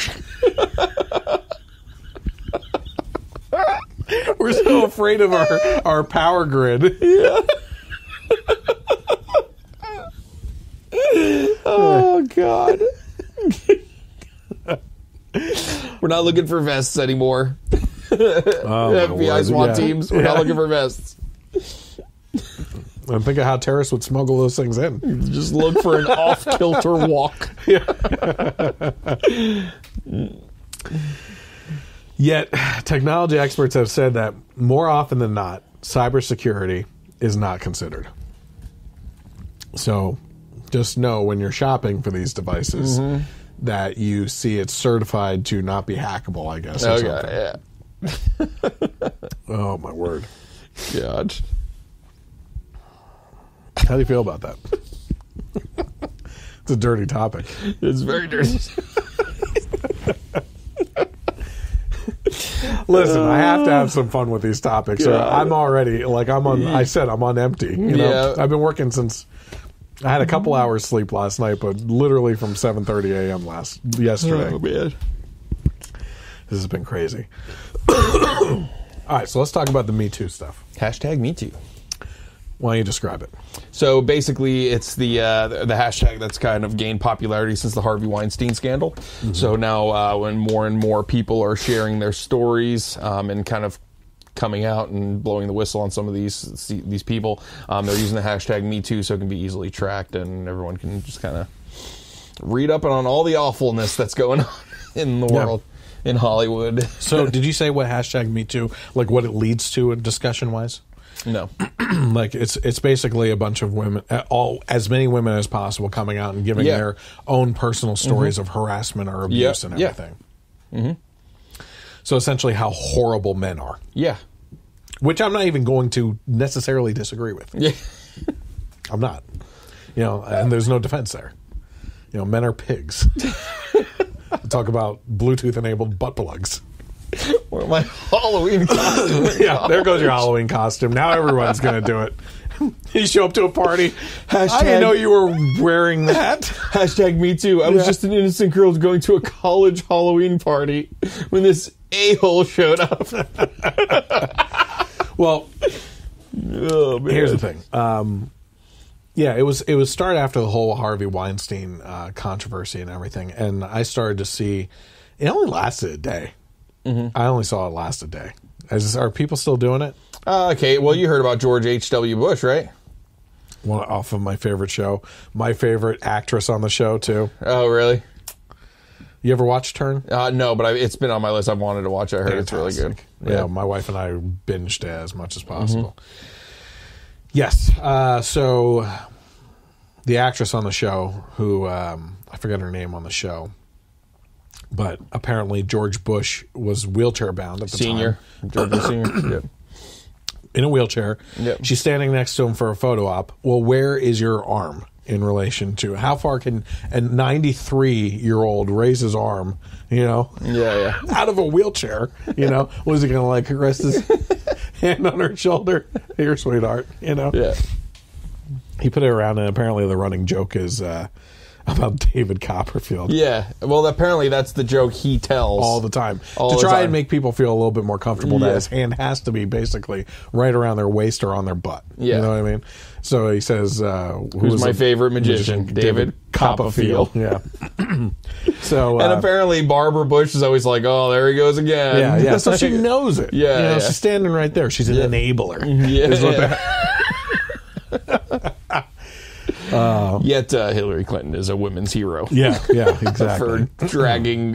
We're so afraid of our power grid. Yeah. Oh, God. We're not looking for vests anymore. FBI SWAT teams, we're not looking for vests. And think of how terrorists would smuggle those things in. Just look for an off-kilter walk. Yet, technology experts have said that more often than not, cybersecurity is not considered. So just know when you're shopping for these devices that you see it's certified to not be hackable, I guess. Or something. Yeah. Oh, my word. God. How do you feel about that? It's a dirty topic. It's very dirty. Listen, I have to have some fun with these topics. Or I'm already I'm on empty. You know, I've been working since I had a couple hours sleep last night, but literally from 7:30 a.m. yesterday. Oh, man. This has been crazy. All right, so let's talk about the Me Too stuff. Hashtag Me Too. Why don't you describe it? So basically, it's the hashtag that's kind of gained popularity since the Harvey Weinstein scandal. Mm-hmm. So now, when more and more people are sharing their stories and kind of coming out and blowing the whistle on some of these people, they're using the hashtag Me Too, so it can be easily tracked, and everyone can just kind of read up on all the awfulness that's going on in the world. In Hollywood. So, did you say what hashtag Me Too, like what it leads to discussion wise? No. Like it's basically a bunch of women, as many women as possible, coming out and giving their own personal stories of harassment or abuse and everything. Mm-hmm. So essentially, how horrible men are. Yeah. Which I'm not even going to necessarily disagree with. Yeah. I'm not. And there's no defense there. Men are pigs. Talk about Bluetooth-enabled butt plugs. Or my Halloween costume. Yeah, there goes your Halloween costume. Now everyone's going to do it. You show up to a party. Hashtag, I didn't know you were wearing that. Hashtag Me Too. I was just an innocent girl going to a college Halloween party when this a-hole showed up. Well, here's the thing. It was started after the whole Harvey Weinstein controversy and everything, and I started to see it only lasted a day. Mm-hmm. I only saw it last a day. Are people still doing it? Okay, well, you heard about George H.W. Bush, right? One off of my favorite show. My favorite actress on the show, too. Oh, really? You ever watch Turn? No, but it's been on my list. I've wanted to watch it. I heard it's really good. Yeah, my wife and I binged it as much as possible. Mm-hmm. Yes. So the actress on the show, who I forget her name on the show, but apparently George Bush was wheelchair bound at the time. George Bush Senior. Yep. In a wheelchair. Yep. She's standing next to him for a photo op. Well, where is your arm in relation to how far can a 93-year-old raise his arm? Out of a wheelchair. Was he going to rest his hand on her shoulder? Here, sweetheart. Yeah. He put it around, and apparently the running joke is about David Copperfield. Yeah. Well, apparently that's the joke he tells all the time to try and make people feel a little bit more comfortable. That his hand has to be basically right around their waist or on their butt. Yeah. You know what I mean? So he says, "Who's my favorite magician? David Copperfield." Yeah. So and apparently Barbara Bush is always like, "Oh, there he goes again." Yeah. So she knows it. Yeah. She's standing right there. She's an enabler. Yet Hillary Clinton is a women's hero. Yeah, exactly. For dragging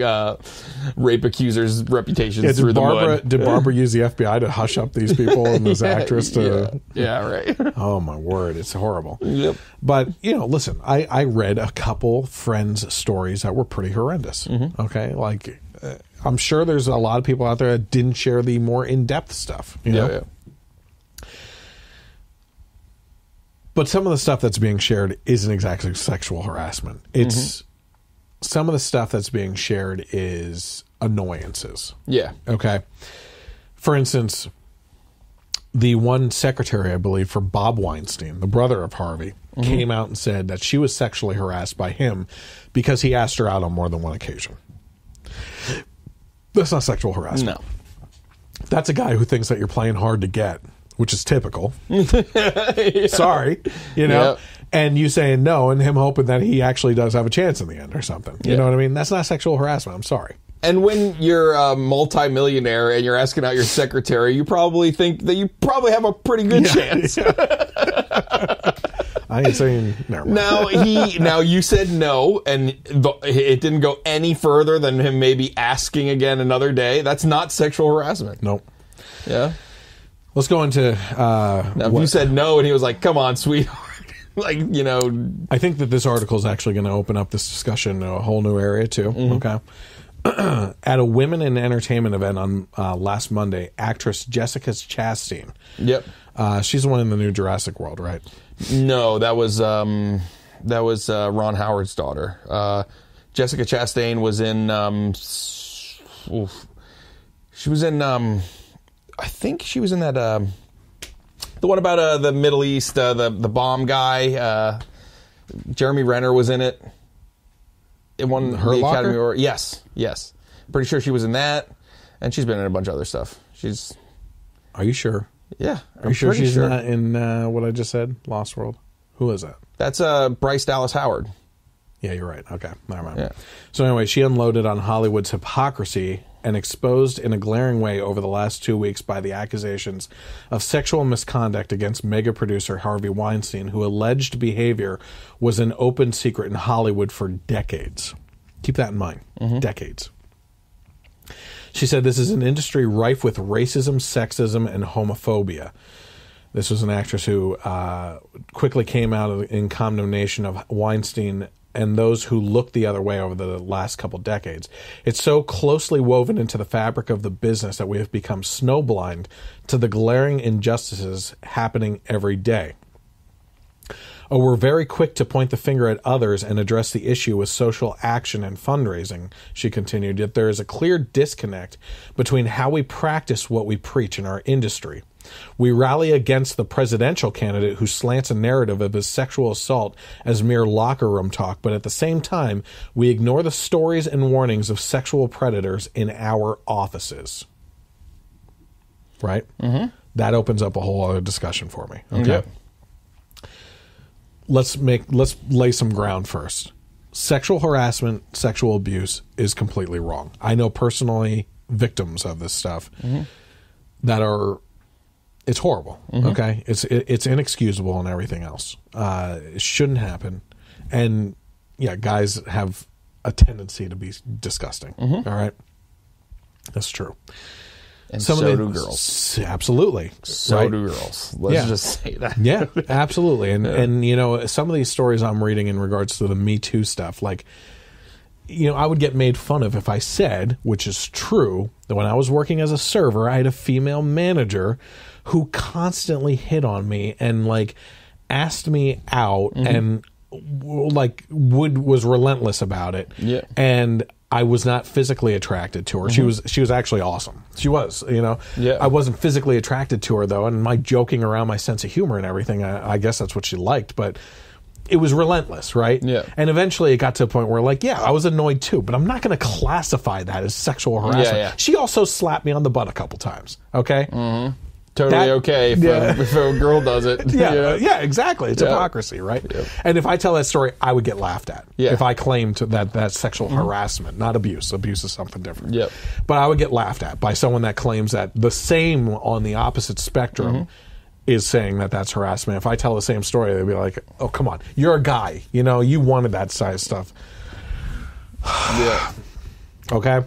rape accusers' reputations through the mud. Did Barbara use the FBI to hush up these people and this actress to... Yeah, right. Oh, my word. It's horrible. Yep. But, listen, I read a couple friends' stories that were pretty horrendous. Mm-hmm. Okay? I'm sure there's a lot of people out there that didn't share the more in-depth stuff. You know? Yeah. But some of the stuff that's being shared isn't exactly sexual harassment. It's some of the stuff that's being shared is annoyances. Yeah. Okay. For instance, the one secretary, I believe, for Bob Weinstein, the brother of Harvey, came out and said that she was sexually harassed by him because he asked her out on more than one occasion. That's not sexual harassment. No. That's a guy who thinks that you're playing hard to get, which is typical. Sorry, Yep. And you saying no and him hoping that he actually does have a chance in the end or something. You know what I mean? That's not sexual harassment. I'm sorry. And when you're a multimillionaire and you're asking out your secretary, you probably think that you probably have a pretty good chance. I ain't saying never mind. Now you said no, and it didn't go any further than him maybe asking again another day. That's not sexual harassment. Nope. Yeah. Let's go into... now, if you said no and he was like, come on, sweetheart. Like, you know... I think that this article is actually going to open up this discussion to a whole new area, too. Okay. At a women in entertainment event on last Monday, actress Jessica Chastain. Yep. She's the one in the new Jurassic World, right? No, that was Ron Howard's daughter. Jessica Chastain was in... she was in... I think she was in that... the one about the Middle East, the bomb guy. Jeremy Renner was in it. It won Hurt the Locker? Academy Award. Yes. Pretty sure she was in that, and she's been in a bunch of other stuff. She's. Are you sure? Yeah. Are you sure she's not in what I just said? Lost World? Who is that? That's Bryce Dallas Howard. Yeah, you're right. Okay, never mind. Yeah. So anyway, she unloaded on Hollywood's hypocrisy and exposed in a glaring way over the last 2 weeks by the accusations of sexual misconduct against mega producer Harvey Weinstein, who alleged behavior was an open secret in Hollywood for decades. Keep that in mind. Decades. She said this is an industry rife with racism, sexism, and homophobia. This was an actress who quickly came out in condemnation of Weinstein and those who looked the other way over the last couple decades. It's so closely woven into the fabric of the business that we have become snowblind to the glaring injustices happening every day. Oh, we're very quick to point the finger at others and address the issue with social action and fundraising, she continued, yet there is a clear disconnect between how we practice what we preach in our industry. We rally against the presidential candidate who slants a narrative of his sexual assault as mere locker room talk, but at the same time, we ignore the stories and warnings of sexual predators in our offices. Right? That opens up a whole other discussion for me. Okay. Yep. Let's lay some ground first. Sexual harassment, sexual abuse is completely wrong. I know personally victims of this stuff that are... It's horrible, okay? It's inexcusable and everything else. It shouldn't happen. And, yeah, guys have a tendency to be disgusting, all right? That's true. And so do girls. Absolutely. So do girls. Let's just say that. Yeah, absolutely. And, you know, some of these stories I'm reading in regards to the Me Too stuff, like, you know, I would get made fun of if I said, which is true, that when I was working as a server, I had a female manager who constantly hit on me and like asked me out and like was relentless about it. Yeah. And I was not physically attracted to her. She was actually awesome. She was, you know. Yeah. I wasn't physically attracted to her though, and my joking around, my sense of humor and everything, I guess that's what she liked, but it was relentless, right? Yeah. And eventually it got to a point where, like, yeah, I was annoyed too, but I'm not going to classify that as sexual harassment. Yeah. She also slapped me on the butt a couple times, okay? Totally okay if a girl does it. Yeah, exactly. It's hypocrisy, right? Yep. And if I tell that story, I would get laughed at. Yeah. If I claimed that that's sexual harassment, not abuse. Abuse is something different. Yep. But I would get laughed at by someone that claims that the same on the opposite spectrum is saying that that's harassment. If I tell the same story, they'd be like, oh, come on. You're a guy. You know, you wanted that size stuff. Yeah. Okay?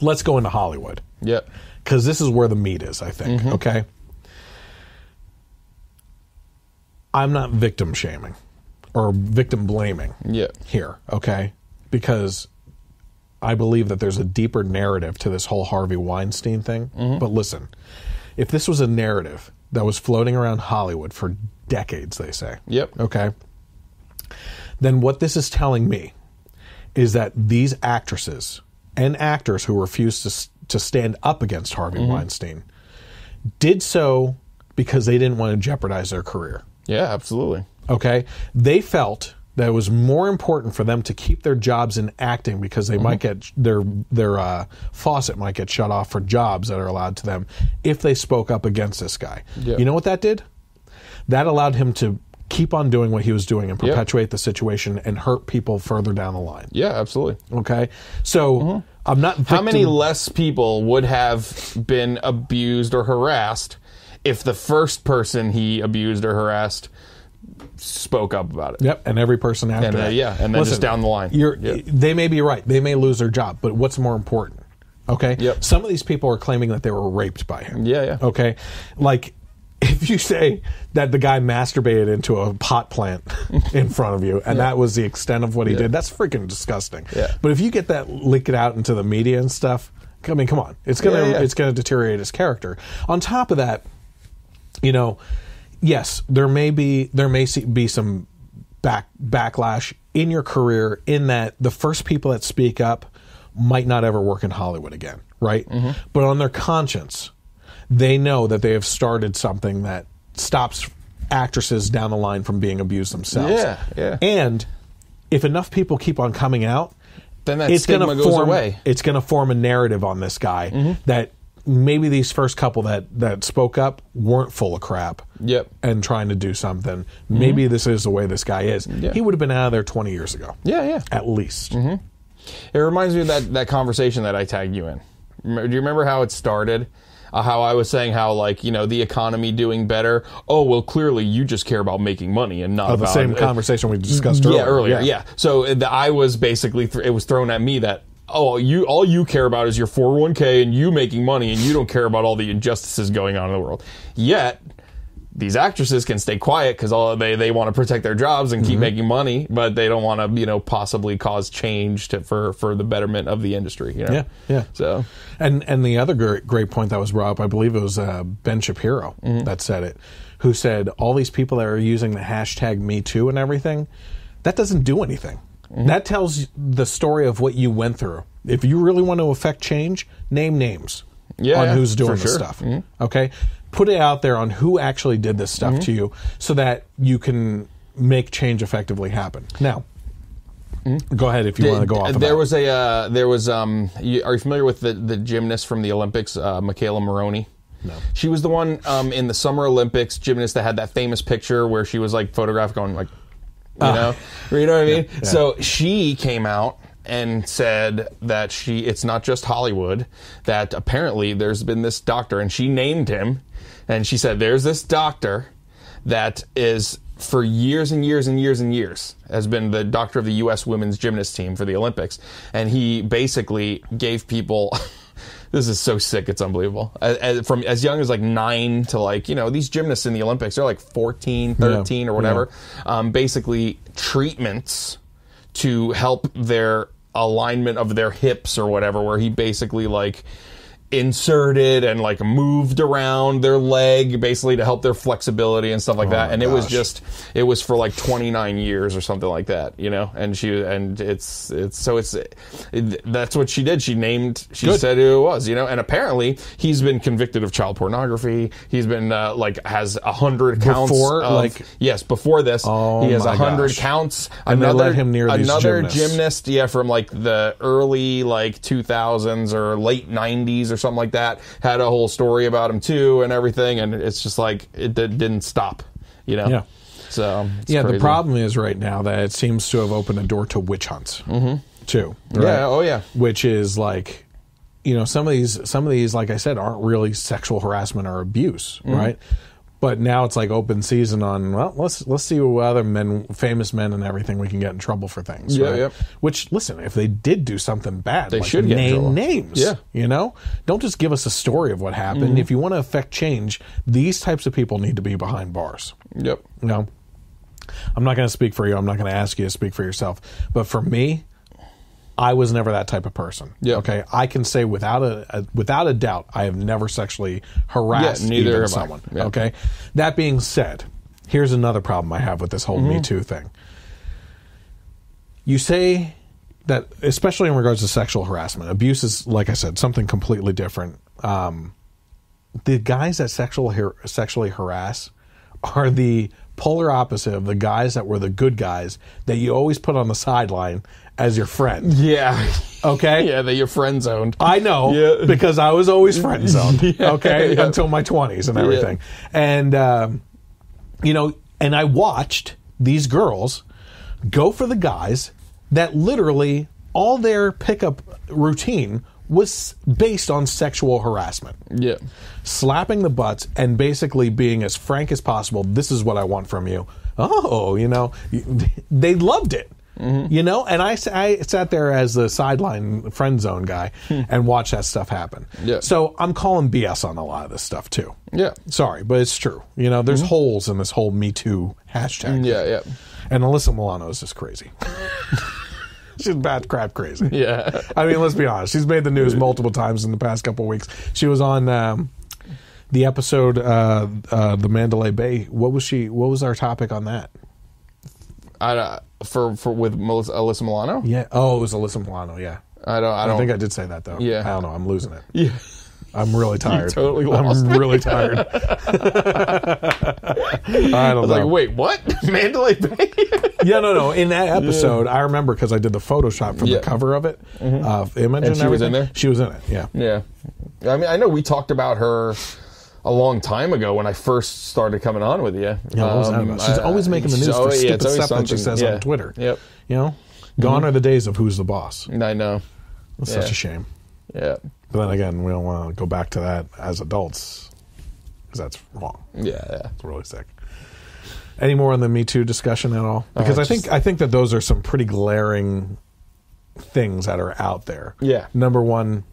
Let's go into Hollywood. Yep. Because this is where the meat is, I think, okay? I'm not victim shaming or victim blaming here, okay? Because I believe that there's a deeper narrative to this whole Harvey Weinstein thing. But listen, if this was a narrative that was floating around Hollywood for decades, they say, okay, then what this is telling me is that these actresses and actors who refuse to stand up against Harvey Weinstein did so because they didn't want to jeopardize their career. Yeah, absolutely. Okay? They felt that it was more important for them to keep their jobs in acting because they might get their faucet might get shut off for jobs that are allowed to them if they spoke up against this guy. Yep. You know what that did? That allowed him to keep on doing what he was doing and perpetuate the situation and hurt people further down the line. Yeah, absolutely. Okay? So I'm not victim. How many less people would have been abused or harassed if the first person he abused or harassed spoke up about it? Yep, and every person after that. Yeah, and then Listen, just down the line. They may be right. They may lose their job, but what's more important? Okay? Yep. Some of these people are claiming that they were raped by him. Yeah. Okay? Like, if you say that the guy masturbated into a pot plant in front of you, and that was the extent of what he did, that's freaking disgusting. Yeah. But if you get that leaked out into the media and stuff, I mean, come on. It's gonna deteriorate his character. On top of that, yes, there may be some backlash in your career in that the first people that speak up might not ever work in Hollywood again, right? Mm-hmm. But on their conscience, they know that they have started something that stops actresses down the line from being abused themselves. Yeah. And if enough people keep on coming out, then that stigma goes away. It's going to form a narrative on this guy that maybe these first couple that spoke up weren't full of crap and trying to do something. Maybe this is the way this guy is. Yeah. He would have been out of there 20 years ago. Yeah. At least. Mm-hmm. It reminds me of that conversation that I tagged you in. Do you remember how it started? How I was saying how, the economy doing better. Oh, well, clearly you just care about making money and not about... the same conversation we discussed earlier. Yeah, earlier, yeah. So I was basically... it was thrown at me that, all you care about is your 401k and you making money, and you don't care about all the injustices going on in the world. Yet... these actresses can stay quiet because they want to protect their jobs and keep making money, but they don't want to, possibly cause change for the betterment of the industry. Yeah. So, and the other great point that was brought up, I believe it was Ben Shapiro that said it, who said all these people that are using the hashtag #MeToo and everything, that doesn't do anything. That tells the story of what you went through. If you really want to affect change, name names on who's doing this stuff. Okay. Put it out there on who actually did this stuff to you so that you can make change effectively happen. Now, go ahead if you want to go off of that. Are you familiar with the gymnast from the Olympics, Michaela Maroney? No. She was the one in the Summer Olympics gymnast that had that famous picture where she was photographed going you know what I mean? Yeah. So she came out and said that it's not just Hollywood, that apparently there's been this doctor, and she named him, and she said there's this doctor that is for years and years and years and years has been the doctor of the U.S. women's gymnast team for the Olympics, and he basically gave people this is so sick, it's unbelievable, from as young as 9 to these gymnasts in the Olympics, they're 14, 13 or whatever, basically treatments to help their alignment of their hips or whatever, where he basically inserted and moved around their leg basically to help their flexibility and stuff like that. And it was for 29 years or something like that, and that's what she did. She said who it was, and apparently he's been convicted of child pornography. He's been has 100 counts before this. He has 100 counts. And they let him near these another gymnasts. gymnast from the early 2000s or late 90s or something like that, had a whole story about him too and everything, and it's just it didn't stop, So crazy. The problem is right now that it seems to have opened a door to witch hunts too. Right? Yeah, oh yeah. Which is some of these, like I said, aren't really sexual harassment or abuse, right? But now it's open season on, let's see what other famous men and everything we can get in trouble for things. Yeah, right? yeah. Which, listen, if they did do something bad, they should get in trouble. Name names. Yeah. Don't just give us a story of what happened. If you want to affect change, these types of people need to be behind bars. Yep. I'm not going to speak for you. I'm not going to ask you to speak for yourself. But for me, I was never that type of person. Yeah. Okay. I can say without a doubt, I have never sexually harassed someone. Yeah. Okay. That being said, here's another problem I have with this whole Me Too thing. You say that, especially in regards to sexual harassment, abuse is, like I said, something completely different. The guys that sexually harass are the polar opposite of the guys that were the good guys that you always put on the sideline as your friend. Yeah. Okay? Yeah, that you're friend zoned. I know, because I was always friend zoned, until my 20s and everything. Yeah. And, and I watched these girls go for the guys that literally all their pickup routine was based on sexual harassment. Yeah. Slapping the butts and basically being as frank as possible. This is what I want from you. Oh, they loved it. You know, and I sat there as the sideline friend zone guy and watched that stuff happen. Yeah. So I'm calling BS on a lot of this stuff too. Yeah. Sorry, but it's true. You know, there's holes in this whole Me Too hashtag. Yeah, yeah. And Alyssa Milano is just crazy. She's bad crap crazy. Yeah. I mean, let's be honest. She's made the news multiple times in the past couple of weeks. She was on the episode, the Mandalay Bay. What was our topic on that? For with Alyssa Milano? Yeah. Oh, it was Alyssa Milano. Yeah. I don't think I did say that though. Yeah. I don't know. I'm losing it. Yeah. I'm really tired. You totally lost. I'm really tired. I don't know. Like, wait, what? Mandalay Bay? Yeah, no. In that episode, I remember because I did the Photoshop for the cover of it, image and she everything. Was in there? She was in it. Yeah. Yeah. I mean, I know we talked about her a long time ago when I first started coming on with you. Yeah, what was that about? She's always making the news for stupid stuff that she says on Twitter. Yep. You know, gone are the days of who's the boss. I know. It's such a shame. Yeah. But then again, we don't want to go back to that as adults because that's wrong. Yeah. It's really sick. Any more on the Me Too discussion at all? Because I think that those are some pretty glaring things that are out there. Yeah. Number one,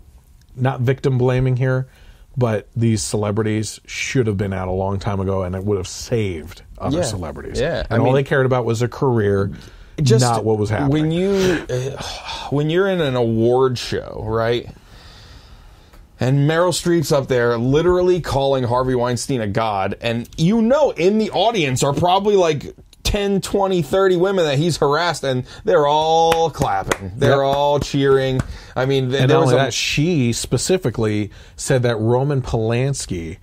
not victim blaming here, but these celebrities should have been out a long time ago, and it would have saved other celebrities. Yeah. And all they cared about was their career, not what was happening. When you're in an award show, right? And Meryl Streep's up there literally calling Harvey Weinstein a god, and you know in the audience are probably like 10, 20, 30 women that he's harassed, and they're all clapping. They're all cheering. I mean, and not only that, she specifically said that Roman Polanski,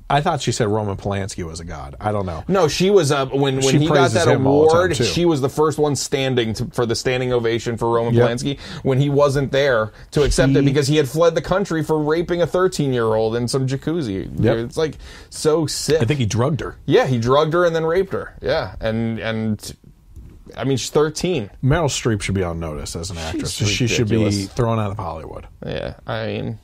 I thought she said Roman Polanski was a god. I don't know. No, she was when he got that award. She was the first one standing for the standing ovation for Roman Polanski when he wasn't there to accept it because he had fled the country for raping a 13-year-old in some jacuzzi. Yep. It's like so sick. I think he drugged her. Yeah, he drugged her and then raped her. Yeah, and I mean she's 13. Meryl Streep should be on notice as an actress. She should be thrown out of Hollywood. Yeah, I mean.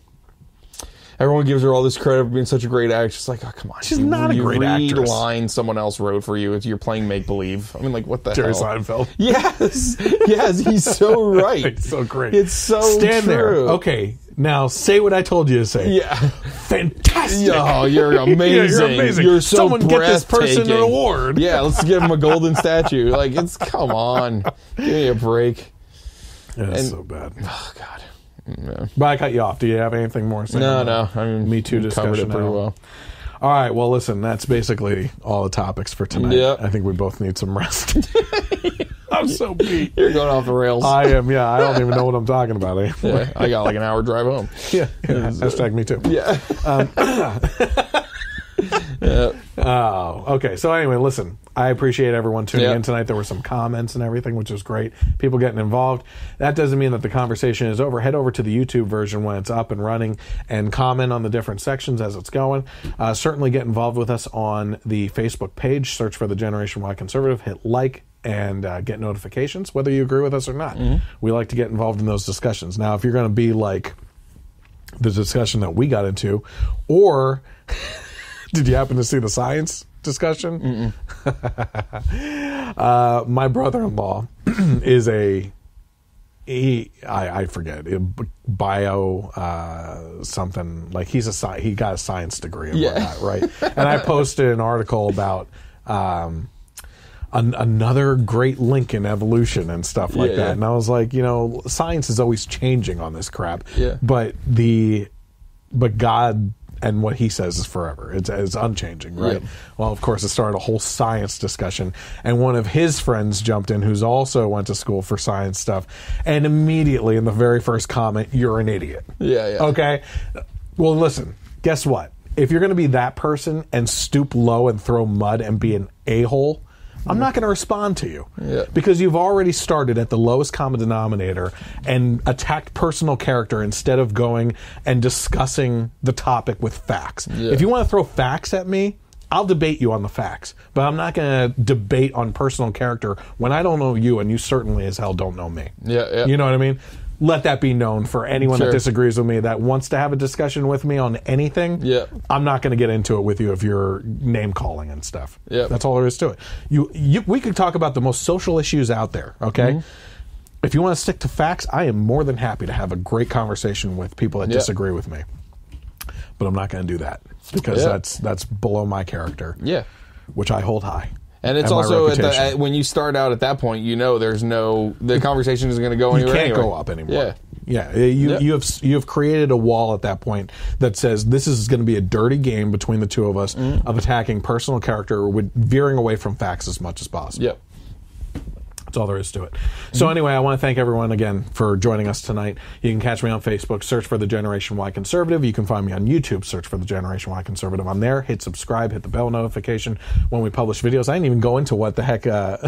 Everyone gives her all this credit for being such a great actress. It's like, oh, come on. She's not a great actress. You read lines someone else wrote for you. You're playing make-believe. I mean, like, what the Jerry hell? Seinfeld. Yes. Yes, he's so right. It's so great. It's so Stand true. there. Okay, now say what I told you to say. Yeah. Fantastic. Oh, you're amazing. You're amazing. You're so Someone get this person an award. Yeah, let's give him a golden statue. Like, come on. Give me a break. That's so bad. Oh, God. No. But I cut you off. Do you have anything more to say? No. I mean, Me Too discussion. covered it pretty well. All right. Well, listen, that's basically all the topics for tonight. Yep. I think we both need some rest. I'm so beat. You're going off the rails. I am, yeah. I don't even know what I'm talking about anymore. Yeah, I got like an hour drive home. Yeah. Hashtag me too. Yeah. Yeah. Oh, okay. So anyway, listen, I appreciate everyone tuning in tonight. There were some comments and everything, which was great. People getting involved. That doesn't mean that the conversation is over. Head over to the YouTube version when it's up and running and comment on the different sections as it's going. Certainly get involved with us on the Facebook page. Search for the Generation Y Conservative. Hit like and get notifications, whether you agree with us or not. We like to get involved in those discussions. Now, if you're going to be like the discussion that we got into, or... Did you happen to see the science discussion? My brother-in-law is I forget, bio something, like he got a science degree and whatnot, right? And I posted an article about another great link in evolution and stuff like that. And I was like, science is always changing on this crap. Yeah. But God and what he says is forever. It's unchanging, right? Yeah. Well, of course, it started a whole science discussion. And one of his friends jumped in who's also went to school for science stuff. And immediately in the very first comment, you're an idiot. Yeah. Okay? Well, listen, guess what? If you're going to be that person and stoop low and throw mud and be an a-hole, I'm not going to respond to you because you've already started at the lowest common denominator and attacked personal character instead of going and discussing the topic with facts. If you want to throw facts at me, I'll debate you on the facts, but I'm not going to debate on personal character when I don't know you and you certainly as hell don't know me. Yeah. You know what I mean? let that be known for anyone Sure. that disagrees with me that wants to have a discussion with me on anything. Yeah. I'm not going to get into it with you if you're name calling and stuff. Yeah. That's all there is to it. We could talk about the most social issues out there, okay? If you want to stick to facts, I am more than happy to have a great conversation with people that disagree with me. But I'm not going to do that because that's below my character. Yeah. Which I hold high. And it's my also reputation. when you start out at that point, the conversation isn't going to go You anywhere. can't anyway. go up anymore. Yeah. You have created a wall at that point that says this is going to be a dirty game between the two of us of attacking personal character with veering away from facts as much as possible. Yep. That's all there is to it. So anyway, I want to thank everyone again for joining us tonight. You can catch me on Facebook, search for the Generation Y Conservative. You can find me on YouTube, search for the Generation Y Conservative. I'm there. Hit subscribe, hit the bell notification when we publish videos. I didn't even go into what the heck at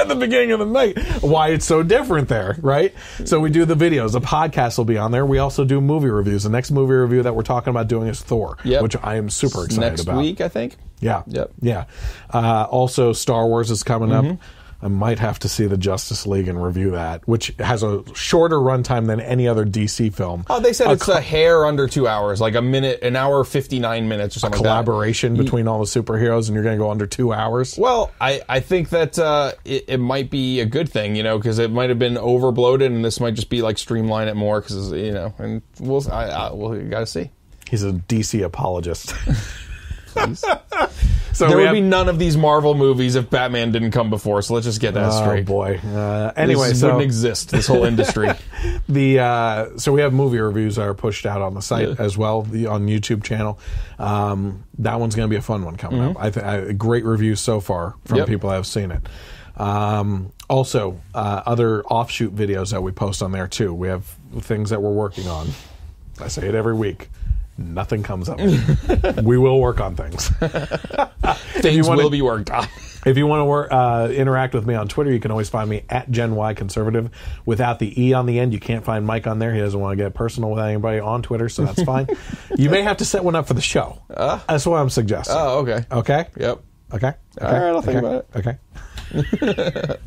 the beginning of the night, why it's so different there, right? So we do the videos. The podcast will be on there. We also do movie reviews. The next movie review that we're talking about doing is Thor, which I am super excited about. Next week, I think. Yeah. Yep. Yeah. Also, Star Wars is coming up. I might have to see the Justice League and review that, which has a shorter runtime than any other DC film. Oh, they said it's a hair under 2 hours, like an hour 59 minutes or something like that. Collaboration between all the superheroes, and you're going to go under 2 hours? Well, I think that it might be a good thing, because it might have been over bloated, and this might just be like streamline it more, because and we'll got to see. He's a DC apologist. Please. So there would be none of these Marvel movies if Batman didn't come before. So let's just get that straight. Oh boy! Anyway, this wouldn't exist. This whole industry. So we have movie reviews that are pushed out on the site as well on YouTube channel. That one's going to be a fun one coming up. Great reviews so far from people that have seen it. Also, other offshoot videos that we post on there too. We have things that we're working on. I say it every week. Nothing comes up. We will work on things. Things will be worked on. If you want to interact with me on Twitter, you can always find me at Gen Y Conservative. Without the E on the end, you can't find Mike on there. He doesn't want to get personal with anybody on Twitter, so that's fine. You may have to set one up for the show. That's what I'm suggesting. Oh, okay. Okay? Yep. Okay? All right, I'll think about it. Okay.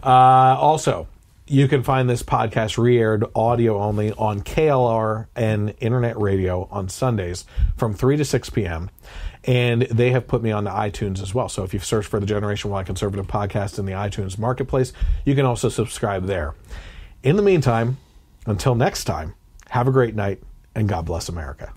Also, you can find this podcast re-aired audio only on KLR and Internet Radio on Sundays from 3 to 6 p.m. And they have put me on the iTunes as well. So if you've searched for the Generation Y Conservative podcast in the iTunes marketplace, you can also subscribe there. In the meantime, until next time, have a great night and God bless America.